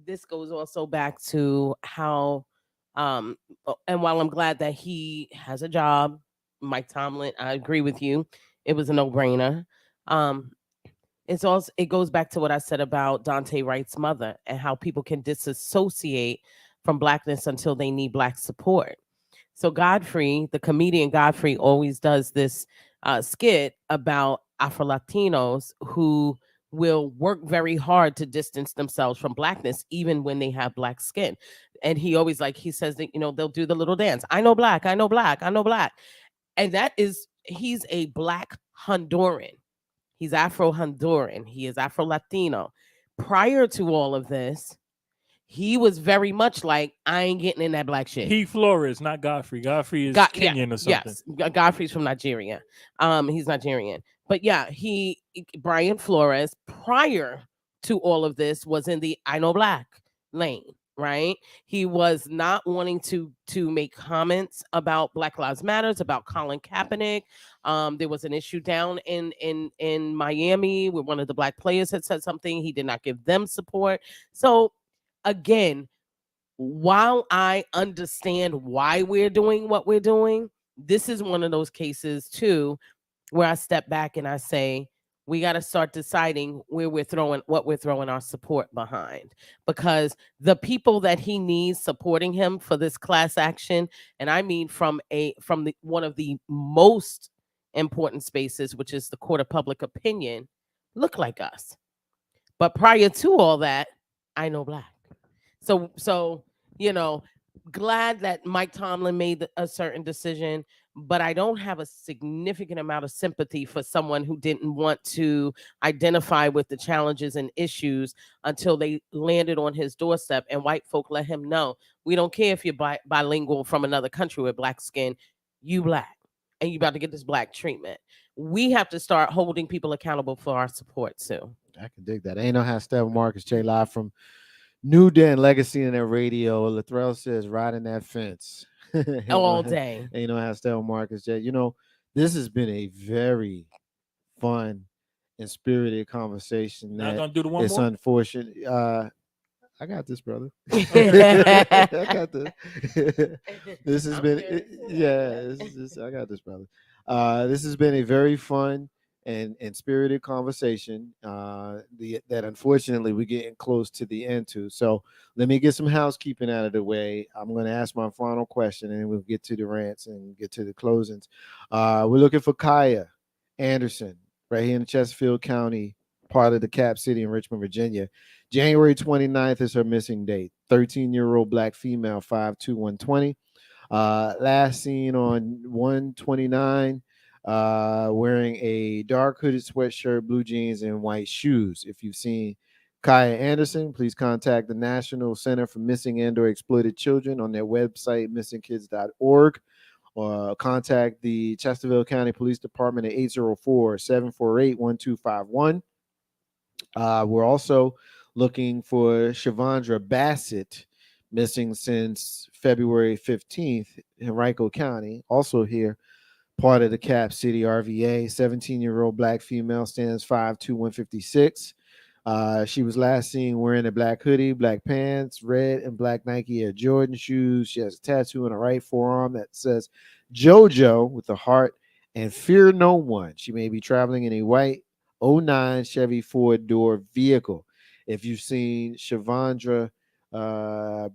this goes also back to how and while I'm glad that he has a job, Mike Tomlin, I agree with you. It was a no-brainer. It goes back to what I said about Dante Wright's mother and how people can disassociate from blackness until they need black support. So Godfrey, the comedian Godfrey, always does this skit about Afro-Latinos who will work very hard to distance themselves from blackness, even when they have black skin. And he always he says that, they'll do the little dance. I know black, I know black, I know black. And he's a black Honduran. He's Afro-Honduran. He is Afro-Latino. Prior to all of this, he was very much like, I ain't getting in that black shit. He Flores, not Godfrey. Godfrey is Kenyan or something. Yes, Godfrey's from Nigeria. He's Nigerian. But yeah, Brian Flores, prior to all of this, was in the I know black lane, right? He was not wanting to make comments about Black Lives Matters, about Colin Kaepernick. There was an issue down in Miami where one of the black players had said something. He did not give them support. So again, while I understand why we're doing what we're doing, this is one of those cases too where I step back and I say, we got to start deciding where we're throwing our support behind, because the people that he needs supporting him for this class action, and I mean from one of the most important spaces, which is the court of public opinion, look like us. But prior to all that, I know black. So glad that Mike Tomlin made a certain decision, but I don't have a significant amount of sympathy for someone who didn't want to identify with the challenges and issues until they landed on his doorstep, and white folk let him know, we don't care if you're bilingual from another country with black skin, you black, and you about to get this black treatment. We have to start holding people accountable for our support too. I can dig that. Ain't no how Steppin, Marcus J, live from New Den Legacy in that radio. Latrell says, riding that fence. All day. Ain't no how Steppin, Marcus J. This has been a very fun and spirited conversation. Not gonna do the one it's more? Unfortunate. I got this, brother. I got this. This has been, I got this, brother. This has been a very fun and spirited conversation that unfortunately we're getting close to the end to. So let me get some housekeeping out of the way. I'm going to ask my final question and then we'll get to the rants and get to the closings. We're looking for Kaya Anderson right here in Chesterfield County, part of the Cap City in Richmond, Virginia. January 29th is her missing date. 13-year-old black female, 5'2", 120. Last seen on 129, wearing a dark hooded sweatshirt, blue jeans, and white shoes. If you've seen Kaya Anderson, please contact the National Center for Missing and/or Exploited Children on their website, missingkids.org, or contact the Chesterfield County Police Department at 804-748-1251. We're also looking for Shavandra Bassett, missing since February 15th in Henrico County, also here, part of the Cap City RVA. 17-year-old black female, stands 5'2", 156. She was last seen wearing a black hoodie, black pants, red and black Nike Air Jordan shoes. She has a tattoo on her right forearm that says JoJo with a heart and fear no one. She may be traveling in a white 09 Chevy four-door vehicle. If you've seen Shavandra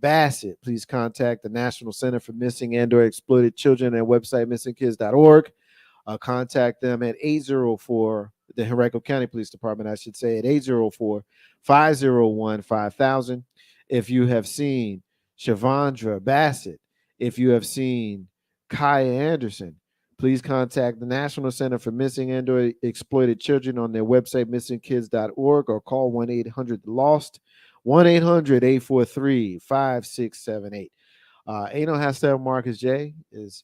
Bassett, please contact the National Center for Missing and/or Exploited Children at website missingkids.org. Contact them at 804, the Henrico County Police Department, I should say, at 804-501-5000. If you have seen Shavandra Bassett, if you have seen Kaya Anderson, please contact the National Center for Missing and/or Exploited Children on their website, missingkids.org, or call 1-800-LOST, 1-800-843-5678. Ain't no hashtag Marcus J is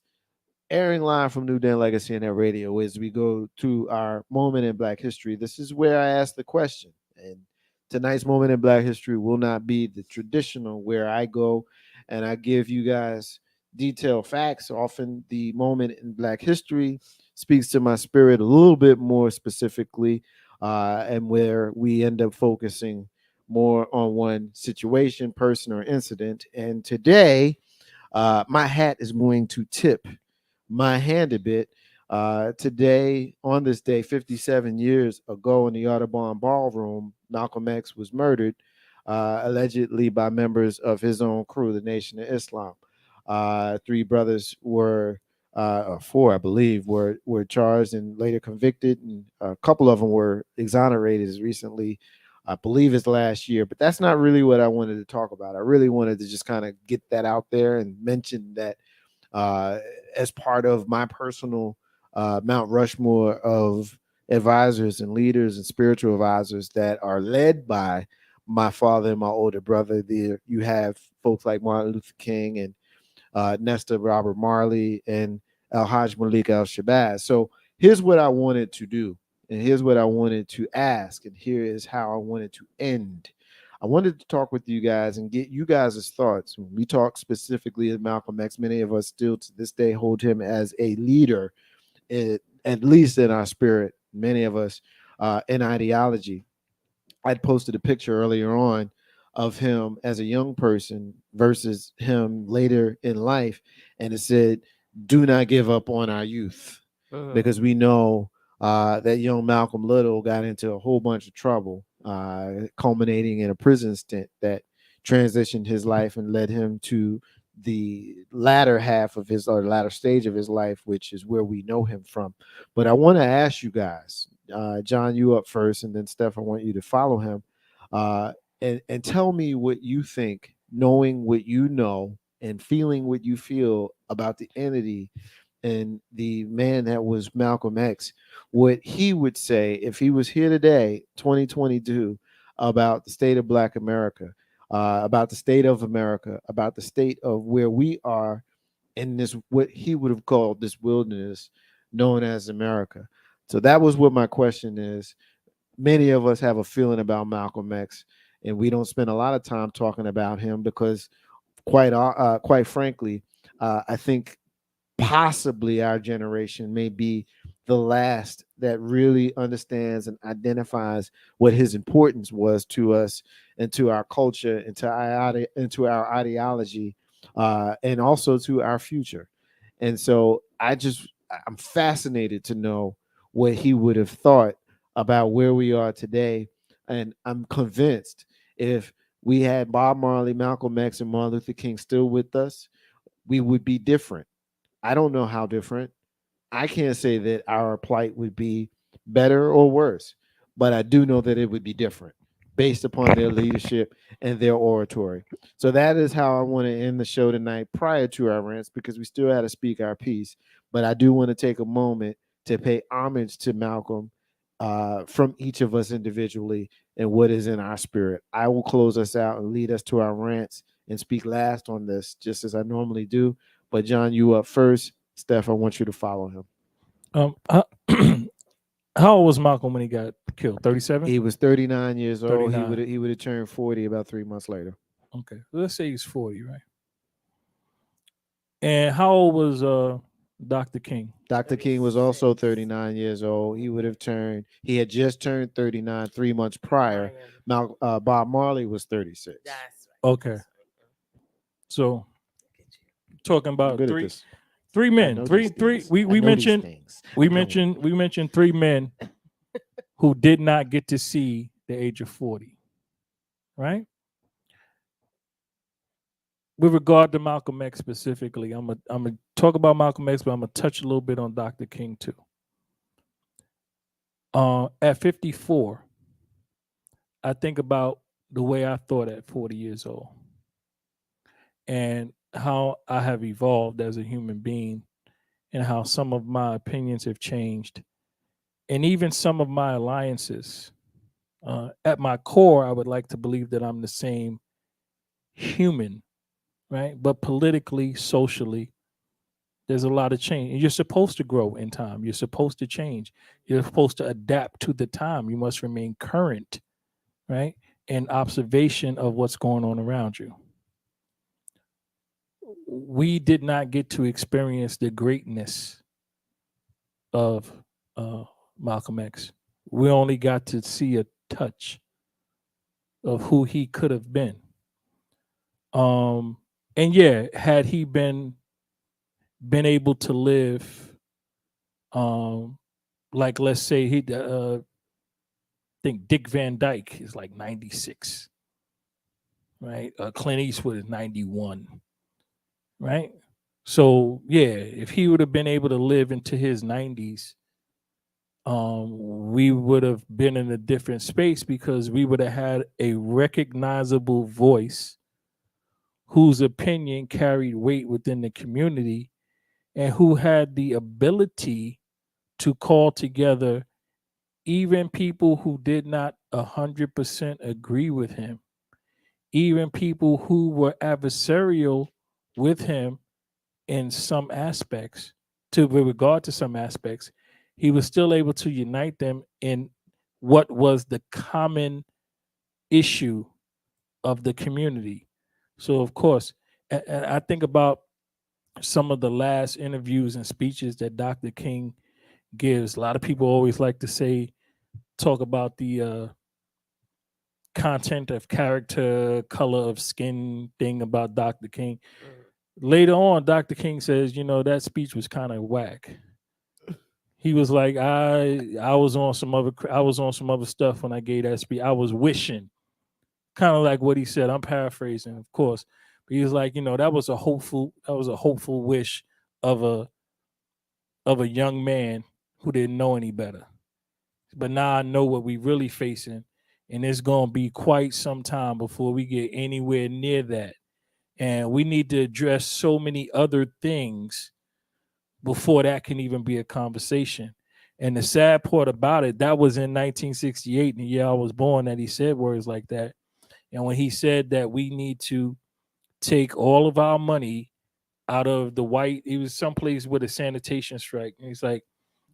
airing live from New Den Legacy and radio as we go to our moment in Black history. This is where I ask the question, and tonight's moment in Black history will not be the traditional where I go and I give you guys detailed facts. Often the moment in Black history speaks to my spirit a little bit more specifically, and where we end up focusing more on one situation, person, or incident. And today, my hat is going to tip my hand a bit. Today, on this day, 57 years ago in the Audubon Ballroom, Malcolm X was murdered, allegedly by members of his own crew, the Nation of Islam. 3 brothers were, or 4, I believe, were charged and later convicted, and a couple of them were exonerated as recently, I believe it's last year. But that's not really what I wanted to talk about. I really wanted to just kind of get that out there and mention that as part of my personal Mount Rushmore of advisors and leaders and spiritual advisors that are led by my father and my older brother. There you have folks like Martin Luther King and Nesta Robert Marley and Al-Hajj Malik Al-Shabazz. So here's what I wanted to do, and here's what I wanted to ask, and here is how I wanted to end. I wanted to talk with you guys and get you guys' thoughts. When we talk specifically of Malcolm X, many of us still to this day hold him as a leader, at least in our spirit, many of us in ideology. I'd posted a picture earlier on of him as a young person versus him later in life, and it said, "Do not give up on our youth," because we know that young Malcolm Little got into a whole bunch of trouble, culminating in a prison stint that transitioned his life and led him to the latter half of his, or latter stage of his life, which is where we know him from. But I want to ask you guys, John, you up first, and then Steph, I want you to follow him, and tell me what you think, knowing what you know and feeling what you feel about the entity and the man that was Malcolm X, what he would say if he was here today, 2022, about the state of Black America, about the state of America, about the state of where we are in this, what he would have called this wilderness known as America. So that was what my question is. Many of us have a feeling about Malcolm X, and we don't spend a lot of time talking about him because, quite frankly, I think possibly our generation may be the last that really understands and identifies what his importance was to us and to our culture and to our ideology, and also to our future. And so I'm fascinated to know what he would have thought about where we are today. And I'm convinced if we had Bob Marley, Malcolm X, and Martin Luther King still with us, we would be different. I don't know how different. I can't say that our plight would be better or worse, but I do know that it would be different based upon their leadership and their oratory. So that is how I want to end the show tonight prior to our rants, because we still had to speak our piece. But I do want to take a moment to pay homage to Malcolm, from each of us individually, and what is in our spirit. I will close us out and lead us to our rants and speak last on this, just as I normally do. But John, you up first. Steph, I want you to follow him. How old was Malcolm when he got killed? 37? He was 39 years old. 39. He would have turned 40 about 3 months later. Okay, let's say he's 40, right? And how old was Dr. King? Dr. King was also 39 years old. He had just turned 39 3 months prior. Bob Marley was 36. That's right. Okay. So talking about three men. We mentioned three men who did not get to see the age of 40, right? With regard to Malcolm X specifically, I'm gonna talk about Malcolm X, but I'm gonna touch a little bit on Dr. King too. At 54, I think about the way I thought at 40 years old and how I have evolved as a human being and how some of my opinions have changed and even some of my alliances. At my core, I would like to believe that I'm the same human, right? But politically, socially, there's a lot of change. And you're supposed to grow in time. You're supposed to change. You're supposed to adapt to the time. You must remain current, right? And observation of what's going on around you. We did not get to experience the greatness of Malcolm X. We only got to see a touch of who he could have been. And yeah, had he been able to live, like let's say he, think Dick Van Dyke is like 96, right? Clint Eastwood is 91, right? So yeah, if he would have been able to live into his 90s, we would have been in a different space because we would have had a recognizable voice whose opinion carried weight within the community and who had the ability to call together even people who did not 100% agree with him, even people who were adversarial with him in some aspects, with regard to some aspects. He was still able to unite them in what was the common issue of the community. So, of course, and I think about some of the last interviews and speeches that Dr. King gives. A lot of people always like to talk about the content of character, color of skin thing about Dr. King. Later on, Dr. King says, you know, that speech was kind of whack. He was like, I was on some other stuff when I gave that speech. I was wishing, kind of like what he said. I'm paraphrasing, of course, but he was like, you know, that was a hopeful wish of a young man who didn't know any better. But now I know what we really facing, and it's gonna be quite some time before we get anywhere near that. And we need to address so many other things before that can even be a conversation. And the sad part about it, that was in 1968, the year I was born, that he said words like that. And when he said that we need to take all of our money out of the white, he was someplace with a sanitation strike. And he's like,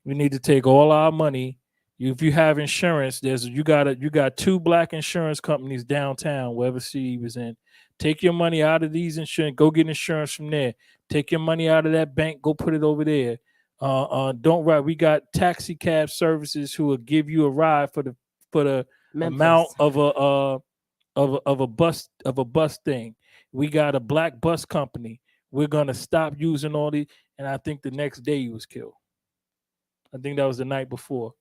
we need to take all our money. If you have insurance, you got 2 black insurance companies downtown, wherever city he was in. Take your money out of these insurance, go get insurance from there. Take your money out of that bank, go put it over there. Don't ride. We got taxi cab services who will give you a ride for the amount of a bus thing. We got a black bus company. We're gonna stop using all these. And I think the next day he was killed. I think that was the night before.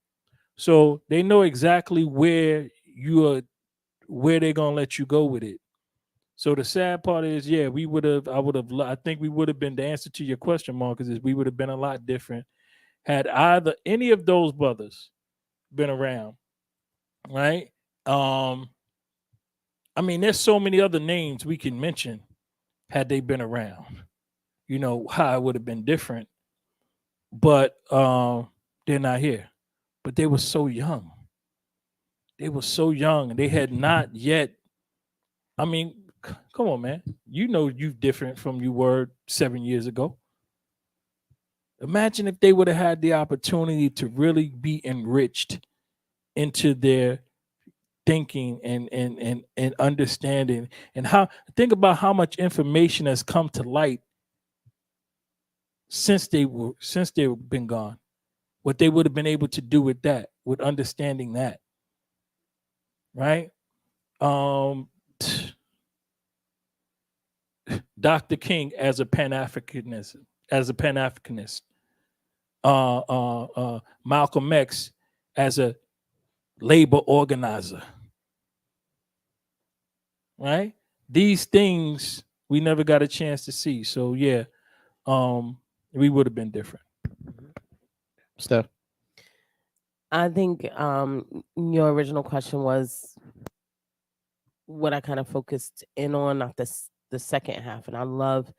So they know exactly where they're gonna let you go with it. So the sad part is, yeah, I think we would have been, the answer to your question, Marcus, is we would have been a lot different had either any of those brothers been around, right? I mean, there's so many other names we can mention had they been around, you know, how it would have been different. But they're not here. But they were so young. They were so young, and they had not yet. I mean, come on, man. You know you're different from you were 7 years ago. Imagine if they would have had the opportunity to really be enriched into their thinking and understanding, and think about how much information has come to light since they've been gone. What they would have been able to do with that, with understanding that, right? Dr. King as a Pan-Africanist, Malcolm X as a labor organizer, right? These things we never got a chance to see. So yeah, we would have been different. Steph? I think your original question was what I kind of focused in on, not the second half. And I love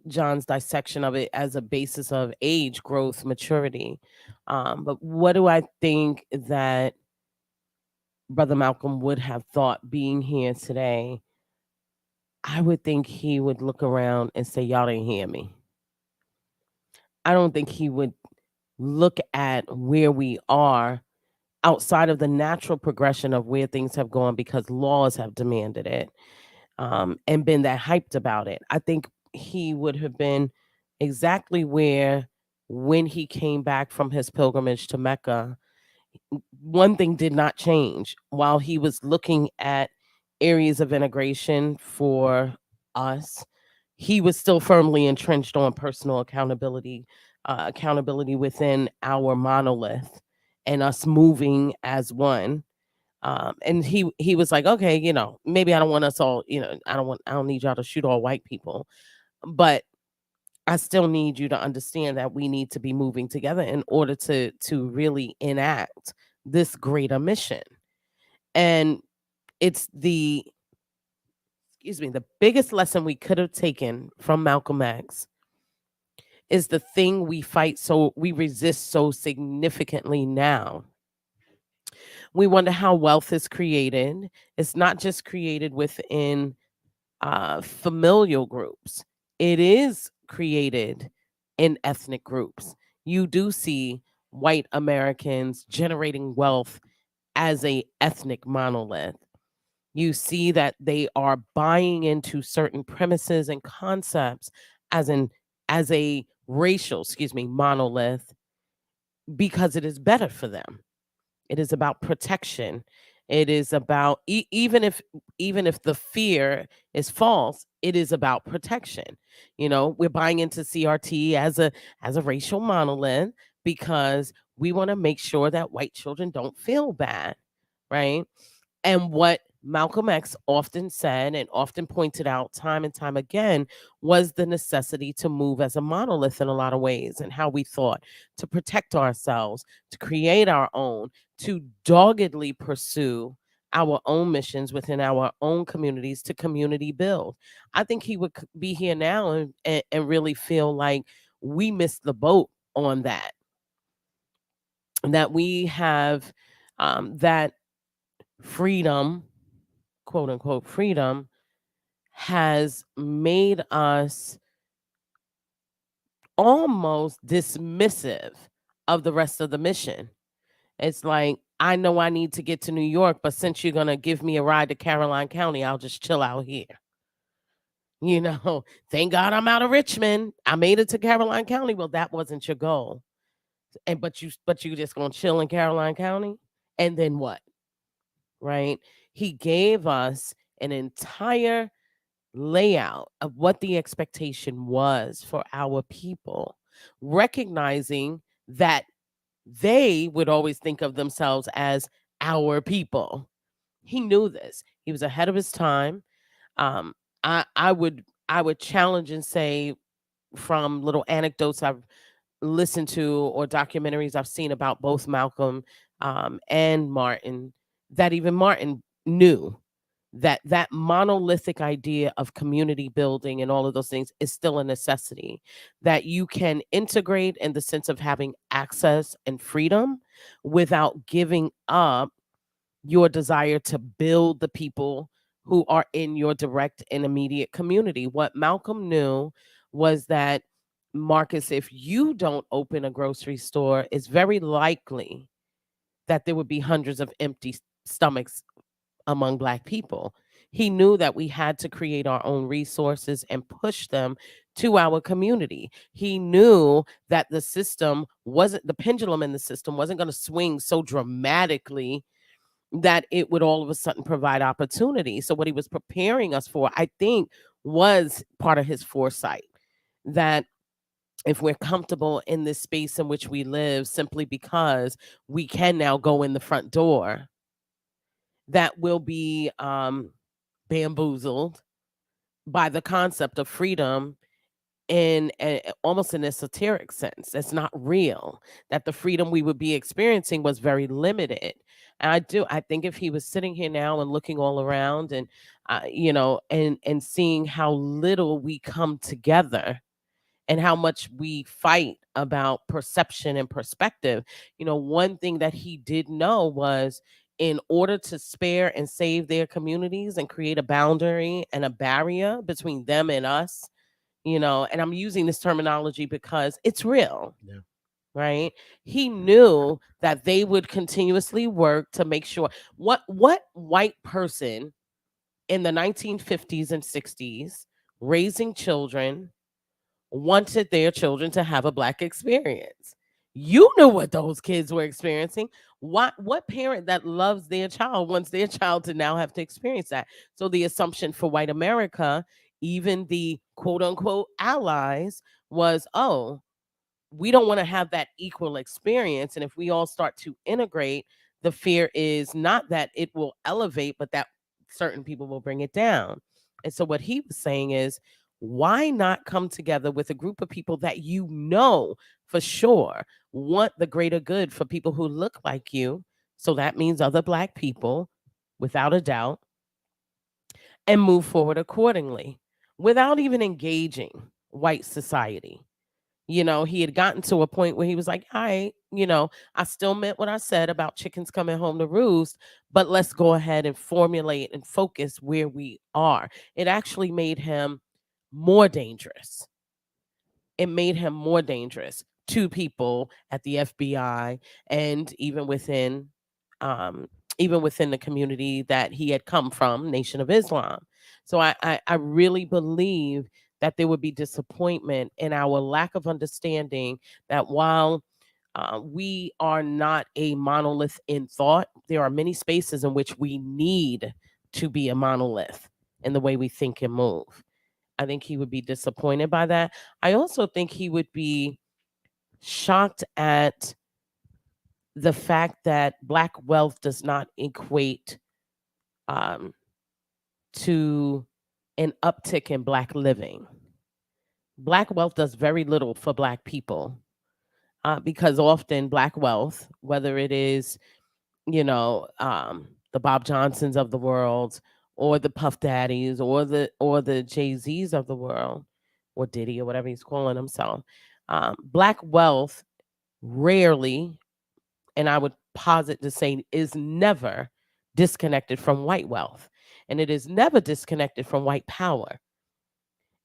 John's dissection of it as a basis of age, growth, maturity. But what do I think that Brother Malcolm would have thought being here today? I would think he would look around and say, y'all didn't hear me. I don't think he would look at where we are outside of the natural progression of where things have gone because laws have demanded it, and been that hyped about it. I think he would have been exactly where when he came back from his pilgrimage to Mecca. One thing did not change. While he was looking at areas of integration for us, he was still firmly entrenched on personal accountability within our monolith and us moving as one. And he was like, okay, you know, maybe I don't want us all, you know, I don't need y'all to shoot all white people, but I still need you to understand that we need to be moving together in order to really enact this greater mission. And it's the biggest lesson we could have taken from Malcolm X is the thing we resist so significantly now. We wonder how wealth is created. It's not just created within familial groups. It is created in ethnic groups. You do see white Americans generating wealth as a ethnic monolith. You see that they are buying into certain premises and concepts as a racial, monolith because it is better for them. It is about protection. It is about even if the fear is false, it is about protection. We're buying into CRT as a racial monolith because we want to make sure that white children don't feel bad, right? And what Malcolm X often said and often pointed out time and time again was the necessity to move as a monolith in a lot of ways, and how we thought to protect ourselves, to create our own, to doggedly pursue our own missions within our own communities, to community build. I think he would be here now and really feel like we missed the boat on that. That we have that freedom, quote unquote freedom, has made us almost dismissive of the rest of the mission. It's like, I know I need to get to New York, but since you're going to give me a ride to Caroline County, I'll just chill out here. Thank God I'm out of Richmond. I made it to Caroline County. Well, that wasn't your goal. But you just going to chill in Caroline County? And then what? Right? He gave us an entire layout of what the expectation was for our people, recognizing that they would always think of themselves as our people. He knew this. He was ahead of his time. I would challenge and say, from little anecdotes I've listened to or documentaries I've seen about both Malcolm and Martin, that even Martin knew that monolithic idea of community building and all of those things is still a necessity, that you can integrate in the sense of having access and freedom without giving up your desire to build the people who are in your direct and immediate community. What Malcolm knew was that, Marcus, if you don't open a grocery store, it's very likely that there would be hundreds of empty stomachs among Black people. He knew that we had to create our own resources and push them to our community. He knew that the pendulum in the system wasn't going to swing so dramatically that it would all of a sudden provide opportunity. So what he was preparing us for, I think, was part of his foresight, that if we're comfortable in this space in which we live simply because we can now go in the front door, that will be bamboozled by the concept of freedom in almost an esoteric sense. It's not real, that the freedom we would be experiencing was very limited. And I think if he was sitting here now and looking all around and and seeing how little we come together and how much we fight about perception and perspective, one thing that he did know was, in order to spare and save their communities and create a boundary and a barrier between them and us, and I'm using this terminology because it's real. Yeah. Right? He knew that they would continuously work to make sure what white person in the 1950s and 60s raising children wanted their children to have a Black experience. You knew what those kids were experiencing. What parent that loves their child wants their child to now have to experience that? So the assumption for white America, even the quote unquote allies, was, oh, we don't want to have that equal experience. And if we all start to integrate, the fear is not that it will elevate, but that certain people will bring it down. And so what he was saying is, why not come together with a group of people that for sure want the greater good for people who look like you? So that means other Black people, without a doubt, and move forward accordingly without even engaging white society. He had gotten to a point where he was like, all right, I still meant what I said about chickens coming home to roost, but let's go ahead and formulate and focus where we are. It actually made him more dangerous. It made him more dangerous to people at the FBI and even within the community that he had come from, Nation of Islam. So I really believe that there would be disappointment in our lack of understanding that while We are not a monolith in thought. There are many spaces in which we need to be a monolith in the way we think and move. I think he would be disappointed by that. I also think he would be shocked at the fact that Black wealth does not equate to an uptick in Black living. Black wealth does very little for Black people because often Black wealth, whether it is, the Bob Johnsons of the world, or the Puff Daddies, or the Jay-Z's of the world, or Diddy, or whatever he's calling himself, Black wealth rarely, and I would posit to say, is never disconnected from white wealth, and it is never disconnected from white power.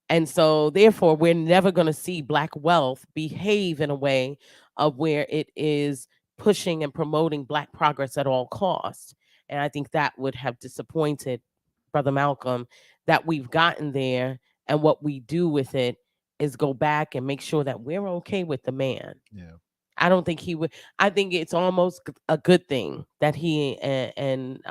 And so, therefore, we're never going to see Black wealth behave in a way of where it is pushing and promoting Black progress at all costs. And I think that would have disappointed Brother Malcolm, that we've gotten there, and what we do with it is go back and make sure that we're okay with the man. Yeah. I don't think he would. I think it's almost a good thing that he and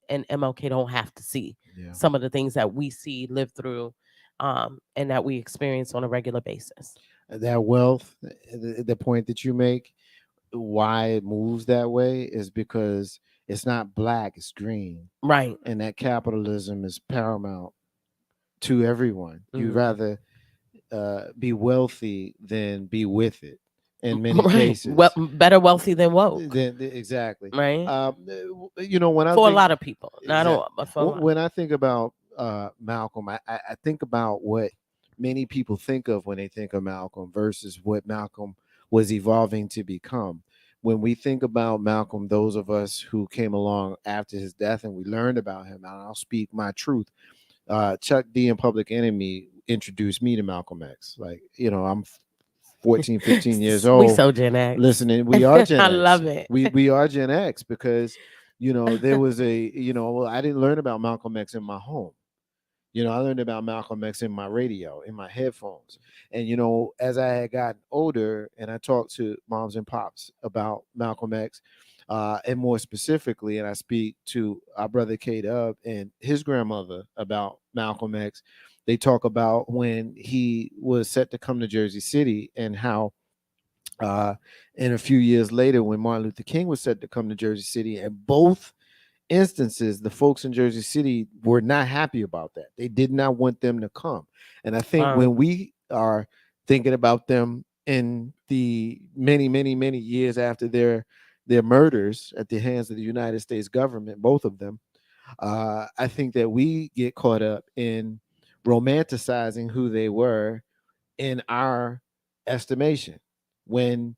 MLK don't have to see some of the things that we see, live through, and that we experience on a regular basis. That wealth, the point that you make, why it moves that way is because it's not black, it's green. Right. And that capitalism is paramount to everyone. You'd rather be wealthy than be with it in many cases. Well, better wealthy than woke. Exactly. Right. When I for think, a lot of people, not all, but for a lot. When I think about Malcolm, I think about what many people think of when they think of Malcolm versus what Malcolm was evolving to become. When we think about Malcolm, those of us who came along after his death and we learned about him, and I'll speak my truth, Chuck D and Public Enemy introduced me to Malcolm X. Like, I'm 14, 15 years old. We so Gen X. Listening, we are Gen X. I love it. We are Gen X because, there was I didn't learn about Malcolm X in my home. I learned about Malcolm X in my radio, in my headphones. And, as I had gotten older and I talked to moms and pops about Malcolm X, and more specifically, and I speak to our brother K-Dub and his grandmother about Malcolm X, they talk about when he was set to come to Jersey City and how and a few years later when Martin Luther King was set to come to Jersey City, and both instances, the folks in Jersey City were not happy about that. They did not want them to come. And I think when we are thinking about them in the many, many, many years after their murders at the hands of the United States government, both of them, I think that we get caught up in romanticizing who they were in our estimation, when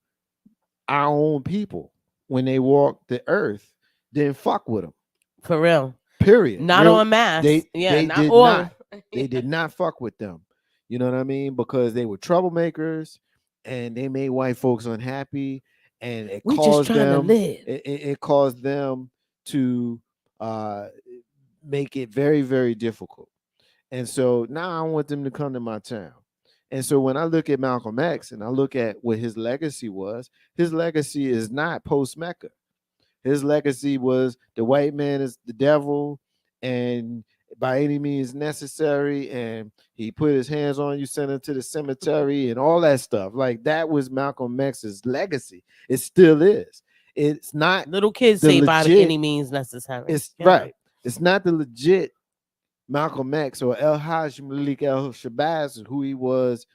our own people, when they walked the earth, didn't fuck with them. For real. Period. Not on mass. They not did all. not. They did not fuck with them. You know what I mean? Because they were troublemakers and they made white folks unhappy, and it caused them to live. It caused them to make it very, very difficult. And so now I want them to come to my town. And so when I look at Malcolm X and I look at what his legacy was, his legacy is not post-Mecca. His legacy was the white man is the devil, and by any means necessary, and he put his hands on you, sent him to the cemetery, and all that stuff. Like, that was Malcolm X's legacy. It still is. It's not little kids say by any means necessary. It's right. It's not the legit Malcolm X or El Hajj Malik El Shabazz, who he was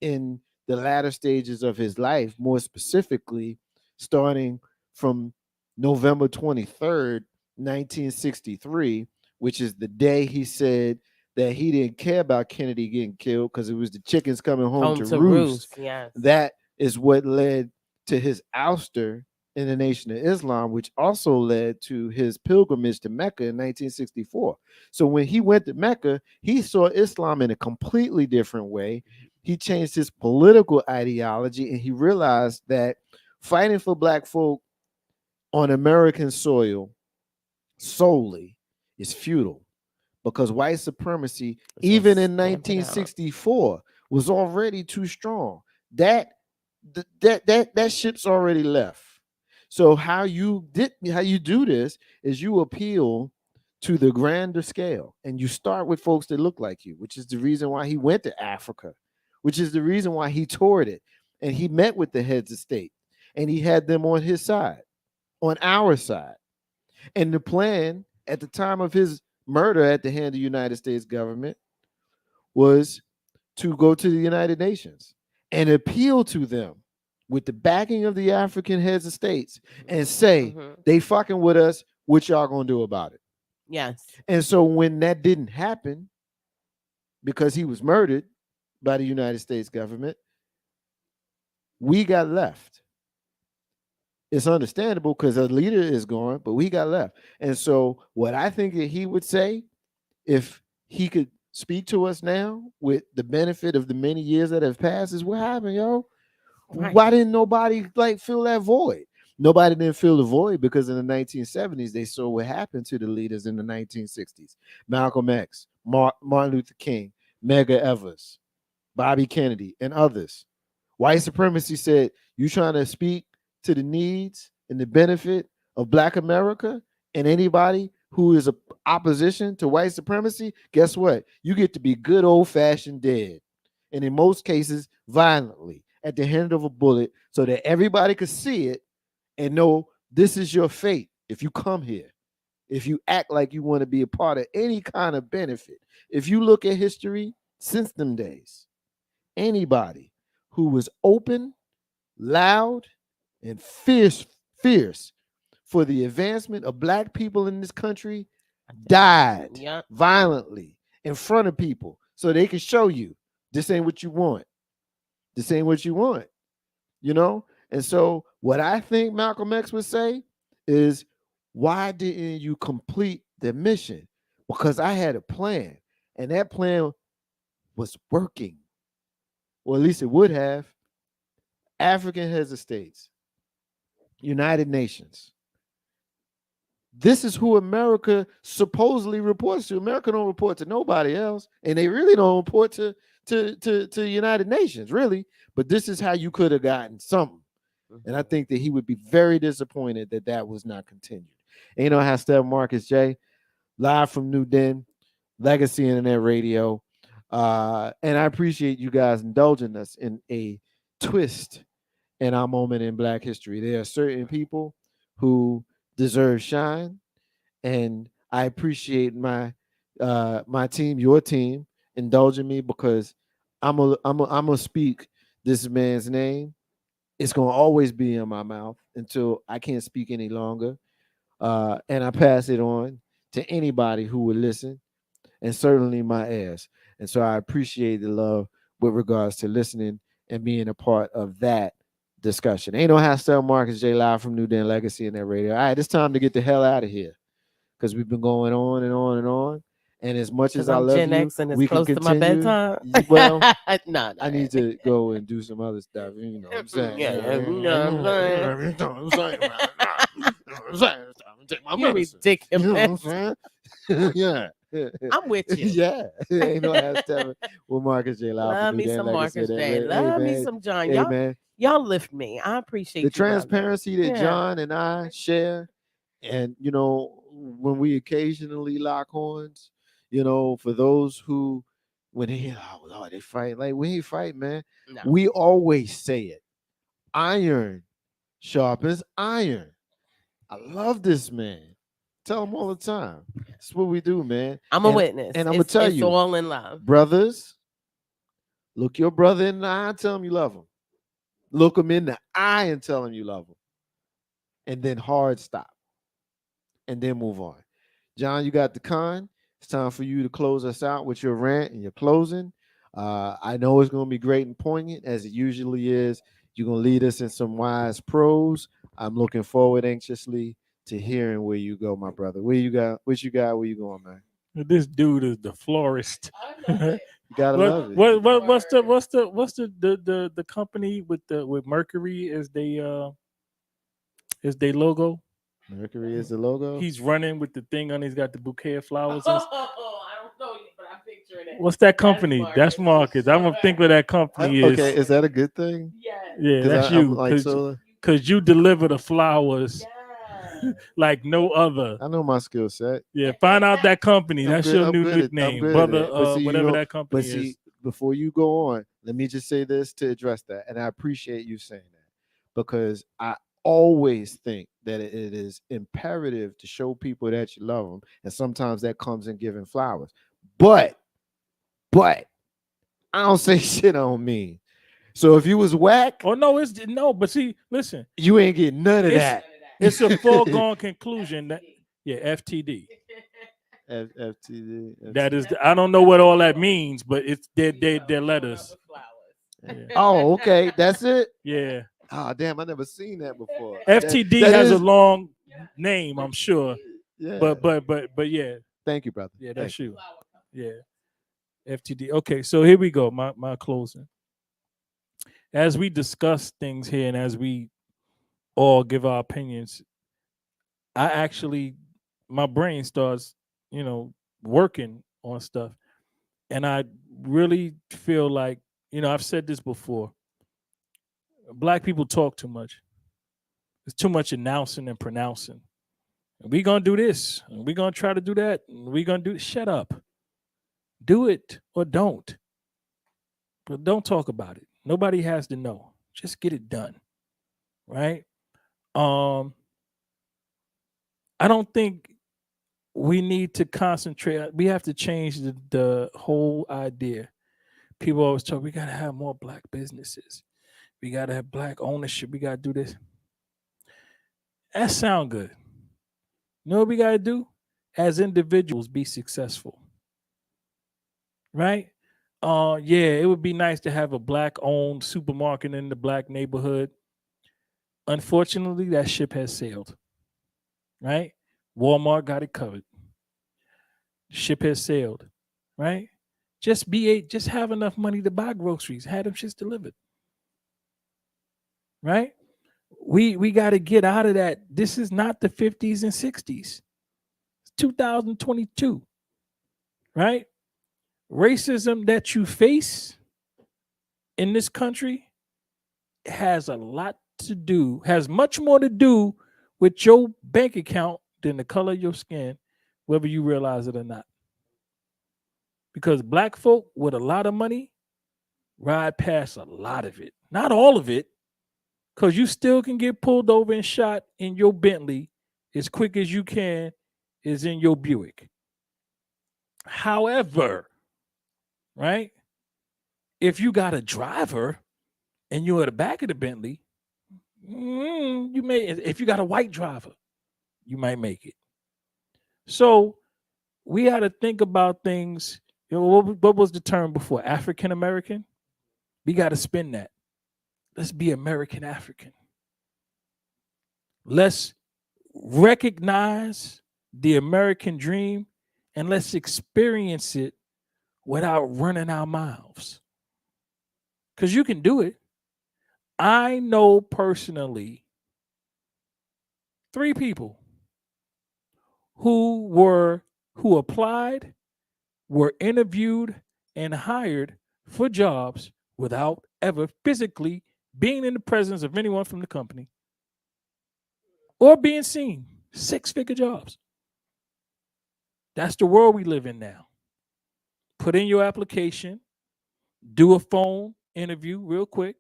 in the latter stages of his life, more specifically starting from November 23rd, 1963, which is the day he said that he didn't care about Kennedy getting killed because it was the chickens coming home to roost. Yes. That is what led to his ouster in the Nation of Islam, which also led to his pilgrimage to Mecca in 1964. So when he went to Mecca, he saw Islam in a completely different way. He changed his political ideology, and he realized that fighting for black folk on American soil solely is futile, because white supremacy, even in 1964, was already too strong. That that ship's already left. So how you do this is you appeal to the grander scale, and you start with folks that look like you, which is the reason why he went to Africa, which is the reason why he toured it, and he met with the heads of state, and he had them on his side, on our side. And the plan at the time of his murder at the hand of the United States government was to go to the United Nations and appeal to them with the backing of the African heads of states and say, they fucking with us, what y'all gonna do about it? Yes. And so when that didn't happen, because he was murdered by the United States government, we got left. It's understandable because a leader is gone, but we got left. And so what I think that he would say, if he could speak to us now with the benefit of the many years that have passed, is what happened, yo. Right. Why didn't nobody fill that void? Nobody didn't fill the void because in the 1970s, they saw what happened to the leaders in the 1960s. Malcolm X, Martin Luther King, Medgar Evers, Bobby Kennedy, and others. White supremacy said, you trying to speak to the needs and the benefit of Black America and anybody who is a opposition to white supremacy, guess what? You get to be good old-fashioned dead. And in most cases, violently, at the hand of a bullet, so that everybody could see it and know this is your fate if you come here, if you act like you want to be a part of any kind of benefit. If you look at history since them days, anybody who was open, loud, and fierce for the advancement of Black people in this country died violently in front of people so they can show you this ain't what you want. This ain't what you want, you know? And so what I think Malcolm X would say is, why didn't you complete the mission? Because I had a plan, and that plan was working. Or at least it would have. African heads of states, United Nations. This is who America supposedly reports to. America don't report to nobody else, and they really don't report to United Nations, really. But this is how you could have gotten something. And I think that he would be very disappointed that that was not continued. And you know how Steppin Marcus J, live from New Den, Legacy Internet Radio. And I appreciate you guys indulging us in a twist in our moment in Black history. There are certain people who deserve shine, and I appreciate my team, your team, indulging me, because I'm gonna speak this man's name. It's gonna always be in my mouth until I can't speak any longer, and I pass it on to anybody who would listen, and certainly my heirs. And so I appreciate the love with regards to listening and being a part of that discussion. Ain't no hashtag Marcus J, live from New Den, Legacy Internet Radio. All right, it's time to get the hell out of here, because we've been going on and on and on. And as much as I love Gen you, X and it's we close can to my continue. bedtime. Well, no, I need to go and do some other stuff. You know what I'm saying? You're ridiculous. You know what I'm saying? Yeah. I'm with you. Yeah. Ain't no hashtag with Marcus J. Love me some Marcus J. Love me some John. Hey, y'all lift me. I appreciate the you, transparency brother. that John and I share. And, you know, when we occasionally lock horns, you know, for those who, when they hear, oh, Lord, they fight, like, we ain't fight, man. No. We always say it. Iron sharpens iron. I love this man. Tell him all the time. That's what we do, man. I'm a witness. And I'm going to tell you. It's all in love. Brothers, look your brother in the eye and tell him you love him. Look him in the eye and tell him you love him. And then hard stop. And then move on. John, you got the con. It's time for you to close us out with your rant and your closing. I know it's going to be great and poignant, as it usually is. You're going to lead us in some wise prose. I'm looking forward anxiously to hearing where you go, my brother. What you got? Where you going, man? This dude is the florist. You gotta love it. What's the company with Mercury as they logo? Mercury is the logo. He's running with the thing on. He's got the bouquet of flowers. I don't know you, but I'm picturing it. What's that company? That's Marcus. I'm gonna think what that company is. Okay, is that a good thing? Yes. Yeah, that's I'm you. like so. Because you deliver the flowers like no other. I know my skill set. Yeah, find out that company. That's your new nickname, brother. But see, Whatever that company but see, is. before you go on, let me just say this to address that, and I appreciate you saying that because I always think that it is imperative to show people that you love them, and sometimes that comes in giving flowers. But I don't say shit on me. So if you was whack, Oh no, it's no. But see, listen, you ain't getting none of that. It's a foregone conclusion that FTD. FTD. That is, I don't know what all that means, but it's their letters. Yeah. Oh, okay, that's it. Yeah. Oh, damn, I never seen that before. FTD that has is... a long name, I'm sure. Yeah. But yeah. Thank you, brother. Yeah, that's you. Yeah. FTD. Okay, so here we go. My closing. As we discuss things here and as we all give our opinions, my brain starts, working on stuff. And I really feel like, I've said this before. Black people talk too much. There's too much announcing and pronouncing. We're going to do this. We're going to try to do that. We're going to do. Shut up. Do it or don't. But don't talk about it. Nobody has to know. Just get it done. Right? I don't think we need to concentrate. We have to change the whole idea. People always talk, we got to have more Black businesses. We got to have Black ownership. We got to do this. That sound good. You know what we got to do? As individuals, be successful. Right? Yeah, it would be nice to have a Black-owned supermarket in the Black neighborhood. Unfortunately, that ship has sailed. Right? Walmart got it covered. The ship has sailed. Right? Just have enough money to buy groceries. Have them shits delivered. Right? We got to get out of that. This is not the 50s and 60s. It's 2022. Right? Racism that you face in this country has much more to do with your bank account than the color of your skin, whether you realize it or not. Because Black folk with a lot of money ride past a lot of it. Not all of it, because you still can get pulled over and shot in your Bentley as quick as you can is in your Buick. However, right, if you got a driver and you're at the back of the Bentley, you may, if you got a white driver, you might make it. So we had to think about things. What was the term before? African American? We got to spin that. Let's be American African. Let's recognize the American dream and let's experience it without running our mouths. Because you can do it. I know personally 3 people who applied, were interviewed, and hired for jobs without ever physically being in the presence of anyone from the company or being seen. 6-figure jobs. That's the world we live in now. Put in your application, do a phone interview real quick,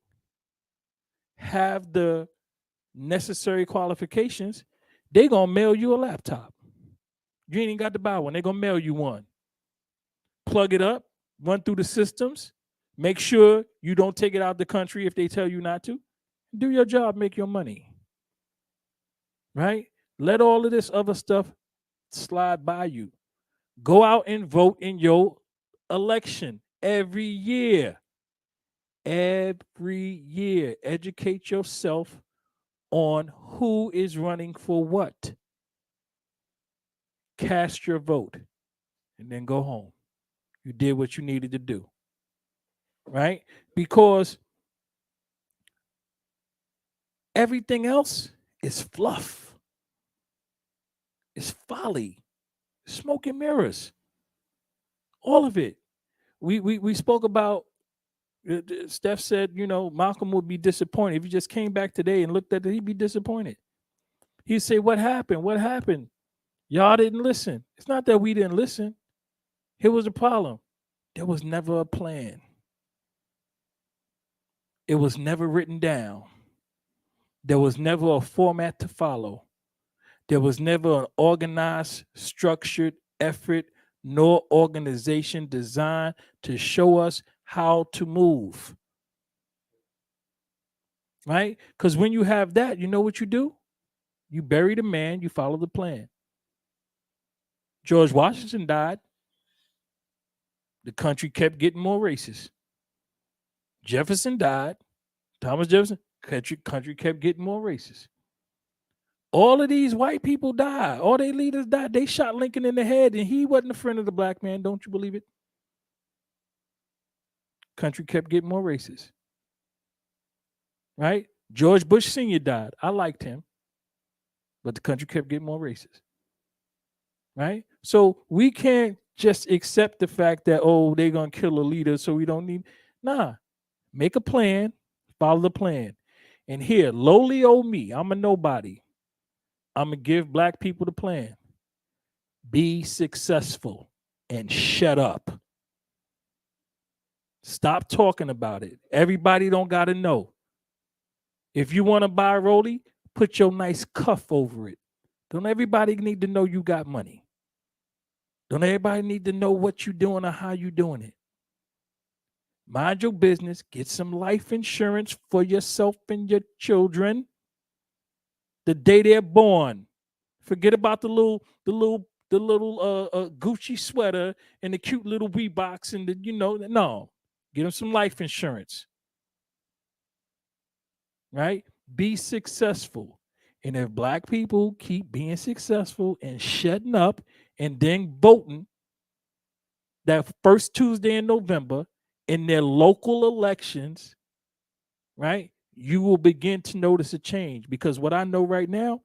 have the necessary qualifications. They're going to mail you a laptop. You ain't even got to buy one. They're going to mail you one. Plug it up, run through the systems, make sure you don't take it out of the country if they tell you not to. Do your job, make your money. Right? Let all of this other stuff slide by you. Go out and vote in your election every year. Every year. Educate yourself on who is running for what. Cast your vote and then go home. You did what you needed to do. Right? Because everything else is fluff. It's folly. Smoke and mirrors. All of it. We spoke about Steph said, you know, Malcolm would be disappointed. If he just came back today and looked at it, he'd be disappointed. He'd say, what happened? What happened? Y'all didn't listen. It's not that we didn't listen. Here was the problem. There was never a plan. It was never written down. There was never a format to follow. There was never an organized, structured effort nor organization designed to show us how to move. Right? Because when you have that, you know what you do? You bury the man, you follow the plan. George Washington died. The country kept getting more racist. Jefferson died. Thomas Jefferson, country kept getting more racist. All of these white people died. All their leaders died. They shot Lincoln in the head, and he wasn't a friend of the black man. Don't you believe it? Country kept getting more racist. Right? George Bush Sr. died. I liked him, but the country kept getting more racist. Right? So we can't just accept the fact that, oh, they're going to kill a leader, so we don't need. Nah, make a plan, follow the plan. And here, lowly old me, I'm a nobody. I'm going to give black people the plan. Be successful and shut up. Stop talking about it. Everybody don't got to know. If you want to buy a rollie, put your nice cuff over it. Don't everybody need to know you got money. Don't everybody need to know what you're doing or how you're doing it. Mind your business. Get some life insurance for yourself and your children the day they're born. Forget about the little Gucci sweater and the cute little Reeboks and the, no. Get them some life insurance. Right? Be successful. And if black people keep being successful and shutting up and then voting that first Tuesday in November in their local elections, right, you will begin to notice a change. Because what I know right now,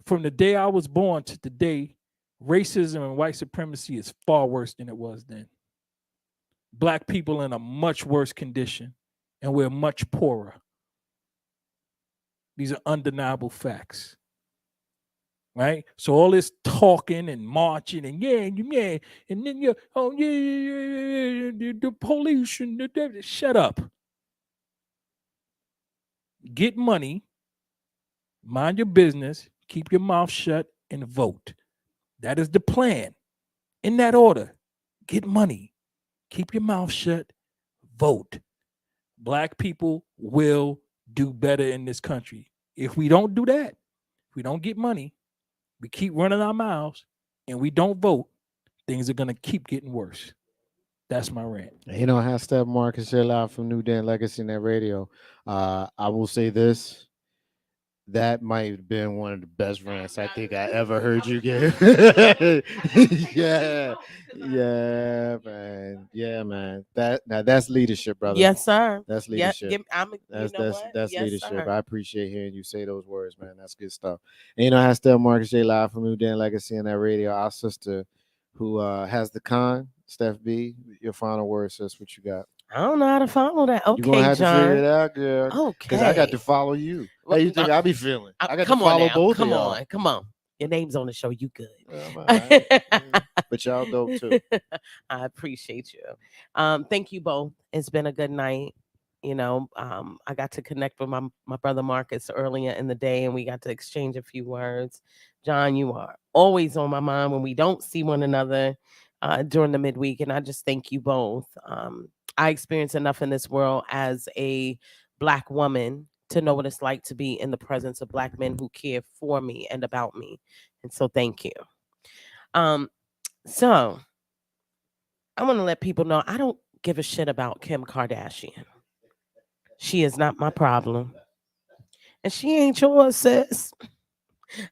from the day I was born to today, racism and white supremacy is far worse than it was then. Black people in a much worse condition, and we're much poorer. These are undeniable facts. Right? So all this talking and marching and and then the police and shut up. Get money, mind your business, keep your mouth shut, and vote. That is the plan. In that order. Get money, keep your mouth shut, vote. Black people will do better in this country. If we don't do that, if we don't get money, we keep running our mouths, and we don't vote, things are going to keep getting worse. That's my rant. You know how Steph Marcus share live from New Den Legacy Net Radio. I will say this. That might have been one of the best rants I think I ever heard you give. Yeah, man. That's leadership, brother. Yes, sir. That's leadership. That's That's yes, leadership. Sir. I appreciate hearing you say those words, man. That's good stuff. And you know how Steph Marcus J live from New Den Legacy in that radio. Our sister who has the con, Steph B. Your final word, sis. What you got? I don't know how to follow that. Okay, You're gonna have John. to figure it out, girl. Okay. Because I got to follow you. How you think I be feeling? I got to come on follow now. both Come of y'all. on. Come on. Your name's on the show. You good. Well, all right. But y'all dope too. I appreciate you. Thank you both. It's been a good night. You know, I got to connect with my brother Marcus earlier in the day, and we got to exchange a few words. John, you are always on my mind when we don't see one another during the midweek, and I just thank you both. I experienced enough in this world as a Black woman to know what it's like to be in the presence of Black men who care for me and about me. And so thank you. So I want to let people know I don't give a shit about Kim Kardashian. She is not my problem. And she ain't yours, sis.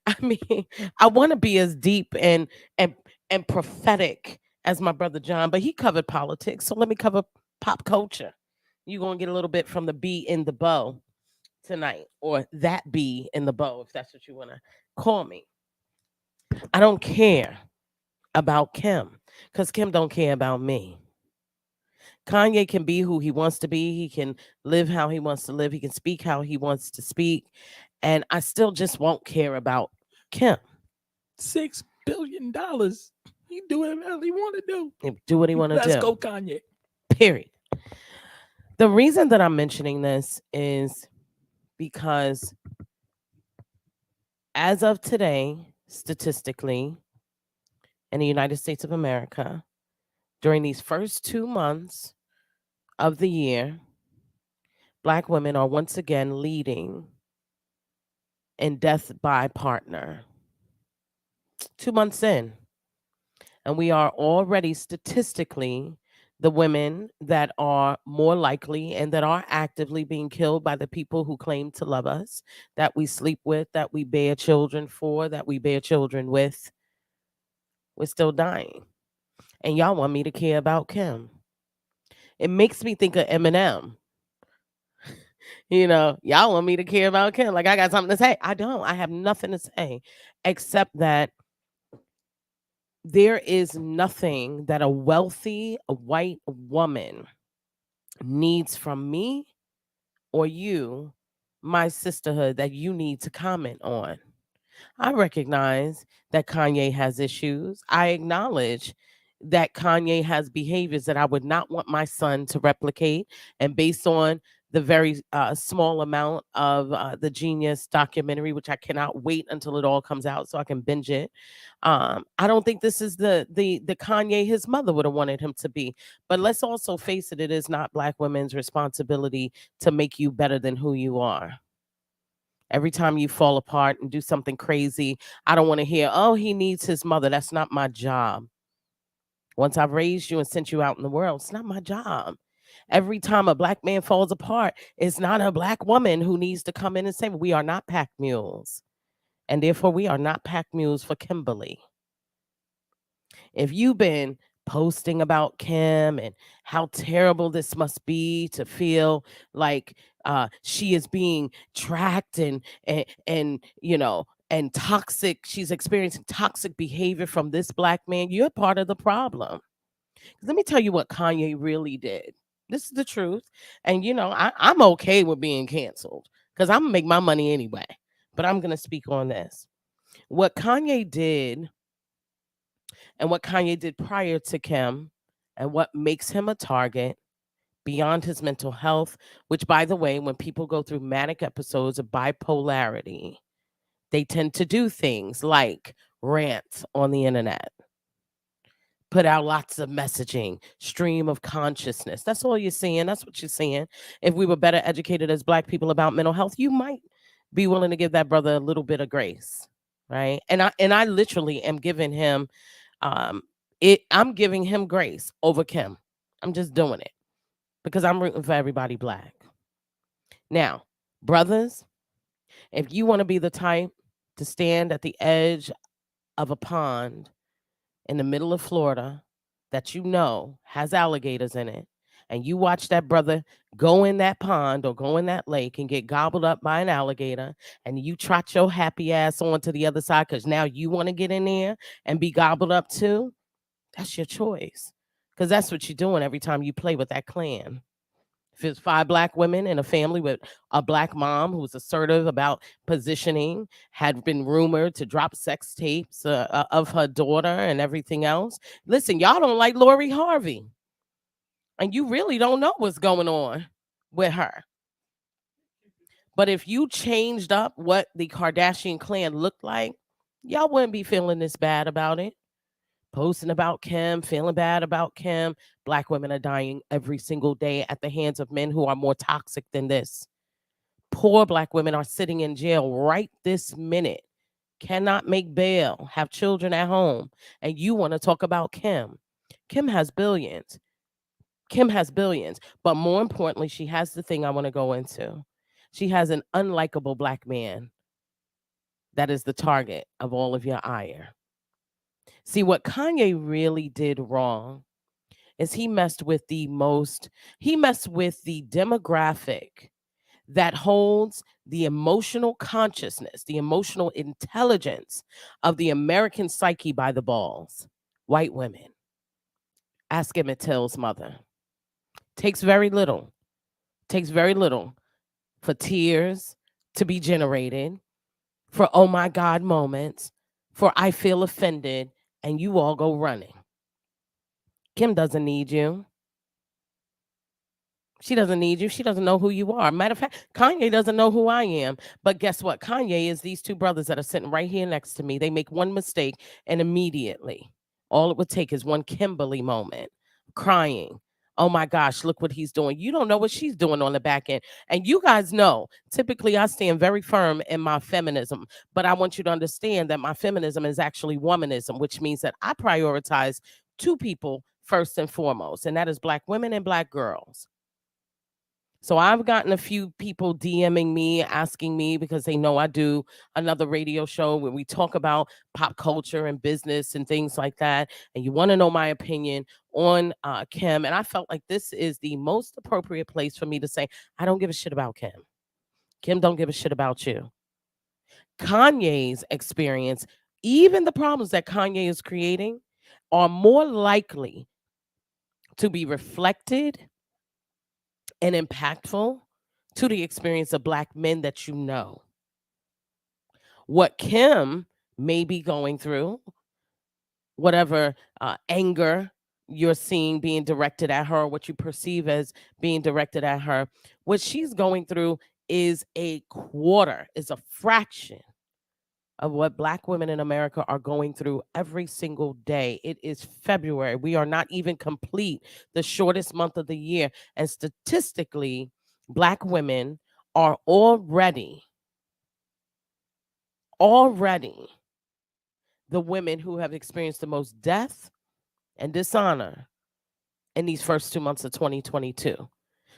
I mean, I want to be as deep and prophetic as my brother John, but he covered politics. So let me cover pop culture. You're going to get a little bit from the bee in the bow tonight, or that bee in the bow, if that's what you want to call me. I don't care about Kim because Kim don't care about me. Kanye can be who he wants to be. He can live how he wants to live. He can speak how he wants to speak. And I still just won't care about Kim. $6 billion. He do whatever he want to do. He do what he want to do. Let's go, Kanye. Period. The reason that I'm mentioning this is because as of today, statistically, in the United States of America, during these first 2 months of the year, Black women are once again leading in death by partner. 2 months in. And we are already statistically the women that are more likely and that are actively being killed by the people who claim to love us, that we sleep with, that we bear children for, that we bear children with. We're still dying. And y'all want me to care about Kim. It makes me think of Eminem. Y'all want me to care about Kim. Like, I got something to say. I don't. I have nothing to say except that there is nothing that a wealthy white woman needs from me or you, my sisterhood, that you need to comment on. I recognize that Kanye has issues. I acknowledge that Kanye has behaviors that I would not want my son to replicate. And based on the very small amount of the Genius documentary, which I cannot wait until it all comes out so I can binge it. I don't think this is the Kanye his mother would have wanted him to be. But let's also face it, it is not Black women's responsibility to make you better than who you are. Every time you fall apart and do something crazy, I don't want to hear, oh, he needs his mother. That's not my job. Once I've raised you and sent you out in the world, it's not my job. Every time a Black man falls apart, it's not a Black woman who needs to come in and say, we are not pack mules. And therefore, we are not pack mules for Kimberly. If you've been posting about Kim and how terrible this must be to feel like she is being tracked and toxic, she's experiencing toxic behavior from this Black man, you're part of the problem. Let me tell you what Kanye really did. This is the truth. And, I'm okay with being canceled because I'm going to make my money anyway. But I'm going to speak on this. What Kanye did and what Kanye did prior to Kim and what makes him a target beyond his mental health, which, by the way, when people go through manic episodes of bipolarity, they tend to do things like rant on the internet, put out lots of messaging, stream of consciousness. That's all you're seeing. That's what you're seeing. If we were better educated as Black people about mental health, you might be willing to give that brother a little bit of grace, right? And I literally am giving him, I'm giving him grace over Kim. I'm just doing it because I'm rooting for everybody Black. Now, brothers, if you want to be the type to stand at the edge of a pond in the middle of Florida that has alligators in it, and you watch that brother go in that pond or go in that lake and get gobbled up by an alligator, and you trot your happy ass on to the other side because now you want to get in there and be gobbled up too, that's your choice. Because that's what you're doing every time you play with that clan. If it's 5 Black women in a family with a Black mom who was assertive about positioning, had been rumored to drop sex tapes of her daughter and everything else. Listen, y'all don't like Lori Harvey. And you really don't know what's going on with her. But if you changed up what the Kardashian clan looked like, y'all wouldn't be feeling this bad about it. Posting about Kim, feeling bad about Kim. Black women are dying every single day at the hands of men who are more toxic than this. Poor Black women are sitting in jail right this minute, cannot make bail, have children at home. And you want to talk about Kim. Kim has billions. But more importantly, she has the thing I want to go into. She has an unlikable Black man that is the target of all of your ire. See, what Kanye really did wrong is he messed with the demographic that holds the emotional consciousness, the emotional intelligence of the American psyche by the balls. White women. Ask Emmett Till's mother. Takes very little. Takes very little for tears to be generated, for oh my God moments, for I feel offended, and you all go running. Kim doesn't need you. She doesn't need you. She doesn't know who you are. Matter of fact, Kanye doesn't know who I am. But guess what? Kanye is these two brothers that are sitting right here next to me. They make one mistake, and immediately, all it would take is one Kimberly moment, crying. Oh my gosh, look what he's doing. You don't know what she's doing on the back end. And you guys know, typically I stand very firm in my feminism, but I want you to understand that my feminism is actually womanism, which means that I prioritize two people first and foremost, and that is Black women and Black girls. So I've gotten a few people DMing me, asking me, because they know I do another radio show where we talk about pop culture and business and things like that. And you want to know my opinion on Kim. And I felt like this is the most appropriate place for me to say, I don't give a shit about Kim. Kim don't give a shit about you. Kanye's experience, even the problems that Kanye is creating, are more likely to be reflected and impactful to the experience of Black men that you know. What Kim may be going through, whatever anger you're seeing being directed at her, what you perceive as being directed at her, what she's going through is a quarter, is a fraction of what Black women in America are going through every single day. It is February. We are not even complete the shortest month of the year. And statistically, Black women are already the women who have experienced the most death and dishonor in these first 2 months of 2022.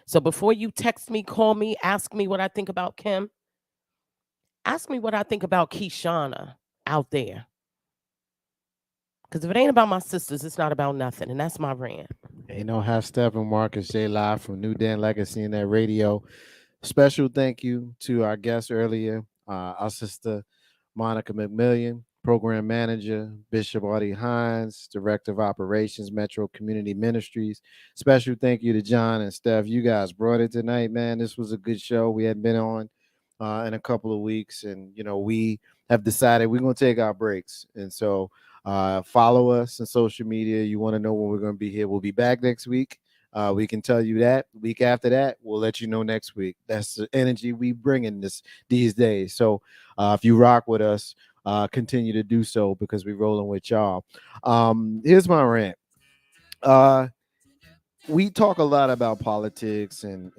So before you text me, call me, ask me what I think about Kim, ask me what I think about Keyshana out there. Because if it ain't about my sisters, it's not about nothing. And that's my rant. Ain't no half stepping. Marcus J live from New Dan Legacy in that radio. Special thank you to our guest earlier, our sister Monica McMillian, program manager, Bishop Audie Hines, director of operations, Metro Community Ministries. Special thank you to John and Steph. You guys brought it tonight, man. This was a good show. We hadn't been on in a couple of weeks, and we have decided we're going to take our breaks. And so follow us on social media. You want to know when we're going to be here. We'll be back next week. We can tell you that. Week after that, we'll let you know next week. That's the energy we bring in these days. So if you rock with us, continue to do so, because we're rolling with y'all. Here's my rant. We talk a lot about politics and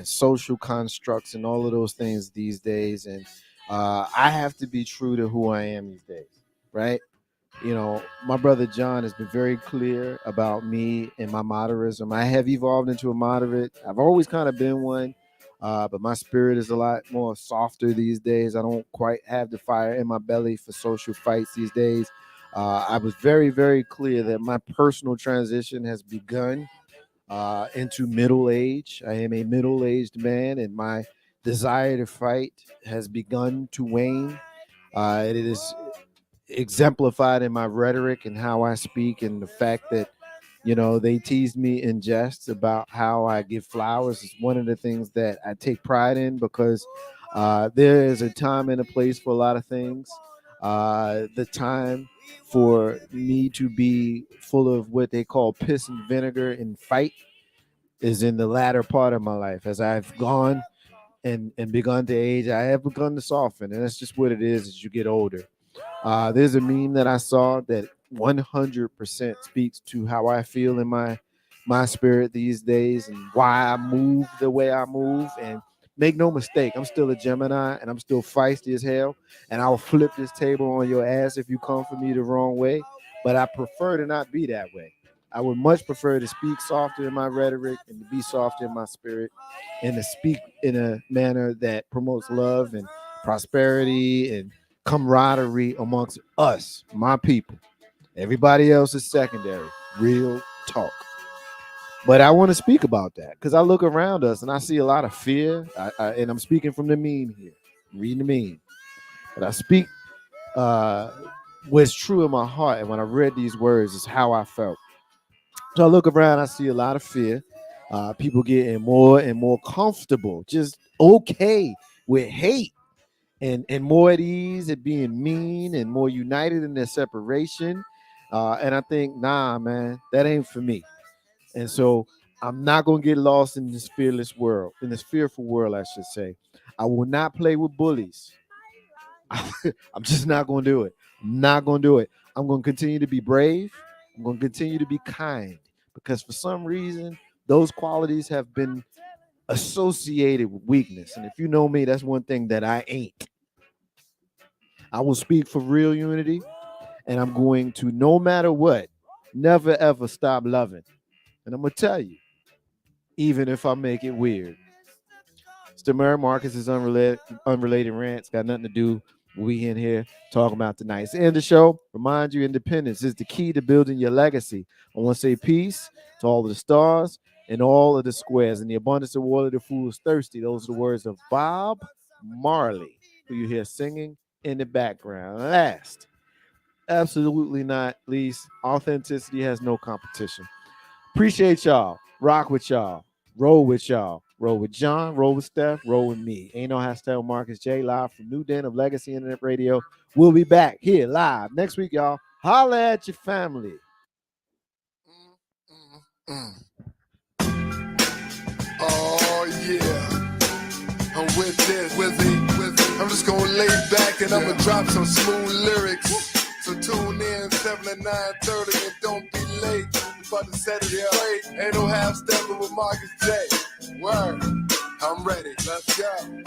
social constructs and all of those things these days. And I have to be true to who I am these days, right? My brother John has been very clear about me and my moderatism. I have evolved into a moderate. I've always kind of been one, but my spirit is a lot more softer these days. I don't quite have the fire in my belly for social fights these days. I was very, very clear that my personal transition has begun into middle age. I am a middle-aged man, and my desire to fight has begun to wane. It is exemplified in my rhetoric and how I speak, and the fact that they teased me in jest about how I give flowers is one of the things that I take pride in, because there is a time and a place for a lot of things. The time for me to be full of what they call piss and vinegar and fight is in the latter part of my life. As I've gone and begun to age, I have begun to soften, and that's just what it is as you get older. There's a meme that I saw that 100% speaks to how I feel in my spirit these days, and why I move the way I move. And make no mistake, I'm still a Gemini, and I'm still feisty as hell, and I'll flip this table on your ass if you come for me the wrong way. But I prefer to not be that way. I would much prefer to speak softer in my rhetoric and to be softer in my spirit, and to speak in a manner that promotes love and prosperity and camaraderie amongst us, my people. Everybody else is secondary. Real talk. But I want to speak about that because I look around us and I see a lot of fear. And I'm speaking from the meme here, reading the meme. But I speak what's true in my heart. And when I read these words, is how I felt. So I look around, I see a lot of fear. People getting more and more comfortable, just okay with hate, and more at ease at being mean, and more united in their separation. And I think, nah, man, that ain't for me. And so I'm not gonna get lost in this fearless world, in this fearful world, I should say. I will not play with bullies. I'm just not gonna do it. I'm not gonna do it. I'm gonna continue to be brave. I'm gonna continue to be kind, because for some reason those qualities have been associated with weakness. And if you know me, that's one thing that I ain't. I will speak for real unity, and I'm going to, no matter what, never ever stop loving. And I'm gonna tell you, even if I make it weird. It's the Mary Marcus's unrelated rants. Got nothing to do with we in here talking about tonight. It's the end of the show. Remind you, independence is the key to building your legacy. I want to say peace to all of the stars and all of the squares. And the abundance of water, the fool is thirsty. Those are the words of Bob Marley, who you hear singing in the background. Last, absolutely not least, authenticity has no competition. Appreciate y'all. Rock with y'all. Roll with y'all. Roll with John. Roll with Steph. Roll with me. Ain't no hashtag Marcus J. Live from New Den of Legacy Internet Radio. We'll be back here live next week, y'all. Holla at your family. Oh yeah, I'm with this, with it. I'm just gonna lay back and I'm gonna drop some smooth lyrics. So tune in 7 to 9:30 and don't be late. We about to set it straight. Ain't no half stepping with Marcus J. Word, I'm ready. Let's go.